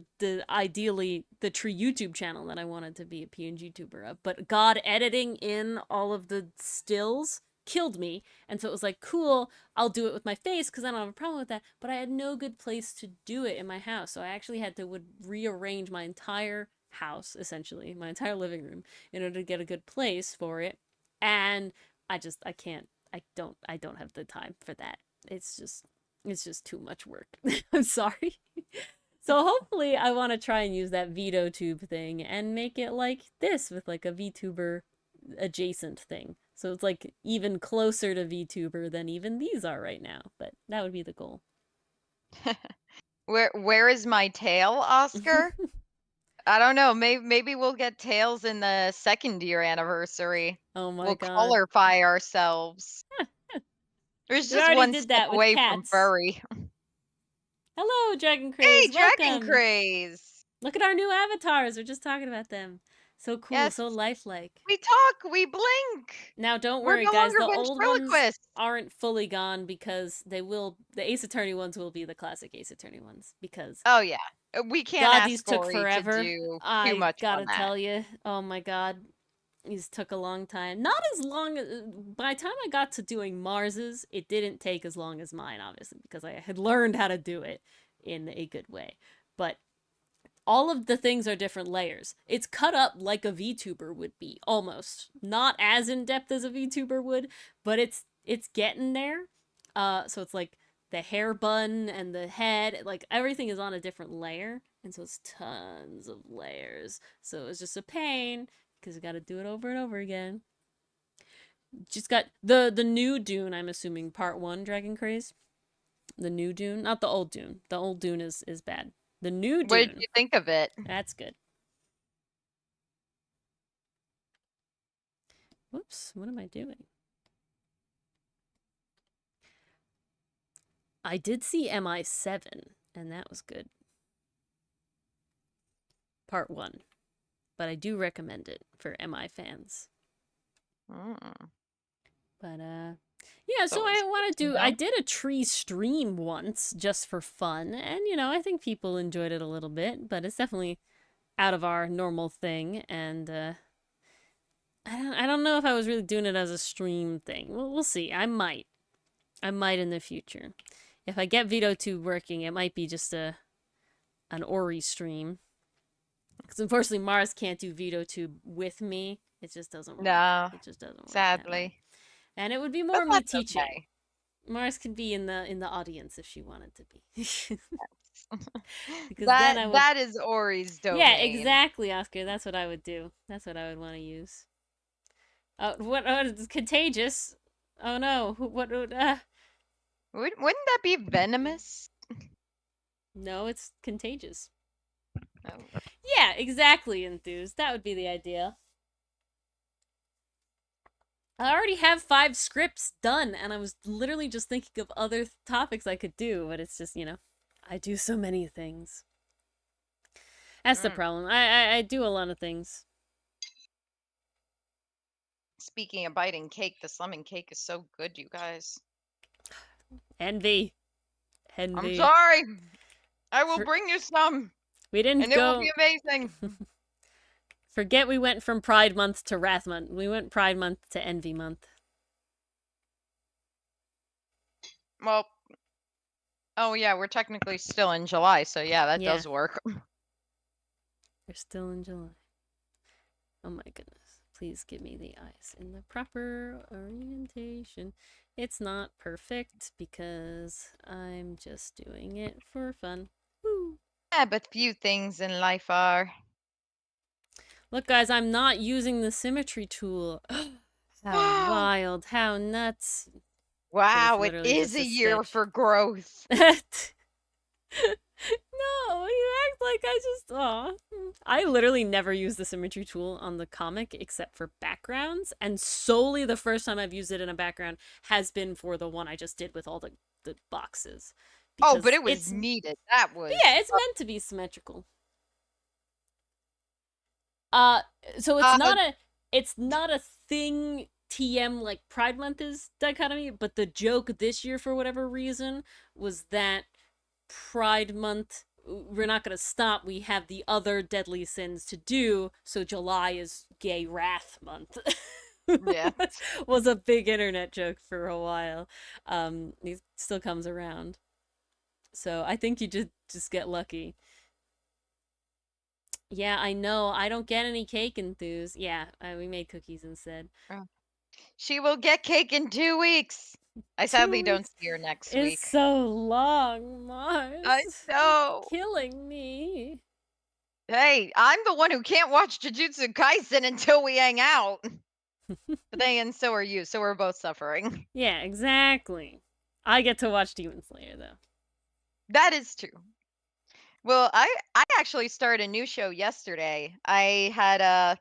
ideally the Tree YouTube channel that I wanted to be a PNG tuber of, but God editing in all of the stills killed me, and so it was like, cool, I'll do it with my face because I don't have a problem with that, but I had no good place to do it in my house, so I actually had to rearrange my entire house, essentially, my entire living room, in order to get a good place for it, and I don't have the time for that. It's just too much work. I'm sorry. So hopefully I want to try and use that Veto tube thing and make it like this with like a VTuber adjacent thing. So it's like even closer to VTuber than even these are right now, but that would be the goal.
Where is my tail, Oscar? I don't know. Maybe we'll get tails in the second year anniversary.
Oh my
We'll
god.
colorify ourselves. There's
We
just
already
one
did
step
that with
away from
cats.
furry.
Hello, Dragon Craze.
Hey, Dragon
Welcome.
Craze.
Look at our new avatars. We're just talking about them. So cool,
Yes.
so lifelike.
We talk, we blink.
Now, don't
We're
worry,
no
guys.
longer
The old ones
ventriloquists.
aren't fully gone because the Ace Attorney ones will be the classic Ace Attorney ones. Because
Oh yeah, we can't
God,
ask
these took
Ori
forever.
to do
I
too much
gotta
on that.
tell you, oh my God, these took a long time. Not as long as by the time I got to doing Mars's, it didn't take as long as mine, obviously, because I had learned how to do it in a good way. But all of the things are different layers. It's cut up like a VTuber would be, almost. Not as in-depth as a VTuber would, but it's getting there. So it's like the hair bun and the head, like everything is on a different layer, and so it's tons of layers. So it's just a pain, because you gotta do it over and over again. Just got the new Dune, I'm assuming, part 1, Dragon Craze. The new Dune, not the old Dune. The old Dune is bad. The new Dune.
What did you think of it?
That's good. Whoops, what am I doing? I did see MI7, and that was good. Part 1. But I do recommend it for MI fans.
Mm.
But, Yeah, so I
always
want to
good
do.
to
I
know.
did a tree stream once just for fun, and I think people enjoyed it a little bit, but it's definitely out of our normal thing, and I don't know if I was really doing it as a stream thing. We'll see. I might in the future. If I get VidoTube working, it might be just an Ori stream. Because unfortunately, Mars can't do VidoTube with me. It just doesn't work.
No,
It just doesn't work that way.
sadly.
And it would be more
But
me
that's
teaching.
okay.
Mars could be in the audience if she wanted to be. Because
That
then I would.
that is Ori's domain.
Yeah, exactly, Oscar. That's what I would do. That's what I would want to use. What? It's contagious. Oh no. What would?
Wouldn't that be venomous?
No, it's contagious.
Oh.
Yeah, exactly, enthused. That would be the idea. I already have 5 scripts done, and I was literally just thinking of other topics I could do, but it's just, I do so many things. That's the problem. I do a lot of things.
Speaking of biting cake, this lemon cake is so good, you guys.
Envy.
I'm sorry. I will
For-
bring you some.
We didn't
And
go.
it will be amazing.
Forget we went from Pride Month to Wrath Month. We went Pride Month to Envy Month.
Well, oh yeah, we're technically still in July, so yeah, that does work.
We're still in July. Oh my goodness. Please give me the eyes in the proper orientation. It's not perfect because I'm just doing it for fun. Woo.
Yeah, but few things in life are.
Look, guys, I'm not using the symmetry tool. How wild. How nuts.
Wow, it
literally
is
just
a
a
year
sketch.
for growth.
No, you act like I just. Aw. I literally never use the symmetry tool on the comic except for backgrounds, and solely the first time I've used it in a background has been for the one I just did with all the boxes.
Oh, but it
Because
was needed. That was.
yeah, it's meant to be symmetrical. So it's not a thing TM like Pride Month is dichotomy, but the joke this year for whatever reason was that Pride Month, we're not gonna stop. We have the other deadly sins to do, so July is Gay Wrath Month.
Yeah.
Was a big internet joke for a while. It still comes around. So I think you just get lucky. Yeah, I know. I don't get any cake enthuse. Yeah, we made cookies instead.
She will get cake in 2 weeks. I sadly
2
don't
weeks
see her next
is
week.
so long, Mars.
I know.
Killing me.
Hey, I'm the one who can't watch Jujutsu Kaisen until we hang out. But then, so are you. So we're both suffering.
Yeah, exactly. I get to watch Demon Slayer though.
That is true. Well, I actually started a new show yesterday. I had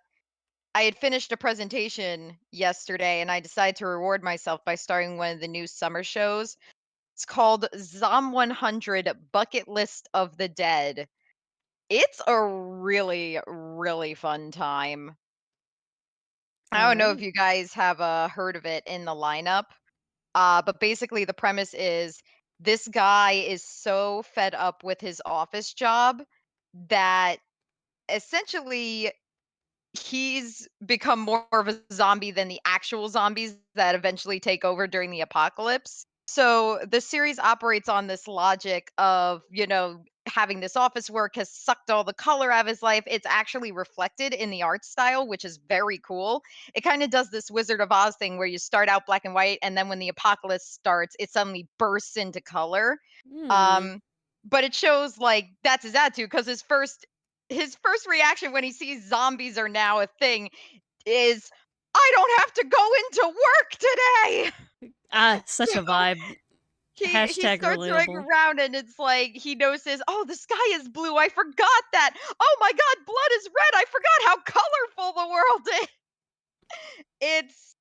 finished a presentation yesterday, and I decided to reward myself by starting one of the new summer shows. It's called Zom 100 Bucket List of the Dead. It's a really, really fun time. I don't know if you guys have heard of it in the lineup, but basically the premise is this guy is so fed up with his office job that essentially he's become more of a zombie than the actual zombies that eventually take over during the apocalypse. So the series operates on this logic of, having this office work has sucked all the color out of his life. It's actually reflected in the art style, which is very cool. It kind of does this Wizard of Oz thing where you start out black and white, and then when the apocalypse starts, it suddenly bursts into color. But it shows like that's his attitude because his first reaction when he sees zombies are now a thing is, I don't have to go into work today.
Such a vibe.
He
Hashtag
starts going
relatable.
around and it's like he notices, oh, the sky is blue. I forgot that. Oh my God, blood is red. I forgot how colorful the world is.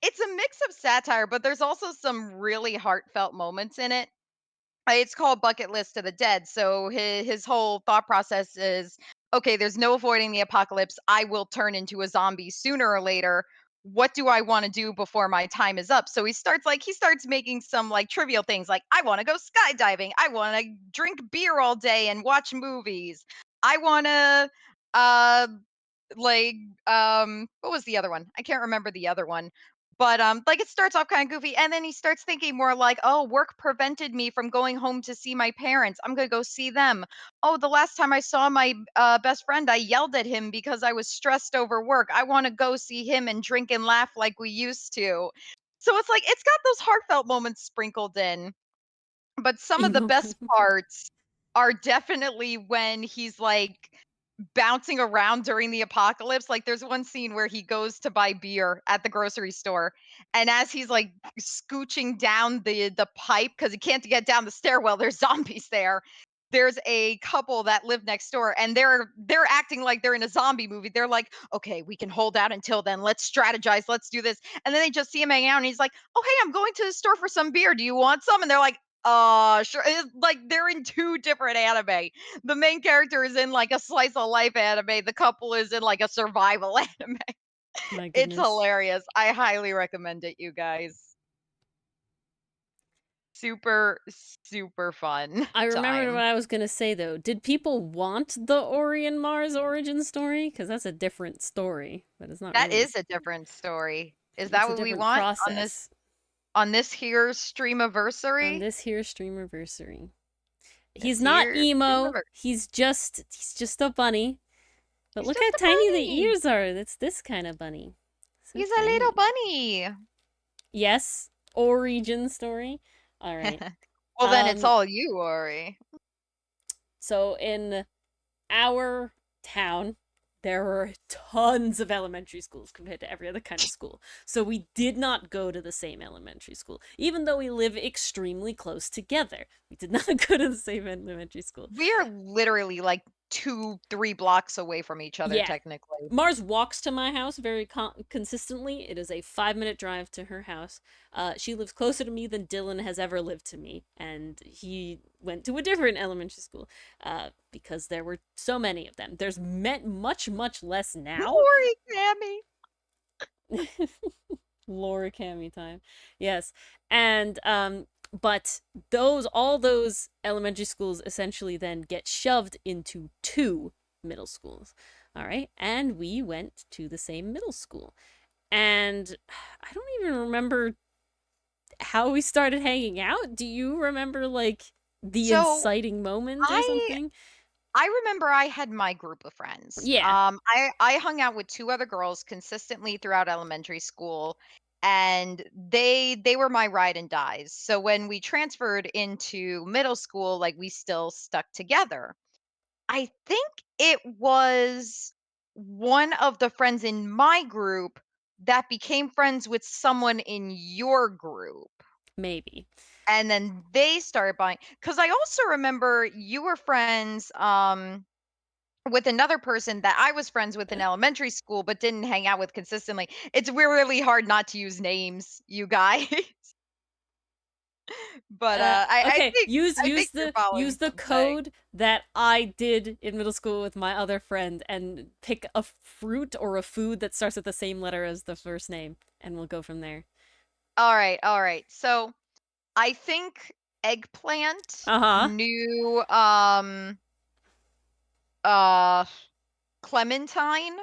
It's a mix of satire, but there's also some really heartfelt moments in it. It's called Bucket List of the Dead. So his whole thought process is, okay, there's no avoiding the apocalypse. I will turn into a zombie sooner or later. what do I want to do before my time is up? So he starts making some like trivial things like I want to go skydiving. I want to drink beer all day and watch movies. I want to uh like what was the other one? I can't remember the other one. But like it starts off kind of goofy and then he starts thinking more like, "Oh, work prevented me from going home to see my parents. I'm going to go see them. Oh, the last time I saw my best friend, I yelled at him because I was stressed over work. I want to go see him and drink and laugh like we used to." So it's like it's got those heartfelt moments sprinkled in. But some of the
Emo.
best parts are definitely when he's like bouncing around during the apocalypse. Like there's one scene where he goes to buy beer at the grocery store, and as he's like scooching down the pipe because he can't get down the stairwell, there's zombies there. There's a couple that live next door, and they're acting like they're in a zombie movie. They're like, "Okay, we can hold out until then. Let's strategize. Let's do this." And then they just see him hanging out, and he's like, "Oh, hey, I'm going to the store for some beer. Do you want some?" And they're like, sure." Like they're in two different anime. The main character is in like a slice of life anime. The couple is in like a survival anime.
My
It's
goodness.
hilarious. I highly recommend it, you guys. Super, super fun
I remembered what
time.
I was gonna say though. Did people want the Ori and Mars origin story? Because that's a different story, but it's not
That
really.
is a different story. Is that
It's a
what we
different
want
process
on this here
on
streamiversary?
this here Stream-iversary.
This
He's not
here
emo.
streamiversary.
He's just a bunny. But
He's
look
just
how
a
tiny the
bunny.
ears are. It's this kind of bunny. So
He's a little
tiny.
bunny.
Yes, origin story. All right.
Well, then it's
Um.
all you, Ori.
So in our town, there were tons of elementary schools compared to every other kind of school. So we did not go to the same elementary school, even though we live extremely close together. We did not go to the same elementary school.
We are literally like 2, 3 blocks away from each other,
Yeah.
technically.
Mars walks to my house very consistently. It is a 5-minute drive to her house. She lives closer to me than Dylan has ever lived to me, and he went to a different elementary school because there were so many of them. There's much much less now.
Ori, Cammy.
Laura Cami time, yes, and but all those elementary schools essentially then get shoved into 2 middle schools. All right. And we went to the same middle school. And I don't even remember how we started hanging out. Do you remember like the
So
inciting moment or
I
something?
I remember I had my group of friends.
Yeah.
I hung out with 2 other girls consistently throughout elementary school, and they were my ride and dies. So when we transferred into middle school, like we still stuck together. I think it was one of the friends in my group that became friends with someone in your group.
Maybe.
And then they started buying, because I also remember you were friends with another person that I was friends with in elementary school but didn't hang out with consistently. It's really hard not to use names, you guys. But
Okay,
I think you're following
use the
something.
code that I did in middle school with my other friend and pick a fruit or a food that starts with the same letter as the first name, and we'll go from there.
All right, all right. So I think eggplant
Uh-huh.
knew uh clementine.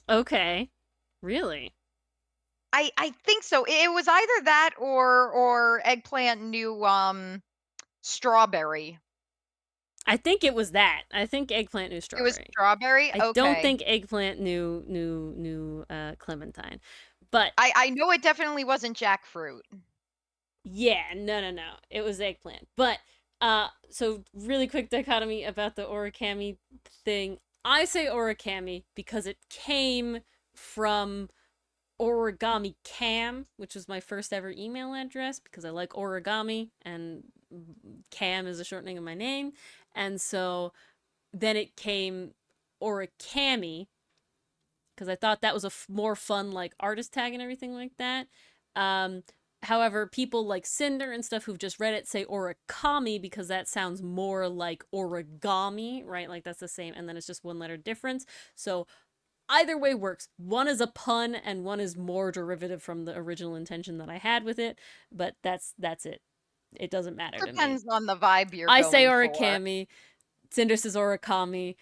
Okay. Really?
I think so. It was either that or eggplant knew strawberry.
I think it was that. I think eggplant knew
It was
strawberry.
strawberry.
I don't
Okay.
think eggplant knew clementine. But
I know it definitely wasn't jackfruit.
yeah, no. It was eggplant. But so really quick dichotomy about the origami thing. I say origami because it came from Origami Cam, which was my first ever email address because I like origami and Cam is a shortening of my name. And so then it came Origami because I thought that was a more fun like artist tag and everything like that. Um, However, people like Cinder and stuff who've just read it say origami because that sounds more like origami, right? Like that's the same, and then it's just one letter difference. So either way works. One is a pun and one is more derivative from the original intention that I had with it, but that's it. It doesn't matter to me.
Depends on the vibe you're
I
going
say
for.
origami, Cinder says origami,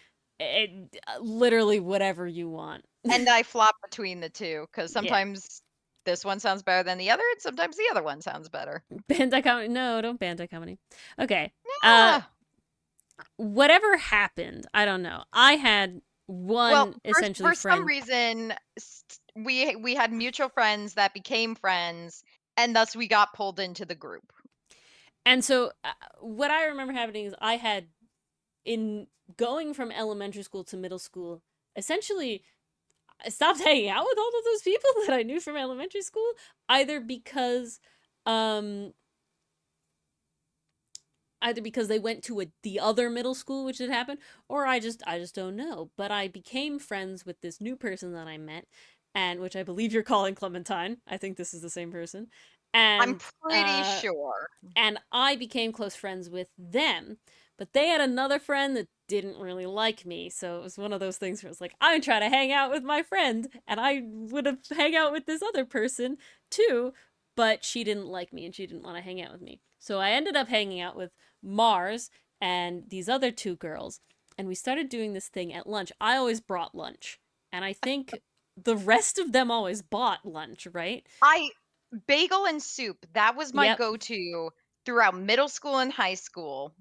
literally whatever you want.
And I flop between the two because sometimes this one sounds better than the other, and sometimes the other one sounds better.
Bandai comedy? No, don't Bandai comedy. Okay.
Yeah.
Whatever happened, I don't know. I had one essentially
for
friend.
some reason, we had mutual friends that became friends, and thus we got pulled into the group.
And so what I remember happening is I had, in going from elementary school to middle school, essentially I stopped hanging out with all of those people that I knew from elementary school, either because they went to the other middle school, which had happened, or I just don't know. But I became friends with this new person that I met, and which I believe you're calling Clementine. I think this is the same person. And
I'm pretty sure.
And I became close friends with them, but they had another friend that didn't really like me. So it was one of those things where it's like, I'm trying to hang out with my friend, and I would have hang out with this other person too, but she didn't like me and she didn't want to hang out with me. So I ended up hanging out with Mars and these other two girls, and we started doing this thing at lunch. I always brought lunch, and I think the rest of them always bought lunch, right?
Bagel and soup, that was my go-to throughout middle school and high school.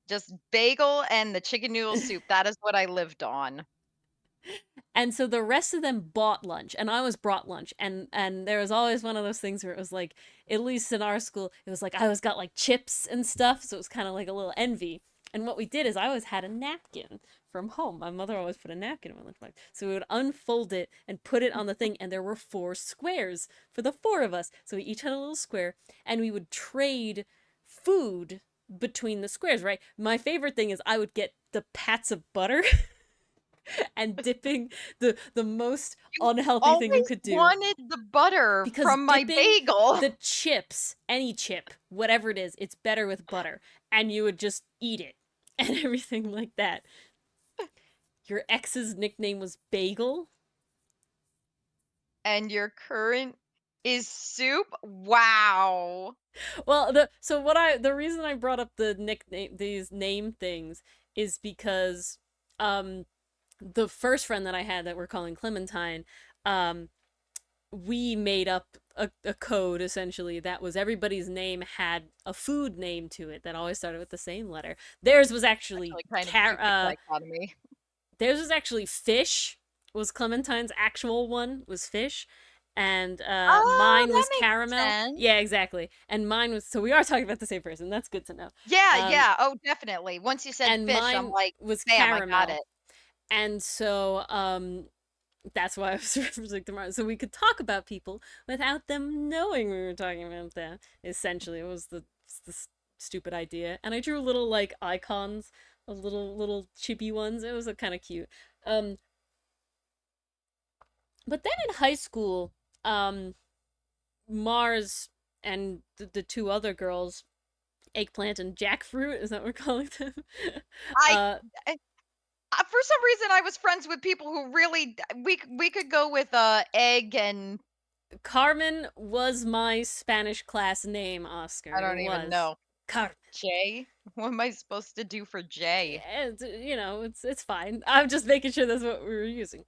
Just bagel and the chicken noodle soup. That is what I lived on.
And so the rest of them bought lunch, and I always brought lunch. And there was always one of those things where it was like, at least in our school, it was like I always got like chips and stuff, so it was kind of like a little envy. And what we did is I always had a napkin from home. My mother always put a napkin in my lunchbox. So we would unfold it and put it on the thing, and there were 4 squares for the 4 of us. So we each had a little square, and we would trade food between the squares, right? My favorite thing is I would get the pats of butter and dipping the most unhealthy thing you could do.
I wanted the butter from my bagel.
The chips, any chip, whatever it is, it's better with butter. And you would just eat it and everything like that. Your ex's nickname was Bagel?
And your current is soup? Wow.
Well, the reason I brought up the nickname, these name things, is because the first friend that I had that we're calling Clementine, we made up a code, essentially, that was everybody's name had a food name to it that always started with the same letter. Theirs was actually theirs was actually fish, was Clementine's actual one, was fish. And mine was caramel.
Sense.
Yeah, exactly. And mine was, so we are talking about the same person. That's good to know.
Yeah. Oh, definitely. Once you said fish, I'm like,
was
caramel. I got it.
And so that's why I was referencing tomorrow. So we could talk about people without them knowing we were talking about them. Essentially, it was the stupid idea. And I drew little like icons, little chibi ones. It was kind of cute. But then in high school, Mars and the 2 other girls, Eggplant and Jackfruit, is that what we're calling them?
For some reason, I was friends with people who really, we could go with Egg and...
Carmen was my Spanish class name, Oscar.
I don't even know.
Carmen.
J? What am I supposed to do for J?
You know, it's fine. I'm just making sure that's what we were using.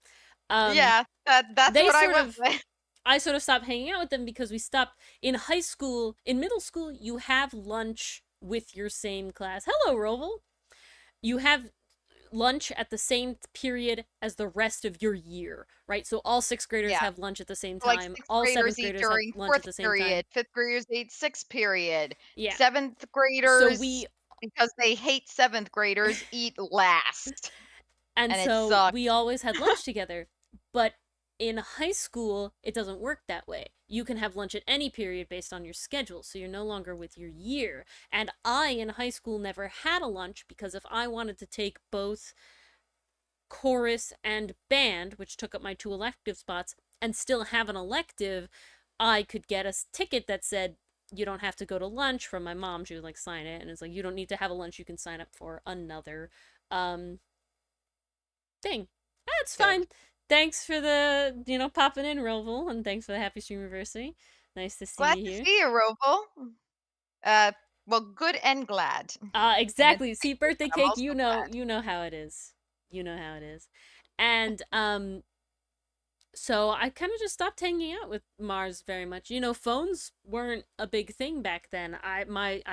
Yeah, that's what I was with.
I sort of stopped hanging out with them because we stopped in high school. In middle school, you have lunch with your same class. Hello, Roval. You have lunch at the same period as the rest of your year, right? So all 6th graders have lunch at the same time. All 7th graders have lunch at the same time.
5th graders eat 6th period.
Yeah.
7th graders,
so
because they hate 7th graders, eat last.
And so we always had lunch together. But in high school, it doesn't work that way. You can have lunch at any period based on your schedule, so you're no longer with your year. And I, in high school, never had a lunch because if I wanted to take both chorus and band, which took up my 2 elective spots, and still have an elective, I could get a ticket that said, you don't have to go to lunch, from my mom. She would like sign it, and it's like, you don't need to have a lunch, you can sign up for another thing. That's fine. thanks for the, popping in, Roval, and thanks for the happy Stream-iversary. Nice to see
Glad
you
to
here.
see you, Roval. Well, good and glad.
Exactly. See, birthday
I'm
cake,
also
you
glad.
know how it is. You know how it is. And so I kind of just stopped hanging out with Mars very much. Phones weren't a big thing back then. I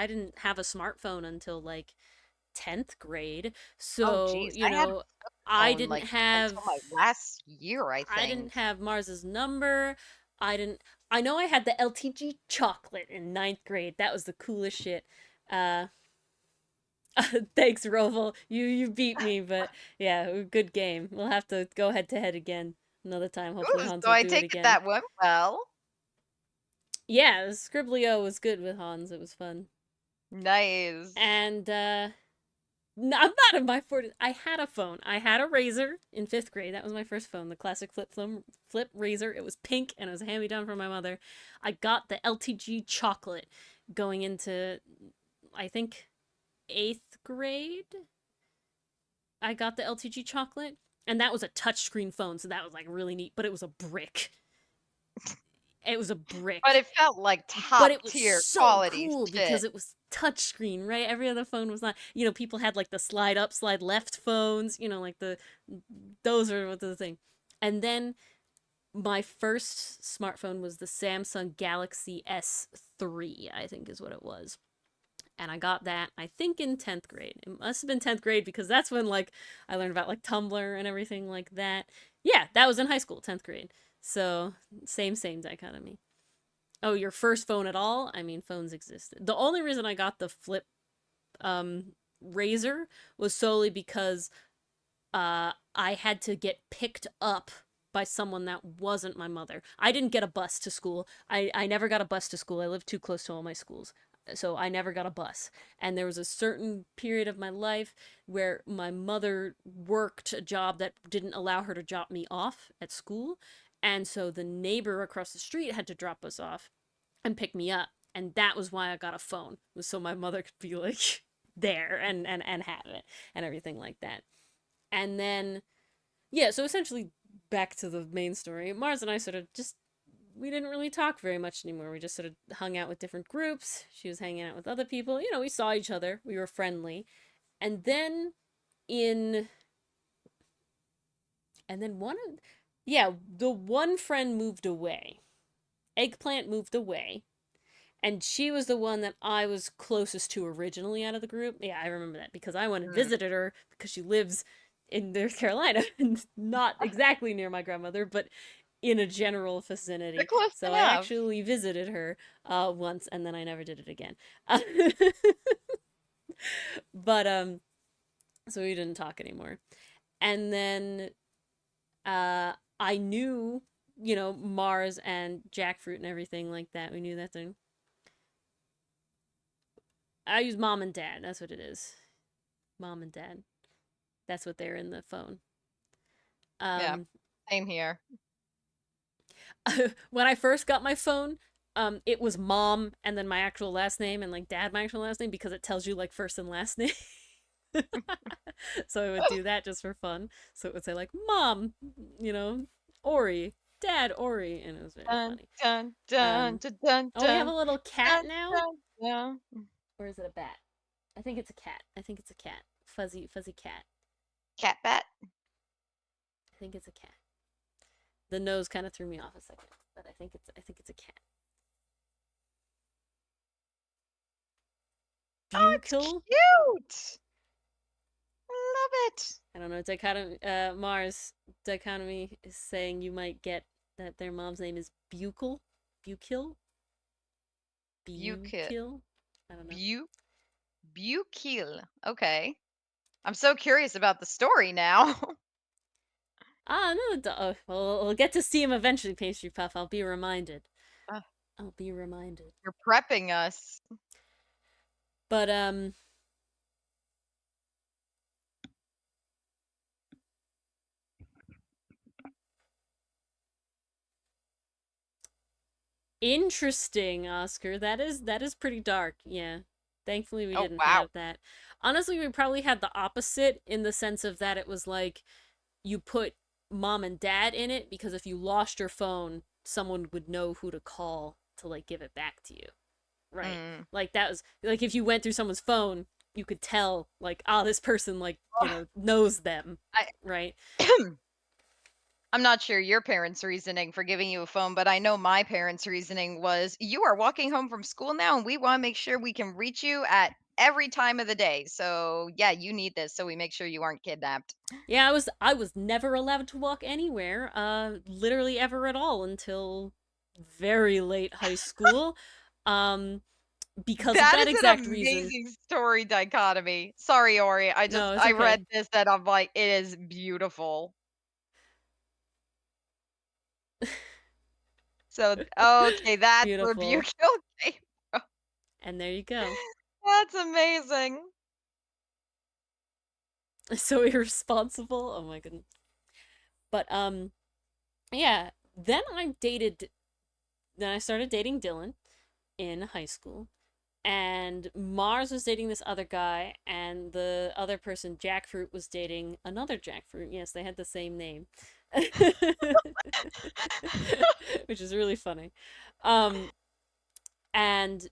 didn't have a smartphone until like 10th grade.
Oh,
So,
geez, I had a
I
phone
didn't
like
have
until my last year, I
I didn't
think.
have Mars's number. I know I had the LTG chocolate in 9th grade. That was the coolest shit. Uh Thanks, Roval. You beat me, but yeah, good game. We'll have to go head to head again another time. Hopefully
Ooh,
Hans
so
will
I
do it
take it
again.
that went well.
Yeah, Scribblio was good with Hans. It was fun.
Nice.
And no, I'm not in my 40s. I had a phone. I had a Razor in 5th grade. That was my first phone, the classic flip Razor. It was pink and it was a hand-me-down from my mother. I got the LTG chocolate going into, I think, 8th grade. I got the LTG chocolate, and that was a touchscreen phone, so that was like really neat, but it was a brick. It was a brick.
But it felt like
But
top
it was
tier
so
quality
cool
shit.
because it was touchscreen, right? Every other phone was not. People had like the slide up, slide left phones. Like those are the thing. And then my first smartphone was the Samsung Galaxy S3, I think is what it was. And I got that, I think, in 10th grade. It must have been 10th grade because that's when like I learned about like Tumblr and everything like that. Yeah, that was in high school, 10th grade. So same dichotomy. Oh, your first phone at all? I mean, phones existed. The only reason I got the flip Razor was solely because I had to get picked up by someone that wasn't my mother. I didn't get a bus to school. I never got a bus to school. I lived too close to all my schools. So I never got a bus. And there was a certain period of my life where my mother worked a job that didn't allow her to drop me off at school. And so the neighbor across the street had to drop us off and pick me up. And that was why I got a phone, was so my mother could be like there and have it and everything like that. And then, yeah, so essentially back to the main story. Mars and I sort of just, we didn't really talk very much anymore. We just sort of hung out with different groups. She was hanging out with other people. We saw each other. We were friendly. And then the one friend moved away. Eggplant moved away. And she was the one that I was closest to originally out of the group. Yeah, I remember that because I went and visited her because she lives in North Carolina, not exactly near my grandmother, but in a general vicinity.
Close
So
enough.
I actually visited her once, and then I never did it again. But so we didn't talk anymore. And then I knew, Mars and Jackfruit and everything like that. We knew that thing. I use mom and dad. That's what it is. Mom and dad. That's what they're in the phone.
Yeah, same here.
When I first got my phone, it was mom and then my actual last name and like dad my actual last name because it tells you like first and last name. So I would do that just for fun. So it would say like mom, Ori, dad Ori, and it was very funny.
Dun, dun, dun, dun,
Oh, we have a little cat now?
dun.
Or is it a bat? I think it's a cat. Fuzzy cat.
Cat bat.
I think it's a cat. The nose kind of threw me off a second, but I think it's a cat.
Oh, it's
Buccal?
cute. I love it.
I don't know. Mars Dichotomy is saying you might get that their mom's name is Buccal. Buccal. I don't know.
Buccal. Okay. I'm so curious about the story now.
No. We'll get to see him eventually, Pastry Puff. I'll be reminded.
Uh.
I'll be reminded.
You're prepping us.
But interesting, Oscar. That is pretty dark. Yeah. Thankfully we didn't have that. Honestly, we probably had the opposite in the sense of that it was like you put mom and dad in it, because if you lost your phone, someone would know who to call to like give it back to you. Right.
Mm.
Like that was like if you went through someone's phone, you could tell like, ah, this person like, knows them.
I
Right.
I'm not sure your parents' reasoning for giving you a phone, but I know my parents' reasoning was you are walking home from school now and we want to make sure we can reach you at every time of the day. So, yeah, you need this so we make sure you aren't kidnapped.
Yeah, I was never allowed to walk anywhere, literally ever at all until very late high school. Because of
That
that
is
exact
an
reason.
amazing story dichotomy. Sorry, Ori.
No, it's
I
okay.
read this and I'm like, it is beautiful. So, okay, that's
Beautiful.
rebuke. Okay,
And there you go.
that's amazing.
So irresponsible. Oh my goodness. But yeah, then I started dating Dylan in high school. And Mars was dating this other guy, and the other person, Jackfruit, was dating another Jackfruit. Yes, they had the same name. Which is really funny. And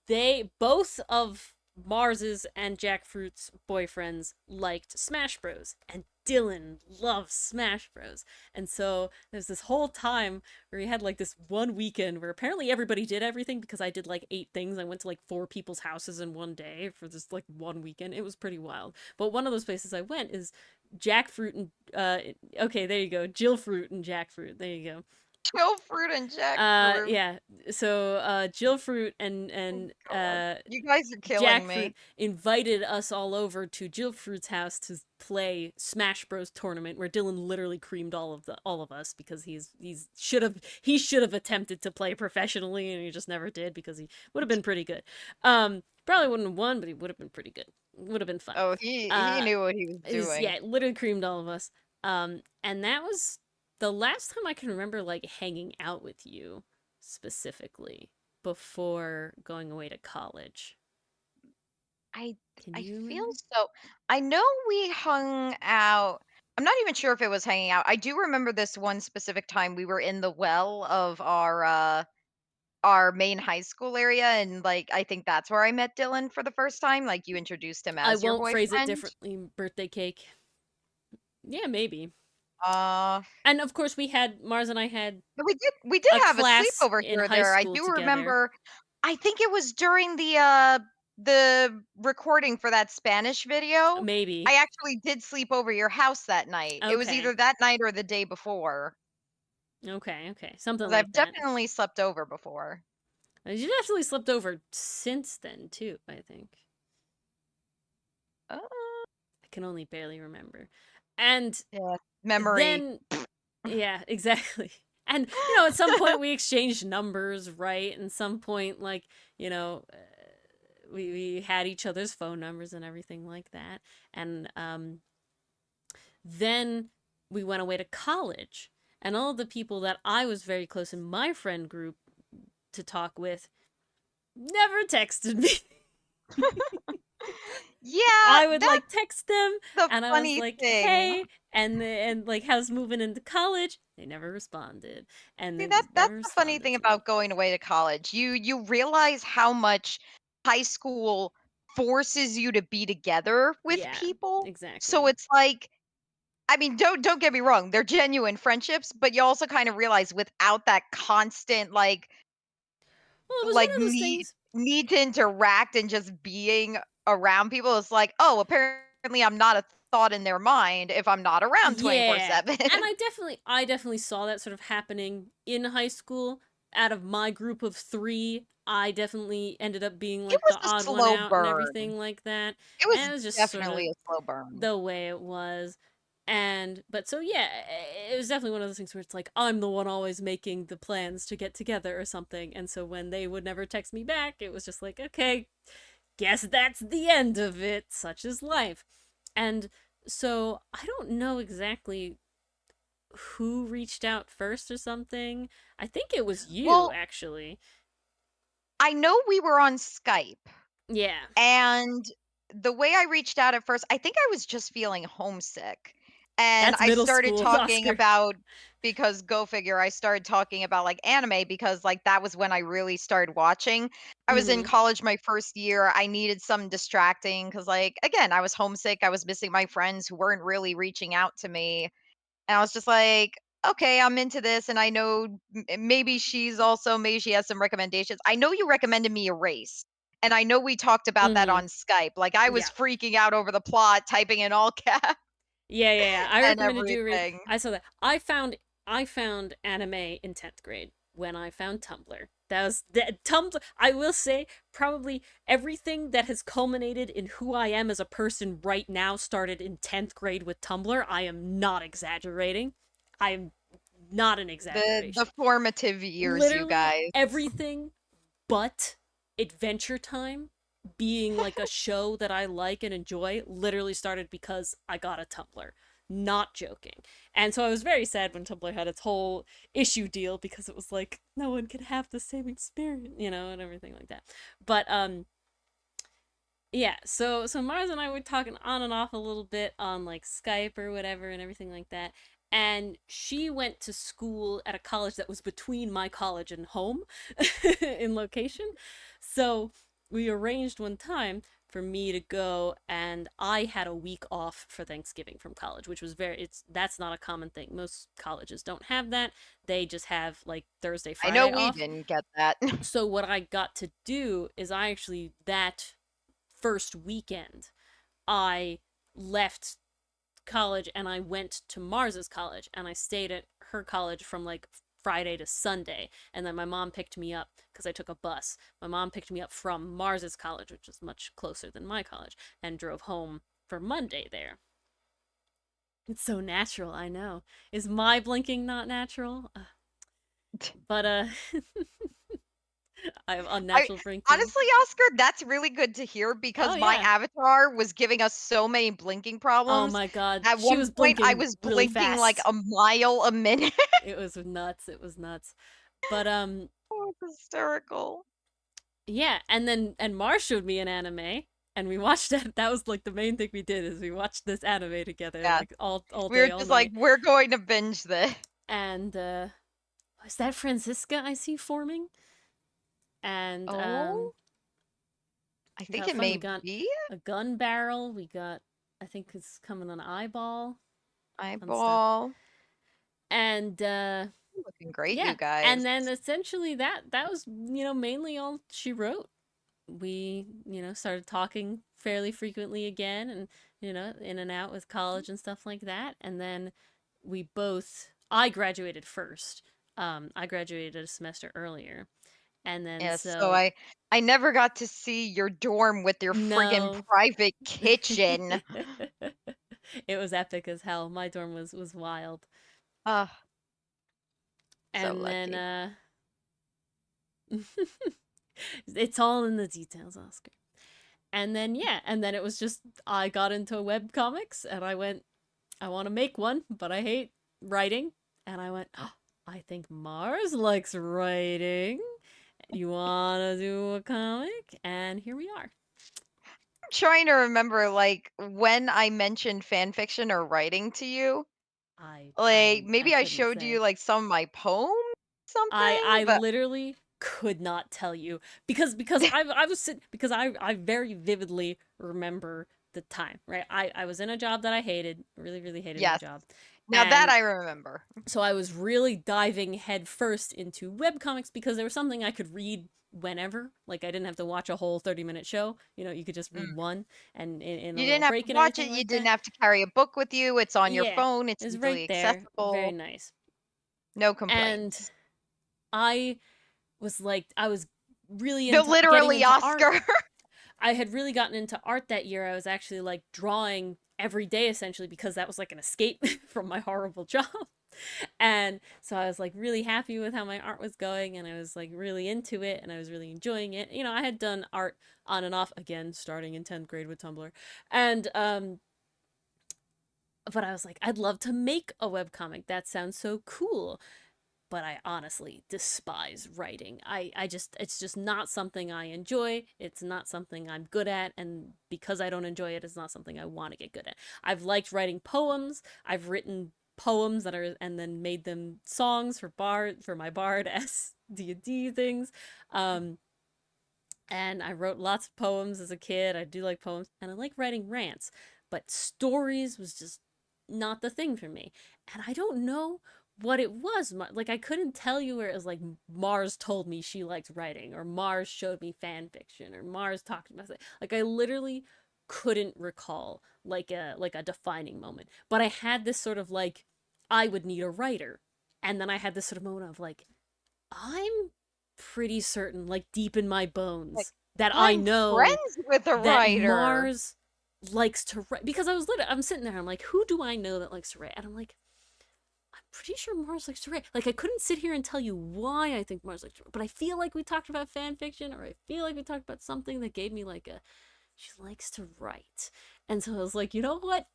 they both of Mars's and Jackfruit's boyfriends liked Smash Bros. And Dylan loves Smash Bros. And so there's this whole time where he had like this one weekend where apparently everybody did everything because I did like 8 things. I went to like 4 people's houses in one day for this like one weekend. It was pretty wild. But one of those places I went is Jackfruit and okay, there you go. Jillfruit and Jackfruit. There you go.
Fruit and jackfruit.
Yeah. So Jillfruit and
You guys are killing
Jackfruit
me.
invited us all over to Jillfruit's house to play Smash Bros tournament, where Dylan literally creamed all of us because he should have attempted to play professionally, and he just never did because he would have been pretty good. Probably wouldn't have won, but he would have been pretty good. Would have been fun.
Oh, he knew what he was doing.
Yeah, literally creamed all of us. And that was the last time I can remember like hanging out with you specifically before going away to college.
I
Can
I
you
feel
remember?
so. I know we hung out. I'm not even sure if it was hanging out. I do remember this one specific time we were in the well of our main high school area, and like I think that's where I met Dylan for the first time. Like you introduced him
I
as your
won't phrase it
boyfriend.
differently. Birthday cake. Yeah, maybe.
Uh
And of course, Mars and I had
but we did
a
have a
class
sleepover
in
here or
high
there. I
school
do
together.
remember. I think it was during the recording for that Spanish video.
Maybe.
I actually did sleep over your house that night. It was
Okay.
either that night or the day before.
Okay. Something
'Cause
like
I've
that.
definitely slept over before.
You definitely slept over since then, too, I think.
Uh,
I can only barely remember. And
yeah, memory.
then, yeah, exactly. And, at some point we exchanged numbers, right? And some point, like, we had each other's phone numbers and everything like that. And then we went away to college. And all the people that I was very close in my friend group to talk with never texted me.
Yeah,
I would
that's
like text them,
the
and I was
funny
like,
thing.
"Hey," and like, "How's moving into college?" They never responded, and
See,
they just
that's
never
the funny
responded
thing
to me.
about going away to college. You realize how much high school forces you to be together with
Yeah,
people. So
exactly.
it's like, I mean, don't get me wrong, they're genuine friendships, but you also kind of realize without that constant
Well, it was one
like
of those
need
things.
need to interact and just being around people, it's like, oh, apparently I'm not a thought in their mind if I'm not around
Yeah,
24/7.
and I definitely saw that sort of happening in high school. Out of my group of 3, I definitely ended up being
It
like
was
the
a
odd one
slow
out and everything
burn.
like that,
It
and
was
it was just sort of
definitely a slow burn.
the way it was. But so yeah, it was definitely one of those things where it's like I'm the one always making the plans to get together or something, and so when they would never text me back, it was just like, okay, guess that's the end of it. Such is life. And so I don't know exactly who reached out first or something. I think it was you,
Well,
actually.
I know we were on Skype,
Yeah.
and the way I reached out at first, I think I was just feeling homesick. And
That's
I
middle
started
school,
talking
Oscar.
about, because go figure, I started talking about like anime because like that was when I really started watching. I was in
Mhm.
college my first year. I needed some distracting because like again, I was homesick. I was missing my friends who weren't really reaching out to me. And I was just like, okay, I'm into this. And I know maybe she's also, maybe she has some recommendations. I know you recommended me Erase. And I know we talked about that
Mhm.
on Skype. Like I was
Yeah.
freaking out over the plot, typing in all caps
Yeah. I
and
recommended you read.
everything.
I saw that. I found anime in 10th grade when I found Tumblr. That was the Tumblr. I will say probably everything that has culminated in who I am as a person right now started in 10th grade with Tumblr. I am not exaggerating. I am not an
The
exaggeration.
formative years, you
Literally
guys.
everything but Adventure Time being like a show that I like and enjoy literally started because I got a Tumblr. Not joking. And so I was very sad when Tumblr had its whole issue deal because it was like no one could have the same experience, and everything like that. But yeah, so Mars and I were talking on and off a little bit on like Skype or whatever and everything like that. And she went to school at a college that was between my college and home in location. So we arranged one time for me to go, and I had a week off for Thanksgiving from college, which was that's not a common thing. Most colleges don't have that. They just have like Thursday,
I know
Friday
we
off.
didn't get that.
So what I got to do is I actually that first weekend I left college and I went to Mars's college and I stayed at her college from like Friday to Sunday, and then my mom picked me up because I took a bus. My mom picked me up from Mars's college, which is much closer than my college, and drove home for Monday there. It's so natural, I know. Is my blinking not natural? But I have
I
unnatural blinking.
honestly, Oscar, that's really good to hear
Oh
because my
yeah.
avatar was giving us so many blinking
Oh
problems.
my god.
At
She
one
was
point, I
blinking
was
really
blinking like
fast.
a mile a minute.
It was nuts. It was nuts. But
Oh, it's hysterical.
yeah, and Mars showed me an anime and we watched it. That was like the main thing we did is we watched this anime together
Yeah,
like all
we were
day, all
just like,
night.
we're going to binge this.
And is that Francisca I see forming? And
Oh, I
we
think
got
it
fun.
may
We got
be
a gun barrel. We got I think it's coming an eyeball. Fun stuff.
eyeball.
And
Looking great,
yeah,
you guys.
and then essentially that was mainly all she wrote. We started talking fairly frequently again, and in and out with college and stuff like that. And then I graduated first. I graduated a semester earlier, and then
Yes, so
so
I never got to see your dorm with your friggin'
no.
private kitchen.
It was epic as hell. My dorm was wild.
Ugh, so
And then
lucky.
it's all in the details, Oscar. And then yeah, and then it was just I got into web comics and I went, I want to make one, but I hate writing. And I went, oh, I think Mars likes writing. You want to do a comic? And here we are.
I'm trying to remember, like, when I mentioned fan fiction or writing to you. Like,
I
maybe I
couldn't
showed you,
say.
like, some of my poems, something,
I
but
literally could not tell you because I very vividly remember the time, right? I was in a job that I hated, really really hated my
yes.
job.
Now that
And
I remember.
so I was really diving headfirst into webcomics because there was something I could read whenever. Like I didn't have to watch a whole 30-minute show. You could just read
Mm.
one and in a
You
little
didn't have to
break and
watch it,
everything
you
like
didn't
that.
have to carry a book with you, it's on your
Yeah,
phone, it's
it's right
easily
there. Very
accessible.
nice.
No
And
complaints.
I I was really
No,
into getting
literally,
into art.
Oscar.
I had really gotten into art that year. I was actually like drawing every day essentially because that was like an escape from my horrible job. And so I was like really happy with how my art was going and I was like really into it and I was really enjoying it. I had done art on and off again starting in 10th grade with Tumblr. And but I was like I'd love to make a webcomic. That sounds so cool. but I honestly despise writing. It's just not something I enjoy. It's not something I'm good at, and because I don't enjoy it, it's not something I want to get good at. I've liked writing poems. I've written poems that are, and then made them songs for my bard as D&D things. And I wrote lots of poems as a kid. I do like poems, and I like writing rants, but stories was just not the thing for me. And I don't know what it was. Like, I couldn't tell you where it was like Mars told me she liked writing, or Mars showed me fan fiction, or Mars talked about it. Like, I literally couldn't recall like a defining moment. But I had this sort of like, I would need a writer. And then I had this sort of moment of like, I'm pretty certain, like deep in my bones,
Like,
that I
I'm
know
friends with a
that
writer.
Mars likes to write. Because I'm sitting there, I'm like, who do I know that likes to write? And I'm like, I'm pretty sure Mars likes to write. Like, I couldn't sit here and tell you why I think Mars likes to write, but I feel like we talked about fan fiction, or I feel like we talked about something that gave me like a, she likes to write. And so I was like, you know what?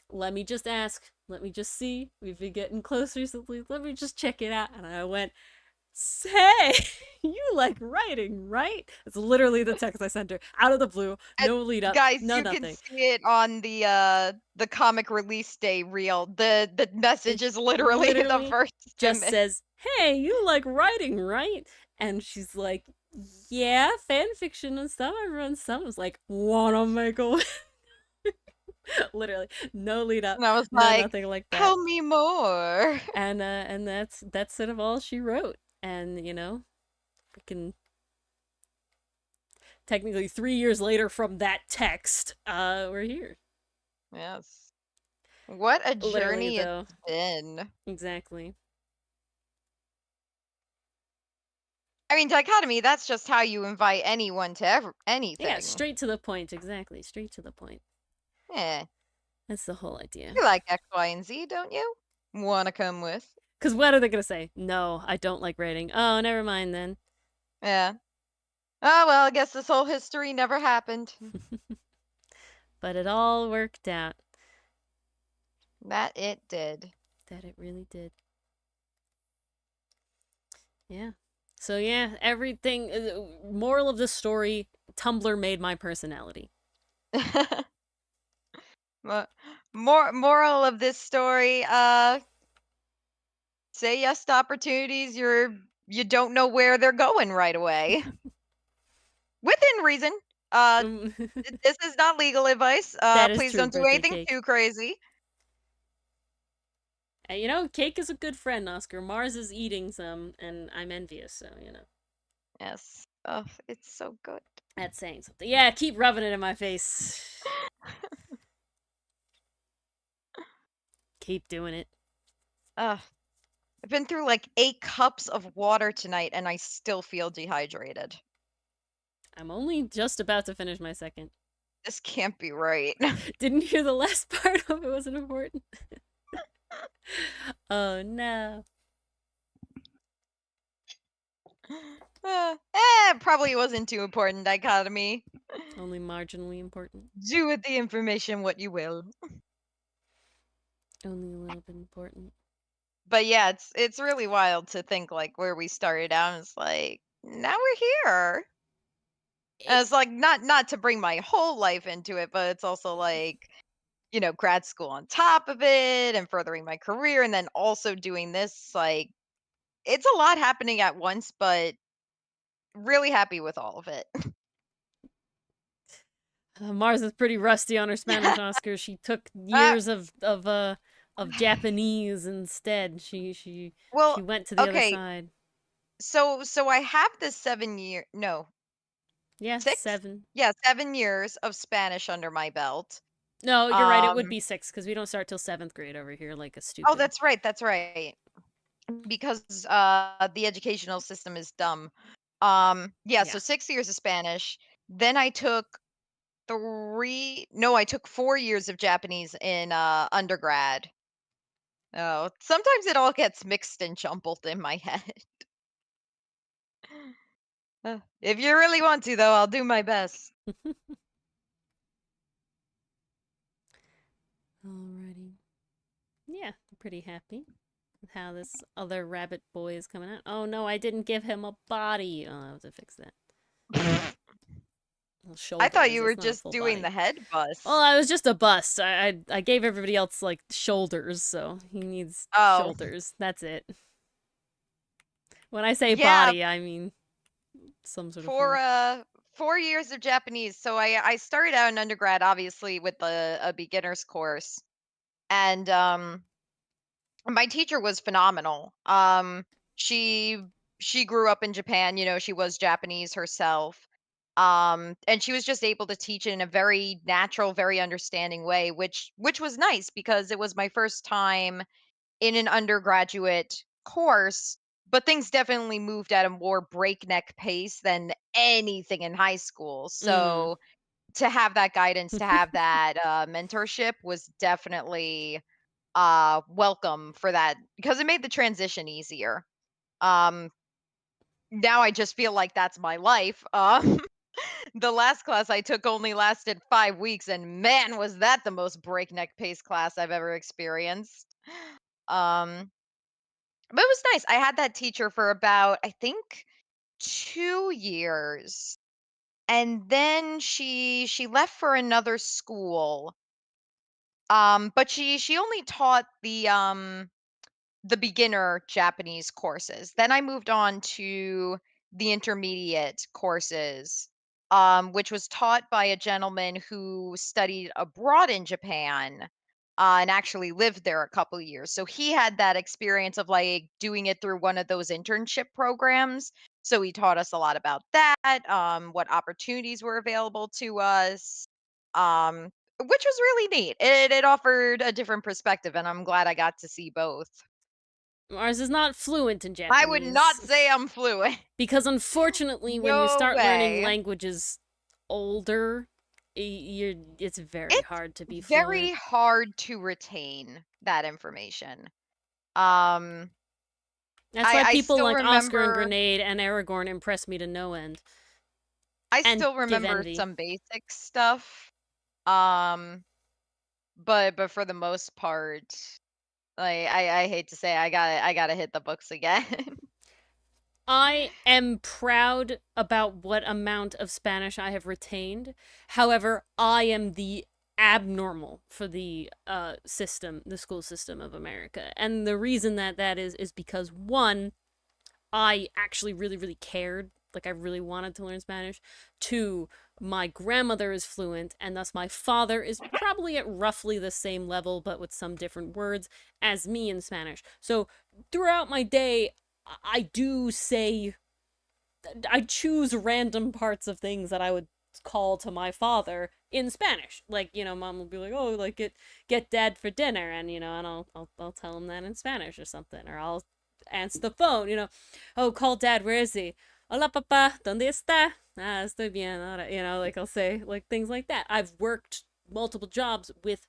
Let me just ask. Let me just see. We've been getting close recently. Let me just check it out. And I went, say, you like writing, right? It's literally the text I sent her out of the blue. No lead up.
Guys,
no
you
nothing.
can see it on the comic release day reel. The message is literally the first
just
image.
says, hey, you like writing, right? And she's like, yeah, fan fiction and stuff. I run some. I was like, wanna make a literally no lead up.
And I was
no
like,
nothing like that.
tell me more.
And that's sort of all she wrote. And you know, freaking technically 3 years later from that text, we're here.
Yes. What a
Literally,
journey
though.
it's been.
Exactly.
I mean, dichotomy, that's just how you invite anyone to anything.
Yeah, straight to the point. Exactly. Straight to the point.
Yeah.
That's the whole idea.
You like X, Y, and Z, don't you? Wanna come with?
Because what are they going to say? No, I don't like writing. Oh, never mind then.
Yeah. Oh, well, I guess this whole history never happened.
But it all worked out.
That it did.
That it really did. Yeah. So yeah, everything, moral of the story, Tumblr made my personality.
Moral of this story, say yes to opportunities you don't know where they're going right away. Within reason. This is not legal advice.
That is
please
true,
don't do
birthday
anything
cake.
too crazy.
And you know, cake is a good friend, Oscar. Mars is eating some, and I'm envious, so you know.
Yes. Oh, it's so good.
That's saying something. Yeah, keep rubbing it in my face. Keep doing it.
I've been through like 8 cups of water tonight, and I still feel dehydrated.
I'm only just about to finish my second.
This can't be right.
Didn't hear the last part of it. Wasn't important. Oh no.
Probably wasn't too important, dichotomy.
Only marginally important.
Do with the information what you will.
Only a little bit important.
But yeah, it's really wild to think like where we started out. And it's like now we're here. And it's like not to bring my whole life into it, but it's also like, you know, grad school on top of it and furthering my career and then also doing this. Like it's a lot happening at once, but really happy with all of it.
Mars is pretty rusty on her Spanish, Oscar. She took years of Japanese instead. She went to the other side.
So I have this 7 year no.
Yeah,
6?
7.
Yeah, 7 years of Spanish under my belt.
No, you're right. It would be 6 because we don't start till 7th grade over here, like a stupid.
Oh, that's right. That's right. Because the educational system is dumb. Yeah, so 6 years of Spanish. Then I took 4 years of Japanese in undergrad. Oh, sometimes it all gets mixed and jumbled in my head. If you really want to, though, I'll do my best.
Alrighty. Yeah, I'm pretty happy. how this other rabbit boy is coming out. Oh no, I didn't give him a body. Oh, I have to fix that. Well,
I thought
shoulders.
you were
That's not a
just
full
doing
body.
the head bust.
Well, I was just a bust. I gave everybody else like shoulders, so he needs
Oh,
shoulders. That's it. When I say
yeah,
body, I mean some sort of
for
form.
4 years of Japanese. So I started out in undergrad, obviously, with a beginner's course, and my teacher was phenomenal. She she grew up in Japan, you know, she was Japanese herself. And she was just able to teach it in a very natural, very understanding way, which was nice because it was my first time in an undergraduate course, but things definitely moved at a more breakneck pace than anything in high school.
Mm.
So to have that guidance, to have that mentorship was definitely welcome for that because it made the transition easier. Um Now I just feel like that's my life. The last class I took only lasted 5 weeks, and man, was that the most breakneck pace class I've ever experienced. Um, but it was nice. I had that teacher for about, I think, 2 years, and then she left for another school. But she only taught the beginner Japanese courses. Then I moved on to the intermediate courses, which was taught by a gentleman who studied abroad in Japan and actually lived there a couple of years. So he had that experience of like doing it through one of those internship programs. So he taught us a lot about that, what opportunities were available to us, which was really neat. It offered a different perspective, and I'm glad I got to see both.
Mars is not fluent in
I would not
Japanese
say I'm fluent.
because unfortunately, when you
No
start learning
way.
languages older, it's very
It's
hard to be
very
fluent.
hard to retain that information. Um,
That's
I
why
I
people
still
like Oscar and
remember
Grenade and Aragorn impress me to no end
I
and
still
give
remember
envy.
some basic stuff. Um, but for the most part, like I hate to say I gotta hit the books again.
I am proud about what amount of Spanish I have retained. However, I am the abnormal for the system, the school system of America. And the reason that that is because one, I actually really cared, like I really wanted to learn Spanish. Two, my grandmother is fluent and thus my father is probably at roughly the same level but with some different words as me in Spanish. So throughout my day I do say I choose random parts of things that I would call to my father in Spanish. Like, you know, mom will be like, "Oh, like get dad for dinner," and you know, and I'll tell him that in Spanish or something, or I'll answer the phone. You know, "Oh, call dad. Where is he? Hola, papá. ¿Dónde está? Ah, estoy bien. Ahora." You know, like I'll say like things like that. I've worked multiple jobs with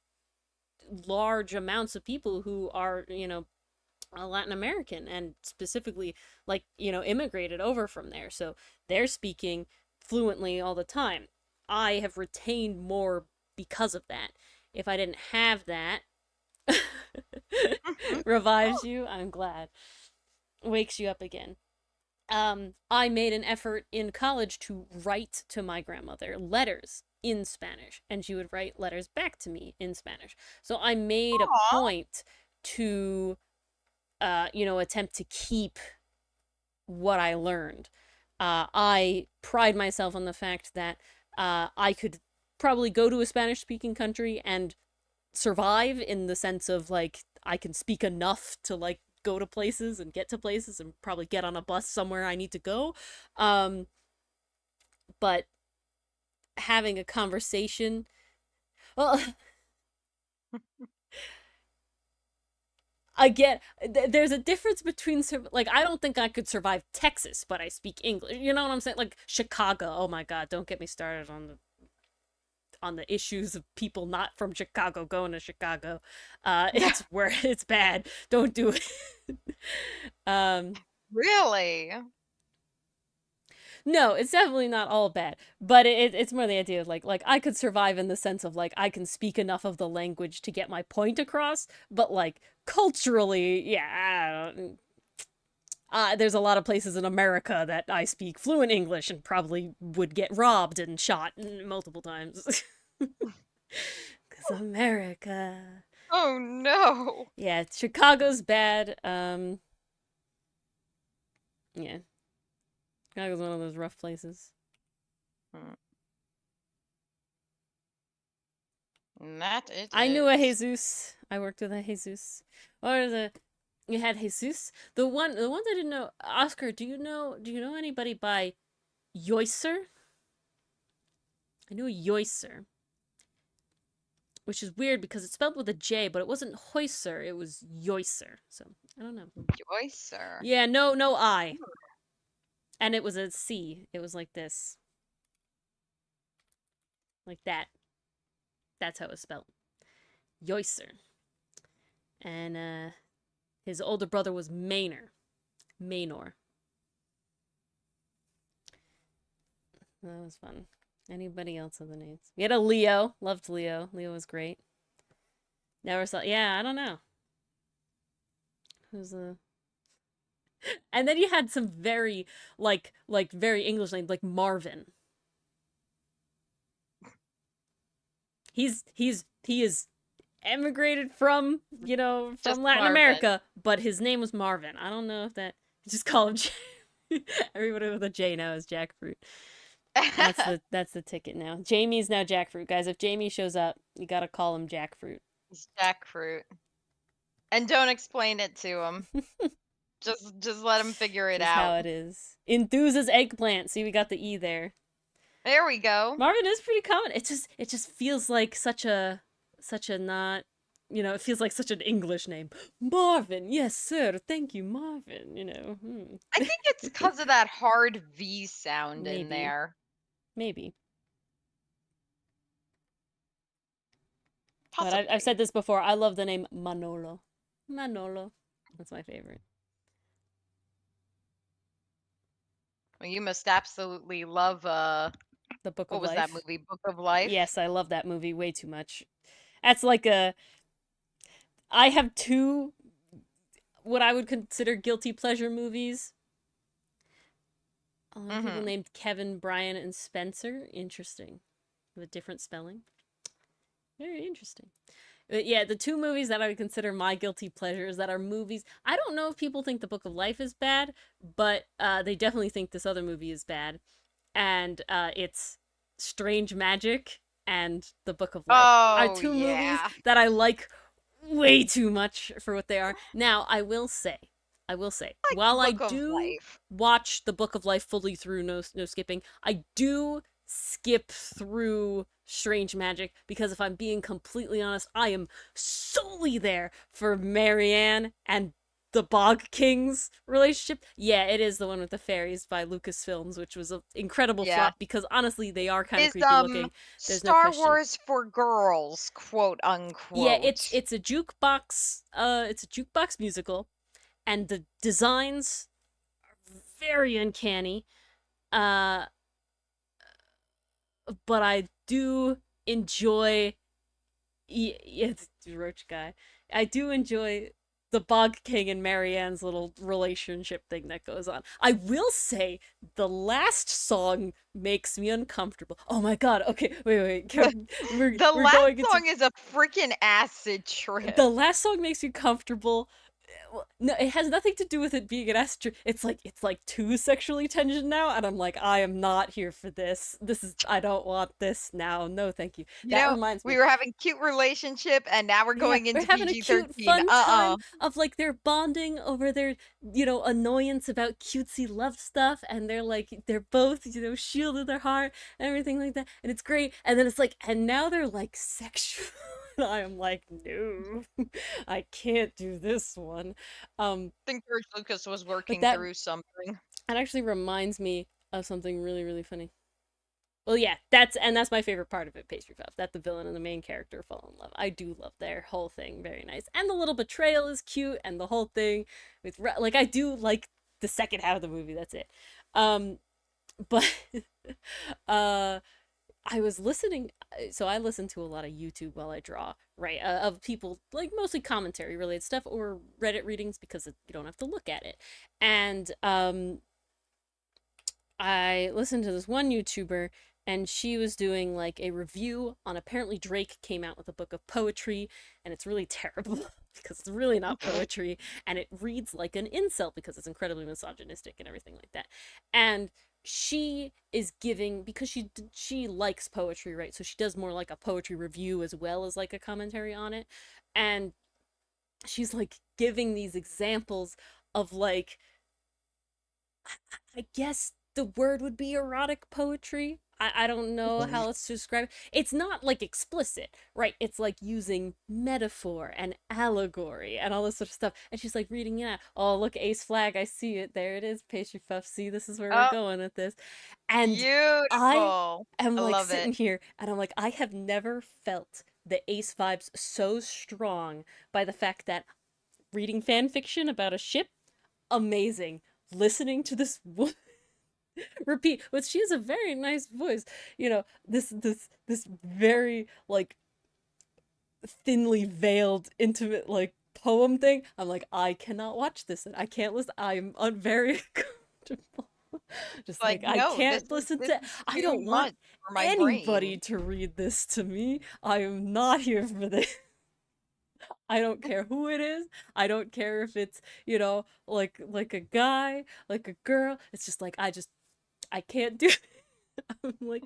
large amounts of people who are, you know, Latin American and specifically like, you know, immigrated over from there. So they're speaking fluently all the time. I have retained more because of that. If I didn't have that, revives you, I'm glad. Wakes you up again. I made an effort in college to write to my grandmother letters in Spanish, and she would write letters back to me in Spanish. So I made a
Aw.
point to you know, attempt to keep what I learned. I pride myself on the fact that I could probably go to a Spanish speaking country and survive in the sense of like I can speak enough to like go to places and get to places and probably get on a bus somewhere I need to go. Um, but having a conversation, well, again, there's a difference between like I don't think I could survive Texas, but I speak English. You know what I'm saying? Like Chicago. Oh my God, don't get me started on the issues of people not from Chicago going to Chicago. It's where it's bad. Don't do it. um,
Really?
No, it's definitely not all bad, but it's more the idea of like I could survive in the sense of like I can speak enough of the language to get my point across, but like culturally, yeah, there's a lot of places in America that I speak fluent English and probably would get robbed and shot multiple times. Because America.
Oh no.
Yeah, Chicago's bad. Yeah. Chicago's one of those rough places.
That it
I knew a
is.
Jesus. I worked with a Jesus. What is it? You had Jesus. The ones I didn't know. Oscar, do you know anybody by Yoiser? I knew a Yoiser, which is weird because it's spelled with a J, but it wasn't Hoiser. It was Yoiser. So I don't know.
Joyce, sir.
Yeah, no I. And it was a C. It was like this. Like that. That's how it's spelled. Yoiser. And his older brother was Maynor. That was fun. Anybody else with the names? We had a Leo. Loved Leo. Leo was great. Never saw. Yeah, I don't know. Who's a? And then you had some very like very English names like Marvin. He is emigrated from from
Just
Latin
Marvin.
America, but his name was Marvin. I don't know if that just call him. Everybody with a J now is Jackfruit. That's the ticket now. Jamie's now Jackfruit, guys. If Jamie shows up, you gotta call him Jackfruit.
It's jackfruit. And don't explain it to him. just let him figure it
Just
out.
how it is. Enthuses eggplant. See, we got the E there.
There we go.
Marvin is pretty common. It just feels like such a not, it feels like such an English name. Marvin, yes sir, thank you, Marvin.
I think it's because of that hard V sound in
Maybe.
there.
Maybe.
Possibly.
But I've said this before, I love the name Manolo. Manolo. That's my favorite.
Well, you must absolutely love
The Book of
what was
Life.
that movie? Book of Life?
Yes, I love that movie way too much. That's like I have two what I would consider guilty pleasure movies. A lot of people named Kevin, Brian, and Spencer. Interesting. With different spelling. Very interesting. But yeah, the two movies that I would consider my guilty pleasures that are movies. I don't know if people think The Book of Life is bad, but they definitely think this other movie is bad. And it's Strange Magic and The Book of Life are two movies that I like way too much for what they are. Now, I will say, while I do watch The Book of Life fully through, no skipping, I do skip through Strange Magic because if I'm being completely honest, I am solely there for Marianne and the Bog King's relationship. Yeah, it is the one with the fairies by Lucasfilms, which was an incredible flop because honestly, they are kind of creepy looking. There's
Star
no question.
Wars for girls, quote unquote.
Yeah, it's a jukebox. It's a jukebox musical, and the designs are very uncanny. But I do enjoy. It's Roach Guy. I do enjoy the Bog King and Marianne's little relationship thing that goes on. I will say the last song makes me uncomfortable. Oh my god, okay, wait.
The last song is a freaking acid trip.
The last song makes you comfortable. No, it has nothing to do with it being an acid trip. It's like too sexually tensioned now, and I'm like, I am not here for this. I don't want this now. No, thank you. That reminds me.
We were having a cute relationship, and now we're going into
having
PG-13.
a cute, fun time of like they're bonding over their, annoyance about cutesy love stuff, and they're both, shielded their heart and everything like that, and it's great. And then it's like, and now they're like sexual. I am like, no, I can't do this one.
I think George Lucas was working through something.
That actually reminds me of something really, really funny. Well, yeah, that's my favorite part of it, Pastry Puff, that the villain and the main character fall in love. I do love their whole thing, very nice. And the little betrayal is cute, and the whole thing with, I do like the second half of the movie, that's it. But uh I was listening, so I listen to a lot of YouTube while I draw, right? Of people, like mostly commentary related stuff or Reddit readings because you don't have to look at it. And I listened to this one YouTuber and she was doing like a review on, apparently Drake came out with a book of poetry and it's really terrible because it's really not poetry and it reads like an incel because it's incredibly misogynistic and everything like that. And she is giving, because she likes poetry, right? So she does more like a poetry review as well as like a commentary on it. And she's like giving these examples of like, I guess the word would be erotic poetry. I don't know how else to describe it. It's not like explicit, right? It's like using metaphor and allegory and all this sort of stuff. And she's like reading it out. Oh, look, ace flag. I see it. There it is. Pastry puff. See, this is where we're
Oh,
going with this. And I
beautiful.
am
I
like
love
sitting
it.
here and I'm like, I have never felt the ace vibes so strong by the fact that reading fan fiction about a ship, amazing. Listening to this repeat, but she has a very nice voice, you know, this very like thinly veiled intimate like poem thing. I'm like, I cannot watch this and I can't listen. I'm very uncomfortable. Just
Like,
like I
no,
can't listen
this
to,
is
I
too
don't want
much for my
anybody
brain.
to read this to me. I am not here for this. I don't care who it is. I don't care if it's, you know, like a guy, like a girl. It's just like I can't do it. I'm like,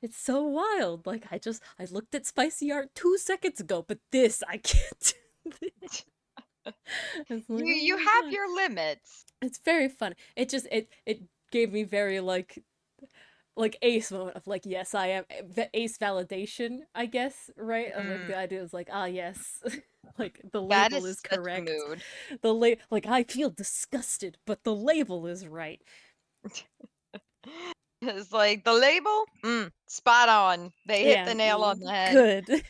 it's so wild. Like I looked at spicy art 2 seconds ago, but this I can't do this. It's like,
You
oh my
have
god,
your limits.
it's very fun. It just it gave me very like ace moment of like, yes, I am ace validation, I guess, right? Of like
Mm,
the idea is like, ah, yes, like the
that
label is
is such a
correct.
mood.
Like I feel disgusted, but the label is right.
It's like the label, spot on. They hit
Yeah,
the nail on the head.
good.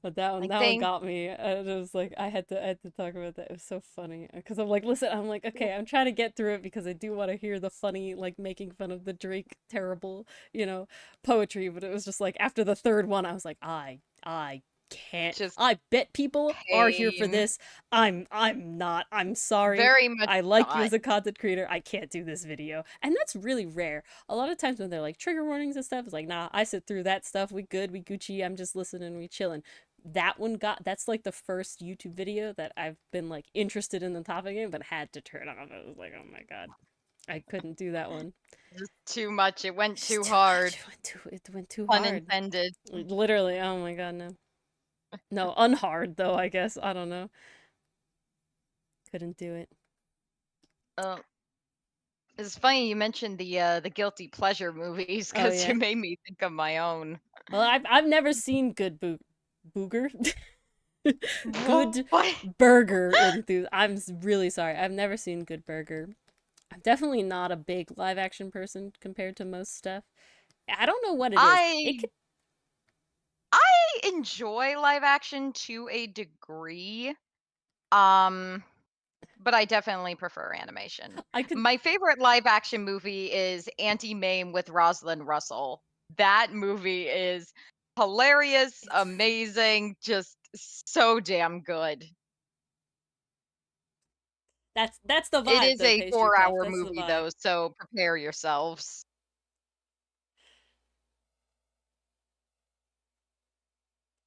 But
Like
that one
they,
got me. And it was like I had to talk about that. It was so funny because I'm like, listen, I'm like, okay, I'm trying to get through it because I do want to hear the funny, like making fun of the Drake terrible, you know, poetry. But it was just like after the third one, I was like, I can't.
just
I bet people are here for
pain.
this. I'm not. I'm sorry.
Very much
I like you
not.
as a content creator. I can't do this video, and that's really rare. A lot of times when they're like trigger warnings and stuff, it's like, nah, I sit through that stuff. We good. We Gucci. I'm just listening. We chilling. That one got, that's like the first YouTube video that I've been like interested in the topic in but had to turn on. It was like, oh my god, I couldn't do that one.
Just too much. It went
Just
too
too much.
hard.
It went too
Pun
hard.
intended.
Literally, oh my god, no, unhard though, I guess. I don't know, couldn't do it.
Oh, it's funny you mentioned the guilty pleasure movies
Oh
because you
yeah,
made me think of my own.
well, I've never seen good booger. Good
What?
burger enthusiast. I'm really sorry, I've never seen Good Burger. I'm definitely not a big live action person compared to most stuff. I don't know what it is. It
I
could,
I enjoy live action to a degree. Um, but I definitely prefer animation.
I could.
My favorite live action movie is Anti-Mame with Rosalind Russell. That movie is hilarious,
It's
amazing, just so damn good.
that's the
It
vibe
is
though,
a
pastry puff.
4-hour
That's the
movie
vibe.
though, so prepare yourselves.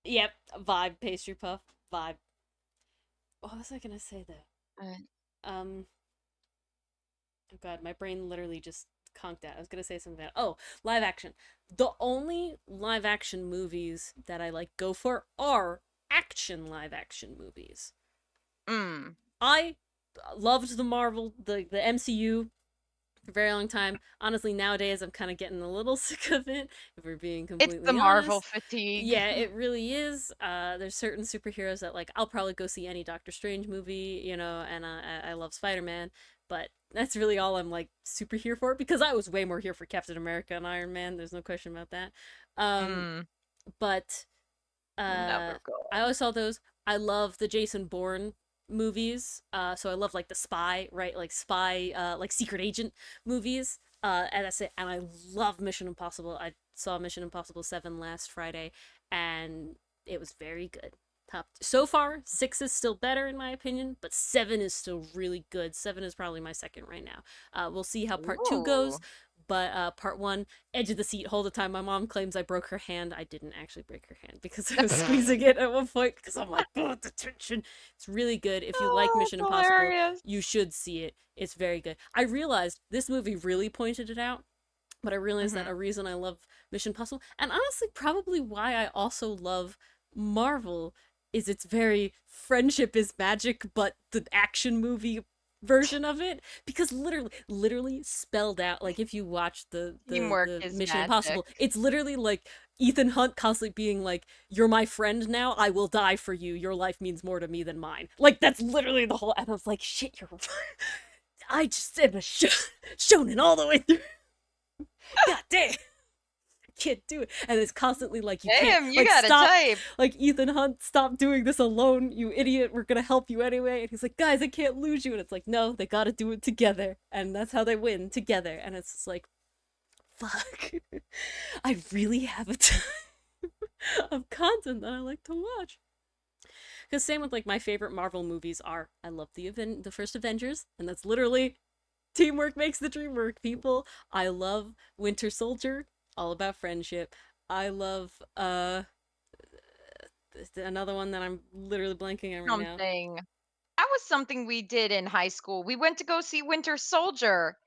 Yep, vibe, pastry puff, vibe. What was I gonna say though?
Uh,
Um, oh god, my brain literally just conked out. I was gonna say something about, oh, live action. The only live action movies that I like go for are action live action movies.
mm.
I loved the MCU for a very long time. Honestly, nowadays I'm kind of getting a little sick of it, if we're being
It's the
completely
Marvel
honest.
fatigue.
Yeah, it really is. There's certain superheroes that like I'll probably go see any Doctor Strange movie, you know, and I love Spider-Man, but that's really all I'm like super here for because I was way more here for Captain America and Iron Man. There's no question about that. Um,
Mm,
but
never go.
I always saw those. I love the Jason Bourne movies. So I love like the spy, right? Like spy, like secret agent movies. And that's it. And I love Mission Impossible. I saw Mission Impossible 7 last Friday, and it was very good. Top so far, 6 is still better in my opinion, but 7 is still really good. 7 is probably my second right now. We'll see how part 2 goes,
Ooh.
but part 1, edge of the seat, whole the time. My mom claims I broke her hand. I didn't actually break her hand because I was squeezing it at one point because I'm like, oh, the tension. It's really good. If you like
Oh,
Mission
that's
Impossible,
hilarious.
you should see it. It's very good. I realized this movie really pointed it out, but I realized that a reason I love Mission Impossible, and honestly probably why I also love Marvel, is it's very friendship is magic, but the action movie version of it, because literally spelled out, like if you watch
Teamwork
the
is
Mission
magic.
Impossible, it's literally like Ethan Hunt constantly being like, you're my friend now, I will die for you, your life means more to me than mine. Like, that's literally the whole, and I was like, shit, you're I just am a shonen all the way through. God damn. Can't do it, and it's constantly like, you
Damn,
can't,
you
like,
got a
stop,
type.
like, Ethan Hunt, stop doing this alone, you idiot, we're gonna help you anyway. And he's like, guys, I can't lose you. And it's like, no, they gotta do it together, and that's how they win, together. And it's just like, fuck. I really have a time of content that I like to watch. Because same with, like, my favorite Marvel movies are, I love the first Avengers, and that's literally teamwork makes the dream work, people. I love Winter Soldier, all about friendship. I love another one that I'm literally blanking on right now.
Something. That was something we did in high school. We went to go see Winter Soldier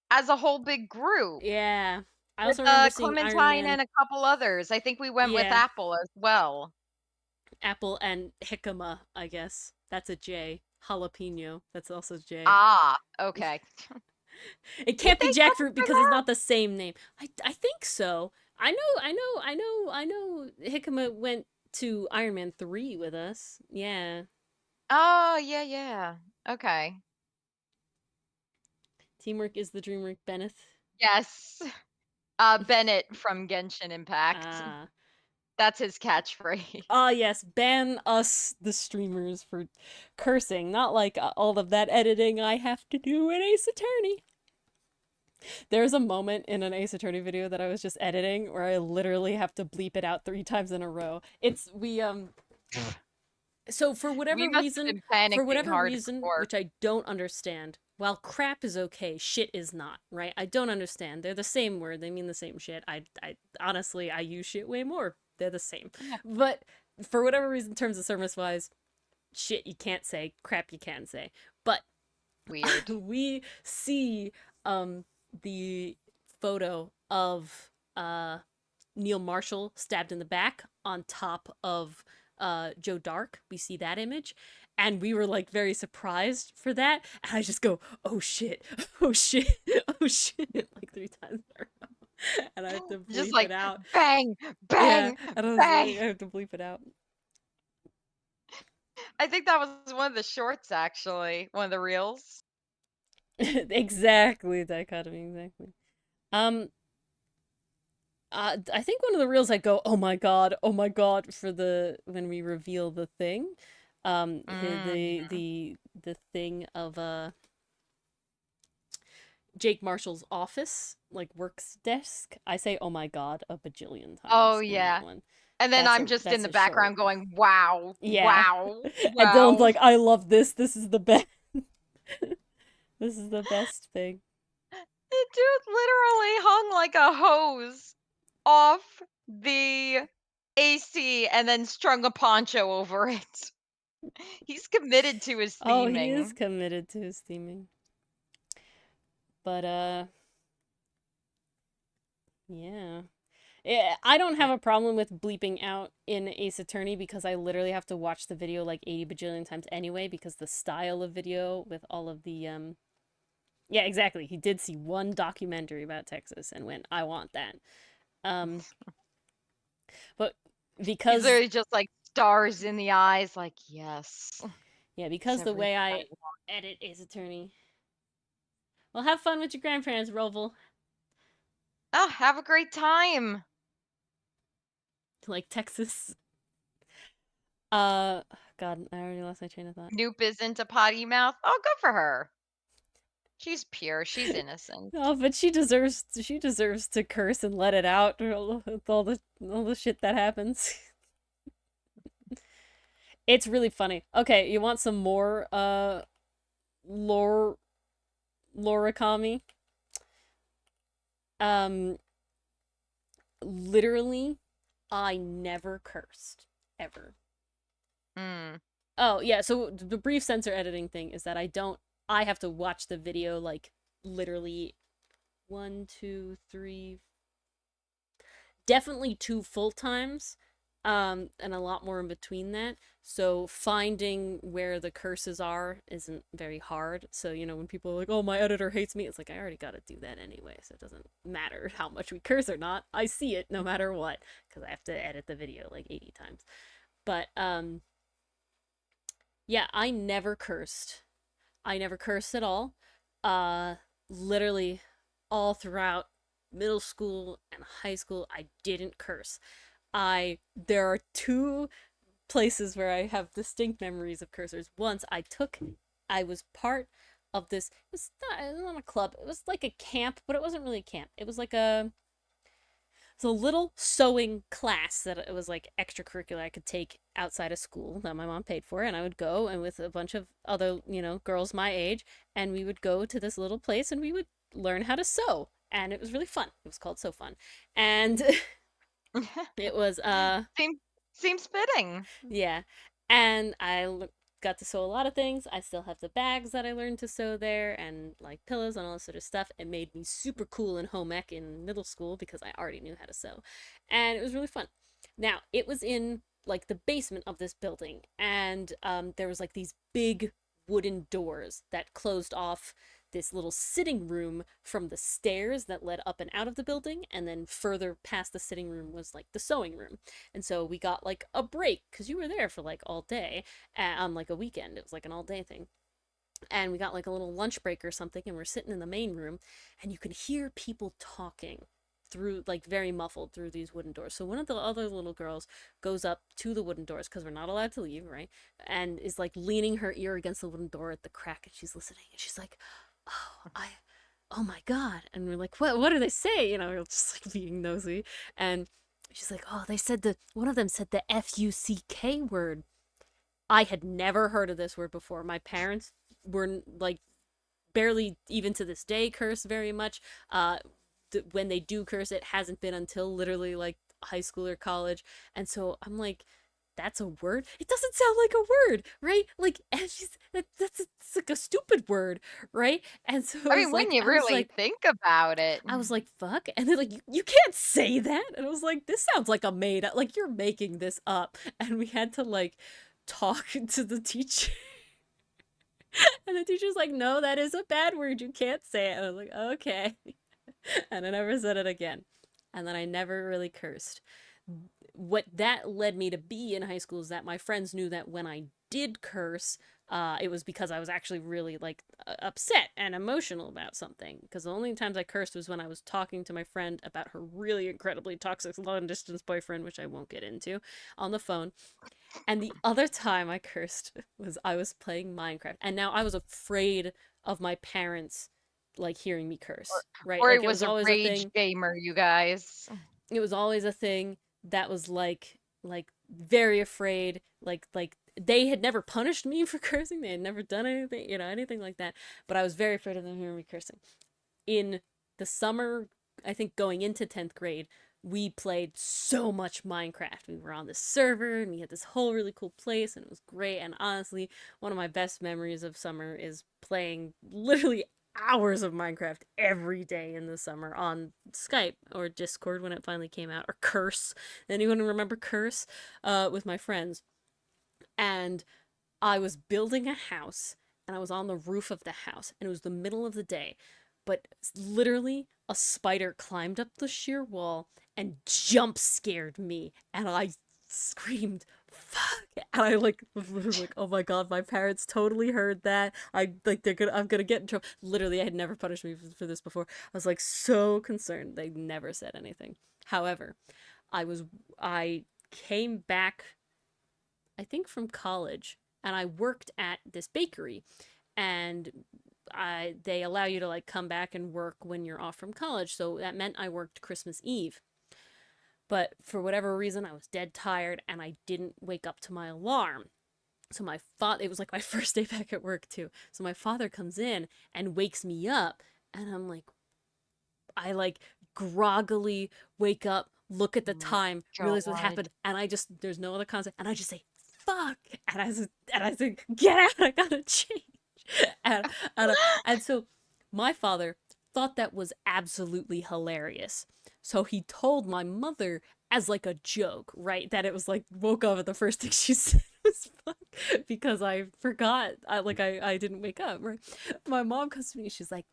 as a whole big group
Yeah. I
with
also remember seeing Iron
Clementine
Man.
and a couple others. I think we went with
Yeah.
Apple as well.
Apple and Jicama, I guess. That's a J. Jalapeno. That's also J.
Ah, okay.
It can't be
they come
jackfruit
for
because it's not the same name. I think so. I know Jicama went to Iron Man 3 with us. Yeah.
Oh, yeah. Okay.
Teamwork is the dream work, Bennett.
Yes. Bennett from Genshin Impact.
Ah.
That's his catchphrase.
Ah, yes, ban us, the streamers, for cursing. Not like all of that editing I have to do in Ace Attorney. There's a moment in an Ace Attorney video that I was just editing where I literally have to bleep it out 3 times in a row. So for whatever
We must
reason,
have been panicking hardcore.
which I don't understand, while crap is okay, shit is not, right? I don't understand. They're the same word. They mean the same shit. I honestly, I use shit way more. They're the same.
Yeah.
But for whatever reason, in terms of service-wise, shit you can't say, crap you can say. But
Weird.
we see the photo of Neil Marshall stabbed in the back on top of Joe Dark. We see that image, and we were like very surprised for that. And I just go, oh shit, oh shit, oh shit, like 3 times in a row. And I have to bleep
Just like
it out.
bang,
Yeah,
bang,
and I was
bang.
like, I have to bleep it out.
I think that was one of the shorts, actually. One of the reels.
Exactly, dichotomy, exactly. I think one of the reels I go, oh my god, for the when we reveal the thing, the thing of Jake Marshall's office, like works desk. I say, oh my god, a bajillion times.
Oh
in
yeah.
that one.
And then I'm just in the background going, wow,
Yeah.
wow,
And
wow.
Dylan's like, I love this. This is the best. This is the best thing.
The dude literally hung like a hose off the AC and then strung a poncho over it. He's committed to his theming.
Oh, he is committed to his theming. But, yeah. I don't have a problem with bleeping out in Ace Attorney because I literally have to watch the video like 80 bajillion times anyway because the style of video with all of the, yeah, exactly. He did see one documentary about Texas and went, I want that. But because...
They're just like stars in the eyes, like, yes.
Yeah, because the way I edit Ace Attorney. Well, have fun with your grandparents, Roval.
Oh, have a great time.
Like Texas. God, I already lost my train of thought.
Noop isn't a potty mouth. Oh, good for her. She's pure. She's innocent.
Oh, but she deserves to curse and let it out with all the shit that happens. It's really funny. Okay, you want some more lore Lorakami? Literally, I never cursed ever.
Mm.
Oh, yeah, so the brief censor editing thing is that I have to watch the video like literally 1, 2, 3, definitely 2 full times, and a lot more in between that. So finding where the curses are isn't very hard. So, you know, when people are like, oh, my editor hates me, it's like, I already got to do that anyway. So it doesn't matter how much we curse or not. I see it no matter what, because I have to edit the video like 80 times. But, yeah, I never cursed. I never cursed at all. Literally all throughout middle school and high school, I didn't curse. There are 2 places where I have distinct memories of cursors. Once I was part of this, it was not a club, it was like a camp, but it wasn't really a camp. It was like it's a little sewing class that it was like extracurricular I could take outside of school that my mom paid for, and I would go and with a bunch of other, you know, girls my age, and we would go to this little place and we would learn how to sew, and it was really fun. It was called So Fun. And it was
Seems fitting.
yeah. And got to sew a lot of things. I still have the bags that I learned to sew there, and like pillows and all this sort of stuff. It made me super cool in home ec in middle school because I already knew how to sew. And it was really fun. Now, it was in like the basement of this building, and there was like these big wooden doors that closed off this little sitting room from the stairs that led up and out of the building, and then further past the sitting room was like the sewing room. And so we got like a break because you were there for like all day on like a weekend. It was like an all day thing. And we got like a little lunch break or something, and we're sitting in the main room, and you can hear people talking through, like, very muffled through these wooden doors. So one of the other little girls goes up to the wooden doors because we're not allowed to leave, right? And is like leaning her ear against the wooden door at the crack, and she's listening, and she's like, oh my god. And we're like, what do they say? You know, we're just like being nosy. And she's like, oh, one of them said the F-U-C-K word. I had never heard of this word before. My parents were like barely even to this day curse very much. When they do curse, it hasn't been until literally like high school or college. And so I'm like, that's a word? It doesn't sound like a word, right? Like, that's like a stupid word, right? And so
I mean, when you really think about it.
I was like, fuck. And they're like, you can't say that. And I was like, this sounds like a made up, like, you're making this up. And we had to like talk to the teacher. And the teacher's like, no, that is a bad word. You can't say it. And I was like, okay. And I never said it again. And then I never really cursed. What that led me to be in high school is that my friends knew that when I did curse, it was because I was actually really like upset and emotional about something. Because the only times I cursed was when I was talking to my friend about her really incredibly toxic long distance boyfriend, which I won't get into, on the phone. And the other time I cursed was I was playing Minecraft. And now I was afraid of my parents like hearing me curse, right?
Or
Like,
it was a rage gamer, you guys.
It was always a thing that was like very afraid, like they had never punished me for cursing. They had never done anything, you know, anything like that. But I was very afraid of them hearing me cursing. In the summer, I think going into 10th grade, we played so much Minecraft. We were on this server and we had this whole really cool place and it was great. And honestly, one of my best memories of summer is playing literally hours of Minecraft every day in the summer on Skype or Discord when it finally came out, or Curse. Anyone remember Curse? With my friends. And I was building a house and I was on the roof of the house and it was the middle of the day, but literally a spider climbed up the sheer wall and jump scared me, and I screamed, fuck. And I like was like, oh my god, my parents totally heard that. I'm gonna get in trouble. Literally, I had never punished me for this before. I was like so concerned. They never said anything. However, I came back, I think, from college, and I worked at this bakery. and they allow you to like come back and work when you're off from college. So that meant I worked Christmas Eve. But for whatever reason, I was dead tired and I didn't wake up to my alarm. So my father, it was like my first day back at work too. So my father comes in and wakes me up, and I'm like, I like groggily wake up, look at the time, realize what happened, and there's no other concept, and I just say, fuck, and I say, get out, I gotta change. And, and so my father thought that was absolutely hilarious. So he told my mother as like a joke, right? That it was like, woke up and the first thing she said was fuck, because I forgot, I didn't wake up, right? My mom comes to me, she's like,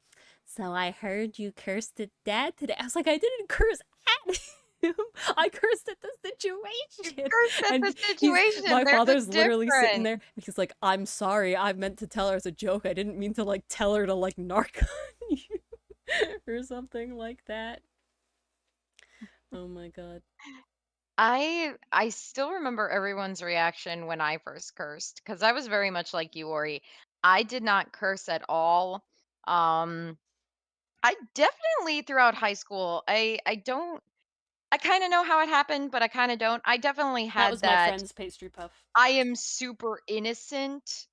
so I heard you cursed at Dad today. I was like, I didn't curse at him. I cursed at the situation.
You cursed at
And
the situation.
my
There's a
father's literally sitting
difference.
there, and he's like, I'm sorry. I meant to tell her as a joke. I didn't mean to like tell her to like narc on you or something like that. Oh my god.
I still remember everyone's reaction when I first cursed, because I was very much like you, Ori. I did not curse at all. Um, I definitely throughout high school, I kind of know how it happened, but I kind of don't. I definitely
That
had
was my
that
friend's pastry puff.
I am super innocent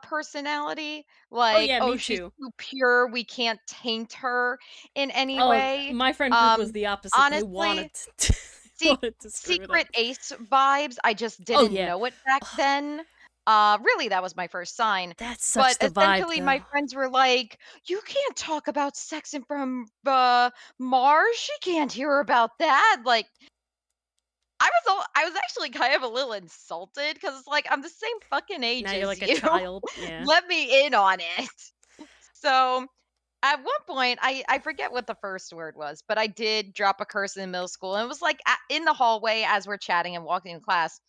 personality.
Oh
Like,
yeah,
oh,
me
she's
too.
too pure, we can't taint her in any
Oh,
way.
my friend group was the opposite. They
Honestly,
wanted to,
see,
wanted to screw it up.
secret ace vibes, I just
Oh
didn't
yeah.
know it back then. Really, that was my first sign.
That's
But
such the vibe
essentially, my
though.
friends were like, "You can't talk about sex and from Mars. She can't hear about that." Like, I was actually kind of a little insulted because it's like I'm the same fucking age
Now you're
as
like a
you.
child. Yeah.
Let me in on it. So at one point, I forget what the first word was, but I did drop a curse in middle school, and it was like in the hallway as we're chatting and walking in class.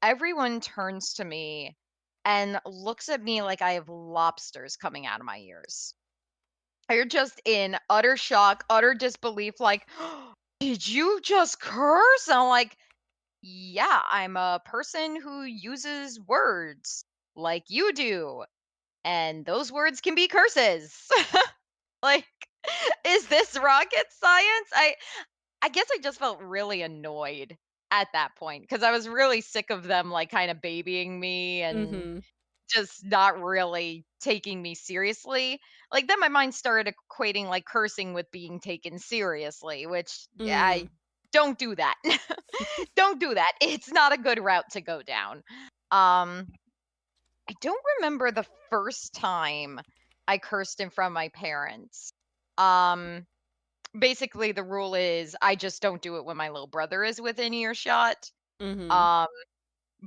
Everyone turns to me and looks at me like I have lobsters coming out of my ears. You're just in utter shock, utter disbelief, like, did you just curse? And I'm like, yeah, I'm a person who uses words like you do, and those words can be curses. Like, is this rocket science? I guess I just felt really annoyed at that point because I was really sick of them like kind of babying me and
Mm-hmm.
just not really taking me seriously. Like then my mind started equating like cursing with being taken seriously, which I don't do that. Don't do that. It's not a good route to go down. I don't remember the first time I cursed in front of my parents. Um Basically the rule is I just don't do it when my little brother is within earshot.
Mm-hmm.
Um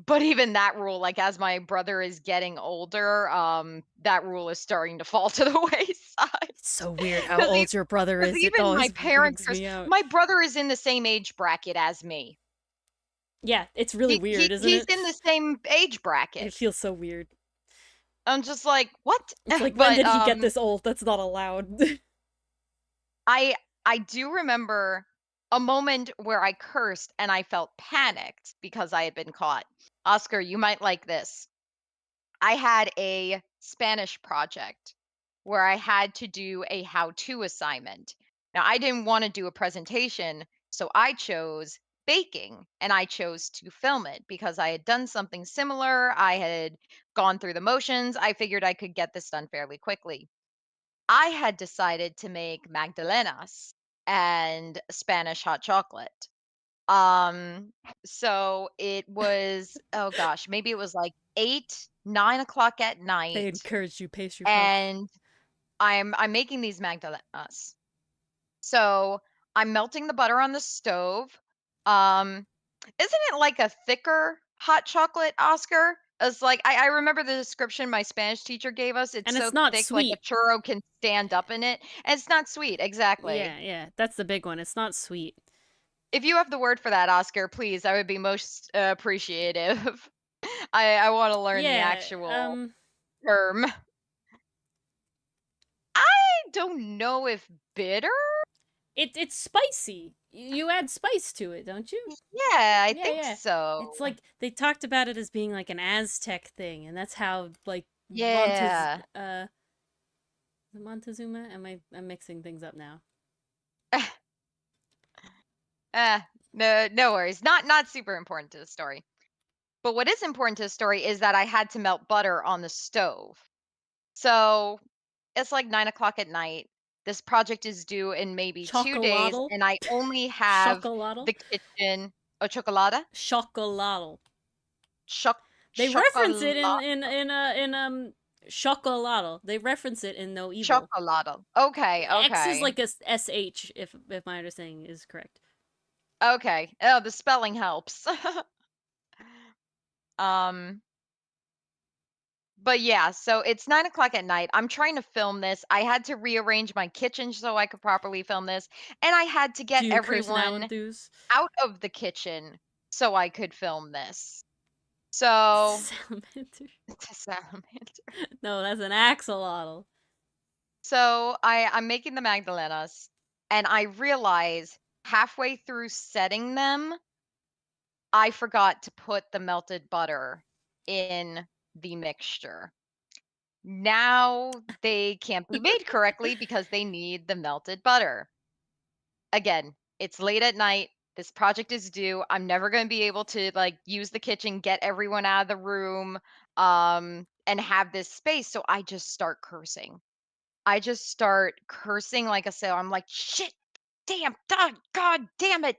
but even that rule, like as my brother is getting older, that rule is starting to fall to the wayside.
It's so weird how
Because
old your brother is. It
even my
always
parents,
freaks me out.
my brother is in the same age bracket as me.
Yeah, it's really weird, isn't
He's
it?
in the same age bracket.
It feels so weird.
I'm just like, what?
It's like, when
But
did he get this old? That's not allowed.
I do remember a moment where I cursed and I felt panicked because I had been caught. Oscar, you might like this. I had a Spanish project where I had to do a how-to assignment. Now, I didn't want to do a presentation, so I chose baking and I chose to film it because I had done something similar. I had gone through the motions. I figured I could get this done fairly quickly. I had decided to make magdalenas and Spanish hot chocolate. Um, so it was, oh gosh, maybe it was like 8, 9 o'clock at
They
night,
encouraged you, pastry puff.
and I'm making these magdalenas. So I'm melting the butter on the stove. Um, isn't it like a thicker hot chocolate, Oscar? It's like I remember the description my Spanish teacher gave us. It's
And
so
it's not
thick, like a
sweet.
churro can stand up in it, and it's not sweet. Exactly.
Yeah, that's the big one. It's not sweet.
If you have the word for that, Oscar, please, I would be most appreciative. I want to learn the
Yeah,
actual term. I don't know if bitter.
it's spicy. You add spice to it, don't you?
Yeah, I
Yeah,
think
yeah.
so.
It's like they talked about it as being like an Aztec thing, and that's how like
Yeah.
is it Montezuma? I'm mixing things up now.
No worries. Not super important to the story. But what is important to the story is that I had to melt butter on the stove. So it's like 9 o'clock at night. This project is due in maybe 2 days,
Chocolatl?
and I only have
Chocolatl?
the kitchen. Oh, chocolata?
Chocolatl. They reference it
Chocolate.
in Chocolatl. They reference it in No Evil.
Chocolate. Okay,
X is
okay.
like a SH, if my understanding is correct.
Okay. Oh, the spelling helps. um, but yeah, so it's 9 o'clock at night. I'm trying to film this. I had to rearrange my kitchen so I could properly film this, and I had to
Do
get
you curse now,
everyone
Enthuse?
out of the kitchen so I could film this. So
Salamander.
it's a salamander.
No, that's an axolotl.
So I'm making the Magdalenas, and I realize halfway through setting them, I forgot to put the melted butter in the mixture. Now they can't be made correctly because they need the melted butter. Again, it's late at night. This project is due. I'm never going to be able to like use the kitchen, get everyone out of the room, and have this space. So I just start cursing. I just start cursing like a sailor. I'm like, shit, damn, God damn it.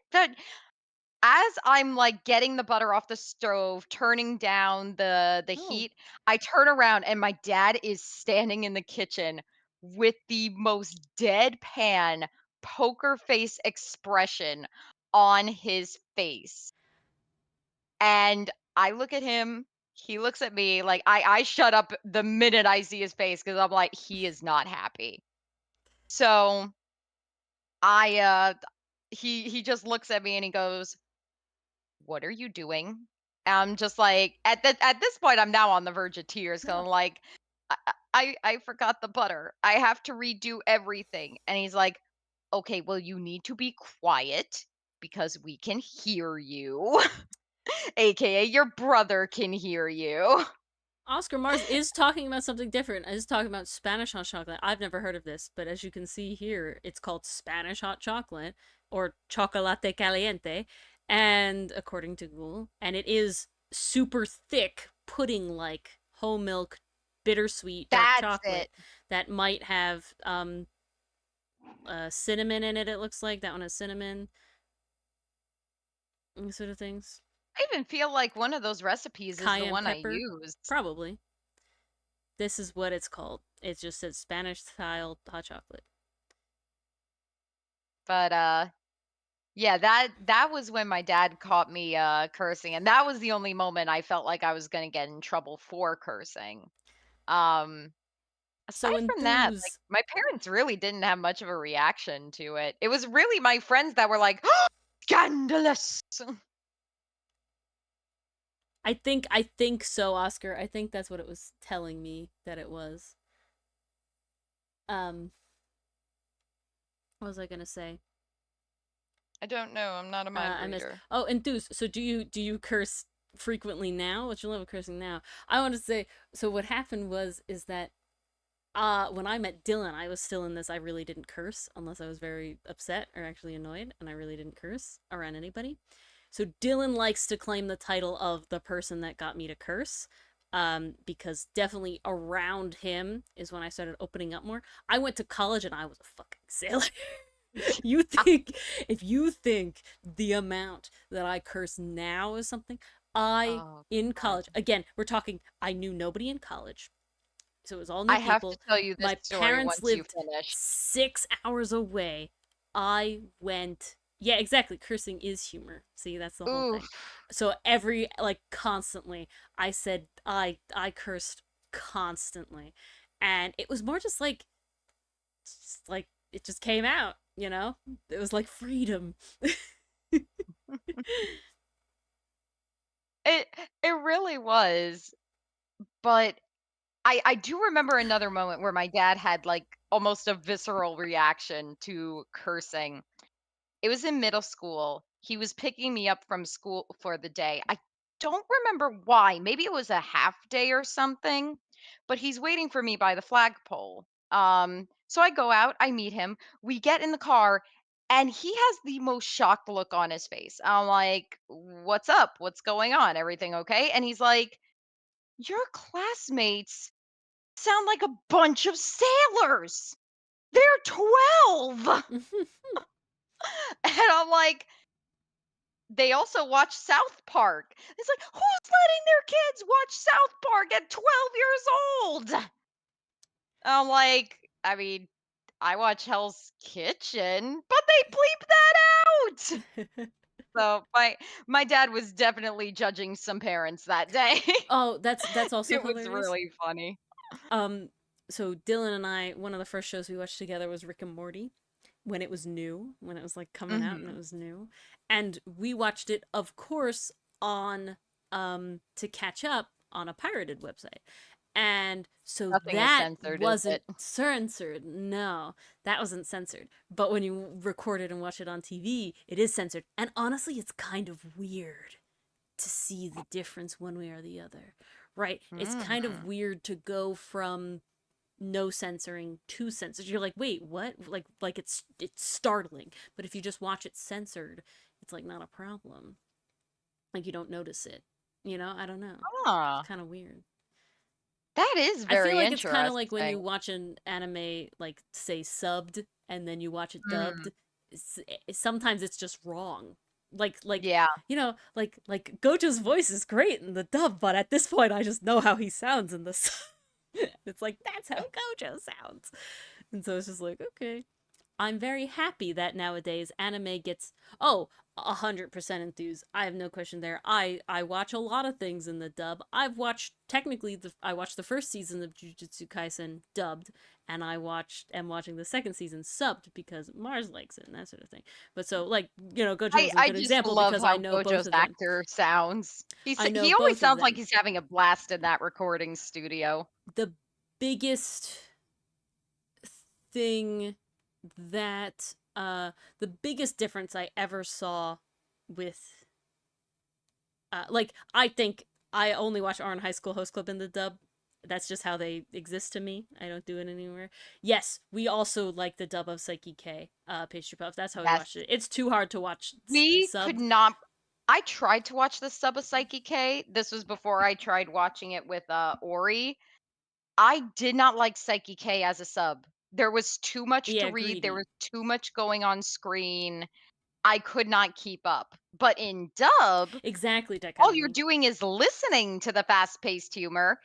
As I'm like getting the butter off the stove, turning down the
Oh.
heat, I turn around and my dad is standing in the kitchen with the most deadpan poker face expression on his face. And I look at him, he looks at me, like I shut up the minute I see his face because I'm like, he is not happy. So I he just looks at me and he goes, "What are you doing?" I'm just like at this point I'm now on the verge of tears 'cause I'm like I forgot the butter. I have to redo everything. And he's like, "Okay, well you need to be quiet because we can hear you." AKA your brother can hear you.
Oscar Mars is talking about something different. Is talking about Spanish hot chocolate. I've never heard of this, but as you can see here, it's called Spanish hot chocolate or chocolate caliente, and according to Google, and it is super thick, pudding-like whole milk, bittersweet dark
That's
chocolate
it.
that might have cinnamon in it. It looks like that one has cinnamon, sort of things.
I even feel like one of those recipes is the
Cayenne
one I
pepper,
used.
probably. This is what it's called. It just says Spanish style hot chocolate.
But yeah, that was when my dad caught me cursing, and that was the only moment I felt like I was going to get in trouble for cursing. Um
So
Aside from that, like
enthuse.
my parents really didn't have much of a reaction to it. It was really my friends that were like, "Scandalous."
I think so, Oscar. I think that's what it was telling me that it was. What was I gonna say?
I don't know. I'm not a mind
I missed.
reader.
Oh, enthuse. So do you curse frequently now? What's your level of cursing now? I want to say. So what happened is that when I met Dylan, I was still in this. I really didn't curse unless I was very upset or actually annoyed, and I really didn't curse around anybody. So Dylan likes to claim the title of the person that got me to curse. Because definitely around him is when I started opening up more. I went to college and I was a fucking sailor. You think if you think the amount that I curse now is something,
Oh,
in
God.
college, again, we're talking, I knew nobody in college. So it was all new
I have to
people.
tell you this
My
story
parents
once you
lived
finish.
6 hours away. I went, yeah, exactly. Cursing is humor. See, that's the whole thing.
Oof.
So constantly, I said I cursed constantly, and it was more just like it just came out. It was like freedom.
It it really was. But I do remember another moment where my dad had like almost a visceral reaction to cursing. It was in middle school. He was picking me up from school for the day. I don't remember why. Maybe it was a half day or something. but he's waiting for me by the flagpole. So I go out, I meet him, we get in the car, and he has the most shocked look on his face. I'm like, "What's up? What's going on? Everything okay?" And he's like, "Your classmates sound like a bunch of sailors. They're 12." And I'm like, "They also watch South Park." It's like, who's letting their kids watch South Park at 12 years old? I'm like, I mean, I watch Hell's Kitchen, but they bleep that out. So my dad was definitely judging some parents that day.
Oh, that's also
It was
hilarious.
really funny.
So Dylan and I, one of the first shows we watched together was Rick and Morty when it was new, when it was like coming out and it was new. And we watched it, of course, on to catch up on a pirated website. And so
Nothing is
that
censored, is
wasn't
it?
censored. No, that wasn't censored. But when you record it and watch it on TV, it is censored. And honestly, it's kind of weird to see the difference one way or the other, right? It's kind of weird to go from no censoring to censored. You're like, wait, what? Like it's startling. But if you just watch it censored, it's like not a problem. Like you don't notice it. You know, I don't know.
Ah,
It's kind of weird.
that is
I
very
feel like
interesting.
it's kind of like when you watch an anime, like say subbed, and then you watch it dubbed. Sometimes it's just wrong. Like
Yeah.
you know, like Gojo's voice is great in the dub, but at this point, I just know how he sounds in the sub. It's like that's how Gojo sounds, and so it's just like okay. I'm very happy that nowadays anime gets 100% enthused. I have no question there. I watch a lot of things in the dub. I've watched I watched the first season of Jujutsu Kaisen dubbed, and am watching the second season subbed because Mars likes it and that sort of thing. But so like Gojo is a
I
good
just
example
love
because
how
I know both
Gojo's
of them.
actor sounds.
I know
He always
both of
sounds like
them.
he's having a blast in that recording studio.
The biggest thing that the biggest difference I ever saw with like I think I only watch Arn High School Host Club in the dub. That's just how they exist to me. I don't do it anywhere. Yes, we also like the dub of Psyche K, Pastry Puff. That's how we watched it. It's too hard to watch
We
sub.
could not. I tried to watch the sub of Psyche K. This was before I tried watching it with Ori. I did not like Psyche K as a sub. There was too much to read. There
Greedy.
was too much going on screen. I could not keep up. But in dub,
Exactly,
all you're
Dichotomy.
doing is listening to the fast-paced humor,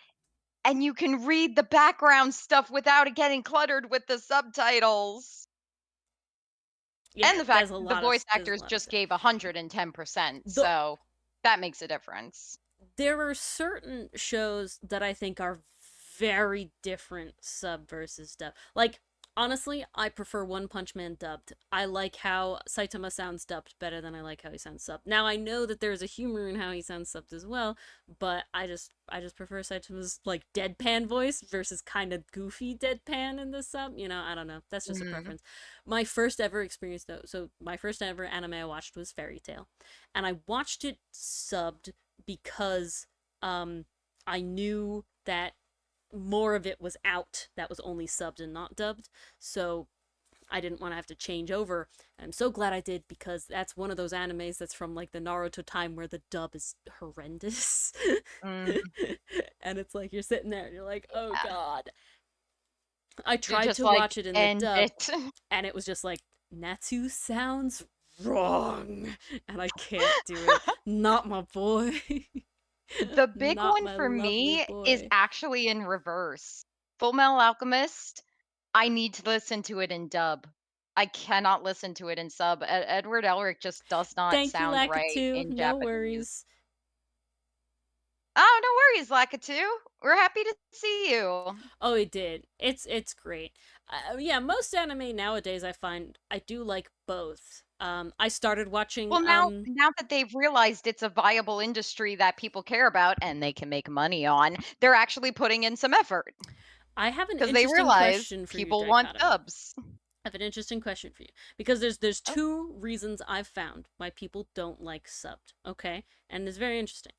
and you can read the background stuff without it getting cluttered with the subtitles.
Yeah,
And the fact
there's a
the
lot
voice
of there's a
actors
lot of
just
stuff.
gave 110%, so that makes a difference.
There are certain shows that I think are very different sub versus dub. Like, honestly, I prefer One Punch Man dubbed. I like how Saitama sounds dubbed better than I like how he sounds subbed. Now I know that there's a humor in how he sounds subbed as well, but I just prefer Saitama's like deadpan voice versus kind of goofy deadpan in the sub. You know, I don't know. That's just a preference. My first ever experience though, so my first ever anime I watched was Fairy Tail, and I watched it subbed because I knew that more of it was out that was only subbed and not dubbed, so I didn't want to have to change over, and I'm so glad I did because that's one of those animes that's from like the Naruto time where the dub is horrendous. And it's like you're sitting there and you're like, oh god. I tried to watch it in the dub and it was just like, Natsu sounds wrong and I can't do it. Not my boy.
The big
Not
one
my
for
lovely
me is
boy.
actually in reverse. Full Metal Alchemist, I need to listen to it in dub. I cannot listen to it in sub. Edward Elric just does not
Thank you,
sound right
Lakitu.
in
No
Japanese.
worries.
Oh, no worries, Lakitu. We're happy to see you.
Oh, it did. It's great. Yeah, most anime nowadays I find I do like both. I started watching.
Well, now that they've realized it's a viable industry that people care about and they can make money on, they're actually putting in some effort.
I have an
Because they
interesting
realize
question for
people
you,
want
Dichotomy.
dubs.
I have an interesting question for you because there's two reasons I've found why people don't like subbed. Okay, and it's very interesting.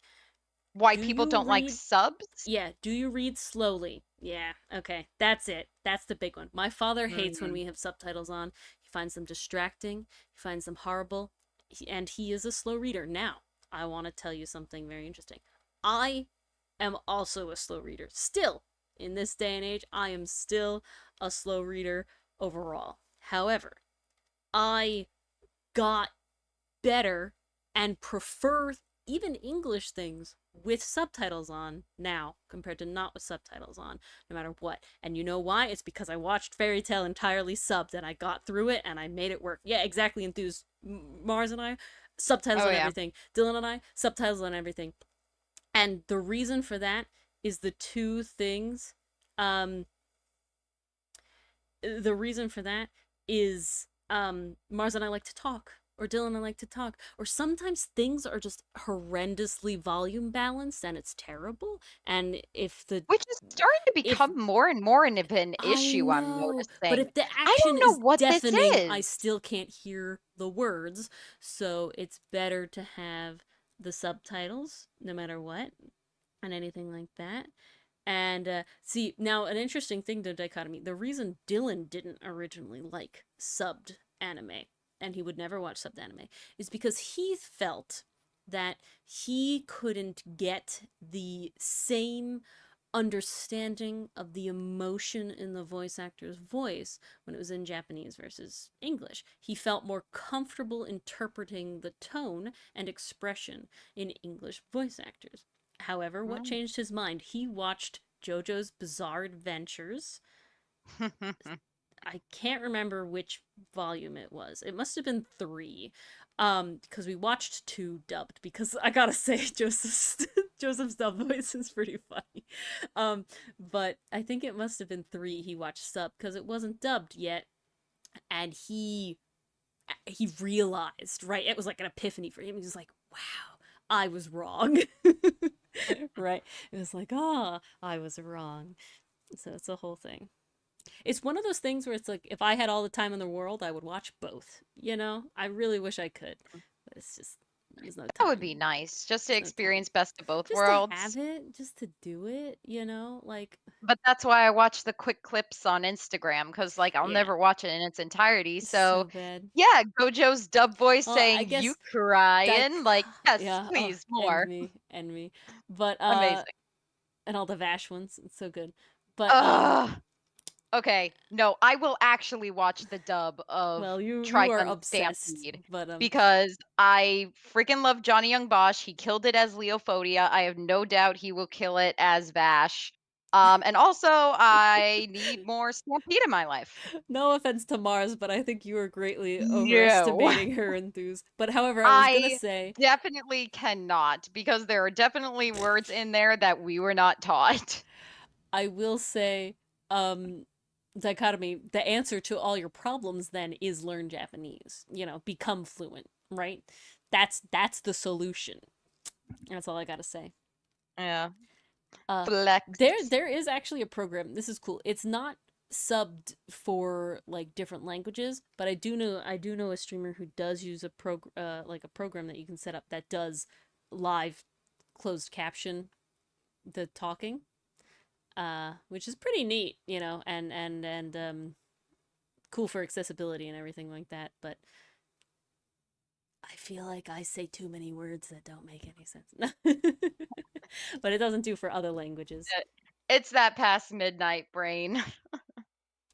why
Do
people
you
don't like
read?
subs?
Yeah, do you read slowly? Yeah, okay. That's it. That's the big one. My father hates when
Mm.
we have subtitles on. He finds them distracting, he finds them horrible, and he is a slow reader. Now, I want to tell you something very interesting. I am also a slow reader. Still, in this day and age, I am still a slow reader overall. However, I got better and prefer even English things with subtitles on now compared to not with subtitles on, no matter what. And you know why? It's because I watched Fairy Tale entirely subbed and I got through it and I made it work. Yeah, exactly. Enthused. Mars and I, subtitles
Oh
on
yeah.
everything. Dylan and I, subtitles on everything. And the reason for that is the two things. The reason for that is Mars and I like to talk, or Dylan and I like to talk, or sometimes things are just horrendously volume balanced and it's terrible. And if the
Which is starting to
if
become more and more of an
I
issue, I'm
know, but
noticing.
if the
I
action
don't know
is
what this
deafening, I
is.
still can't hear the words. So it's better to have the subtitles no matter what, and anything like that. And see, now an interesting thing to dichotomy. The reason Dylan didn't originally like subbed anime, and he would never watch subbed anime, is because he felt that he couldn't get the same understanding of the emotion in the voice actor's voice when it was in Japanese versus English. He felt more comfortable interpreting the tone and expression in English voice actors. However, what
Mm.
changed his mind? He watched JoJo's Bizarre Adventures. I can't remember which volume it was. It must have been 3. Because we watched 2 dubbed, because I gotta say Joseph's dub voice is pretty funny. But I think it must have been 3 he watched sub, because it wasn't dubbed yet. And he realized, right? It was like an epiphany for him. He was like, wow, I was wrong. Right? It was like, oh, I was wrong. So it's a whole thing. It's one of those things where it's like, if I had all the time in the world, I would watch both. You know, I really wish I could, but it's just there's no
That would
time.
be nice, just to
There's no time.
experience best of both
Just to
worlds.
have it, just to do it. You know, like
But that's why I watch the quick clips on Instagram, because like I'll
yeah,
never watch it in its entirety.
it's
So
so bad.
yeah, Gojo's dub voice
Well, I
saying "You
guess that
crying," like yes,
yeah. Oh,
please
and
more.
me, and me. But
Amazing.
and all the Vash ones, it's so good. But
Ugh. Okay, no, I will actually watch the dub of
well, you are
Trigun
obsessed.
Stampede
But
because I freaking love Johnny Young Bosch. He killed it as Leophodia. I have no doubt he will kill it as Vash. And also I need more Stampede in my life.
no offense to Mars, but I think you are greatly
No.
overestimating her enthuse. But however, I was gonna
I
say,
definitely cannot because there are definitely words in there that we were not taught.
I will say, dichotomy, the answer to all your problems then is learn Japanese. You know, become fluent, right? That's the solution. That's all I gotta say.
Yeah.
Uh,
Flex.
there is actually a program. This is cool. It's not subbed for like different languages, but I do know a streamer who does use a like a program that you can set up that does live closed caption the talking, which is pretty neat, you know, and cool for accessibility and everything like that. But I feel like I say too many words that don't make any sense. But it doesn't do for other languages.
It's that past midnight brain.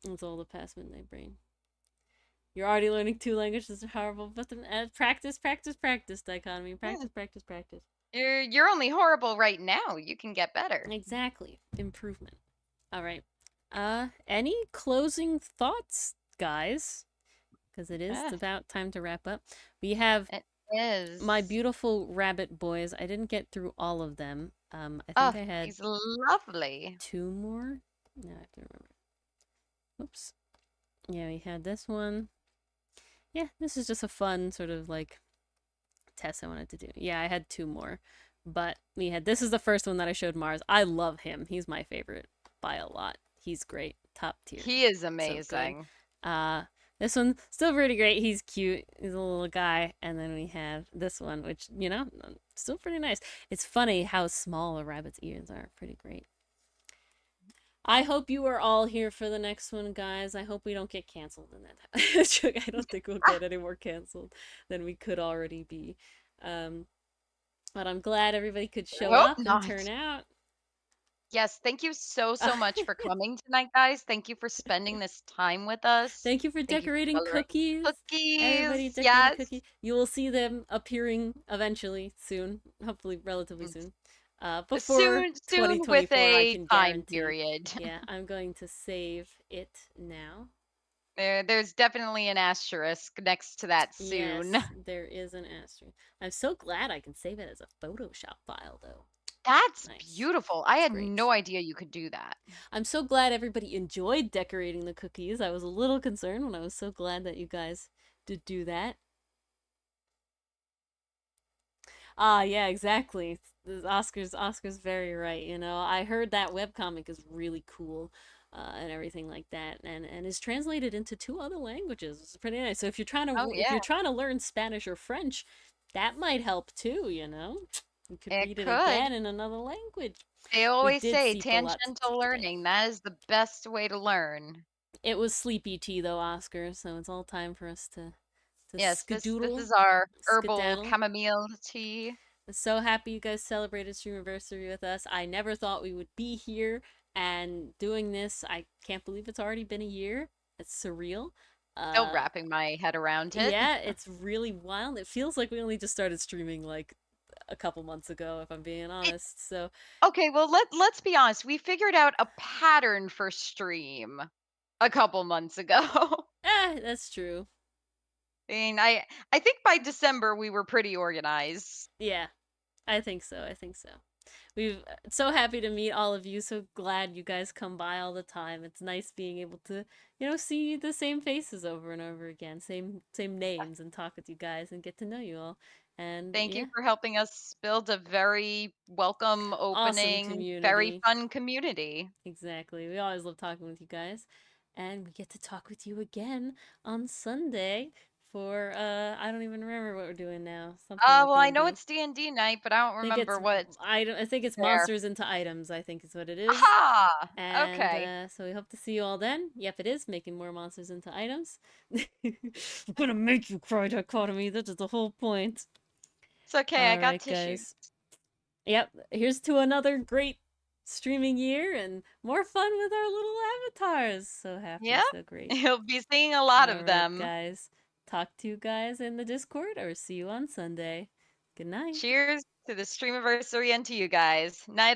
It's all the past midnight brain. You're already learning 2 languages are horrible, but then practice, practice, practice, dichotomy. Practice, practice, practice.
You're only horrible right now. You can get better.
Exactly. Improvement. All right. Any closing thoughts, guys? Because it is about time to wrap up. We have
It is.
my beautiful rabbit boys. I didn't get through all of them. I think I had
he's lovely.
2 more. No, I have to remember. Oops. Yeah, we had this one. Yeah, this is just a fun sort of like test I wanted to do. Yeah, I had 2 more. But we had this is the first one that I showed Mars. I love him. He's my favorite by a lot. He's great. Top tier.
He is
So
amazing.
good. This one still pretty great. He's cute. He's a little guy. And then we have this one, which, you know, Still pretty nice. It's funny how small a rabbit's ears are. Pretty great. I hope you are all here for the next one, guys. I hope we don't get canceled in that. I don't think we'll get any more canceled than we could already be. But I'm glad everybody could show
Hope
up and
not.
turn out.
Yes, thank you so much for coming tonight, guys. Thank you for spending this time with us.
Thank you for decorating
coloring
cookies. Everybody
Cookies,
decorated
yes.
cookies. You will see them appearing eventually, soon. Hopefully, relatively soon. Before
Soon with
2024, I
a
can
time
guarantee.
period.
Yeah, I'm going to save it now.
There's definitely an asterisk next to that soon.
Yes, there is an asterisk. I'm so glad I can save it as a Photoshop file, though.
That's
Nice.
beautiful. I had
great.
no idea you could do that.
I'm so glad everybody enjoyed decorating the cookies. I was a little concerned when I was so glad that you guys did do that. Yeah, exactly. Oscar's very right, you know. I heard that webcomic is really cool. And everything like that, and is translated into 2 other languages. It's pretty nice. So if you're trying to if you're trying to learn Spanish or French, that might help too. You know, you could read it again in another language.
They always
did
say
sleep a lot
tangential learning. That is the best way to learn.
It was sleepy tea though, Oscar. So it's all time for us to
Yes, this
skedoodle.
is our herbal
skedaddle.
chamomile tea.
I'm so happy you guys celebrated Stream-iversary with us. I never thought we would be here and doing this. I can't believe it's already been a year. It's surreal.
Still wrapping my head around it.
Yeah, it's really wild. It feels like we only just started streaming like a couple months ago, if I'm being honest. So
okay, well let's be honest. We figured out a pattern for stream a couple months ago.
That's true.
I mean, I think by December we were pretty organized.
Yeah, I think so. We've so happy to meet all of you. So glad you guys come by all the time. It's nice being able to, you know, see the same faces over and over again, same names, and talk with you guys and get to know you all. And
thank you for helping us build a very welcome, opening,
awesome
very fun community.
Exactly. We always love talking with you guys. And we get to talk with you again on Sunday for I don't even remember what we're doing now. Something
well, I know it's D&D night, but I don't remember what.
I think it's Monsters into Items, I think is what it is.
Aha!
And,
okay.
So we hope to see you all then. Yep, it is making more monsters into items. I'm gonna make you cry, Dichotomy. That is the whole point.
It's okay, I got
right,
tissues.
Guys. Yep, here's to another great streaming year and more fun with our little avatars. So happy, so great.
You'll be seeing a lot of them.
Guys, talk to you guys in the Discord or see you on Sunday. Good night.
Cheers to the Stream-iversary and to you guys. Night.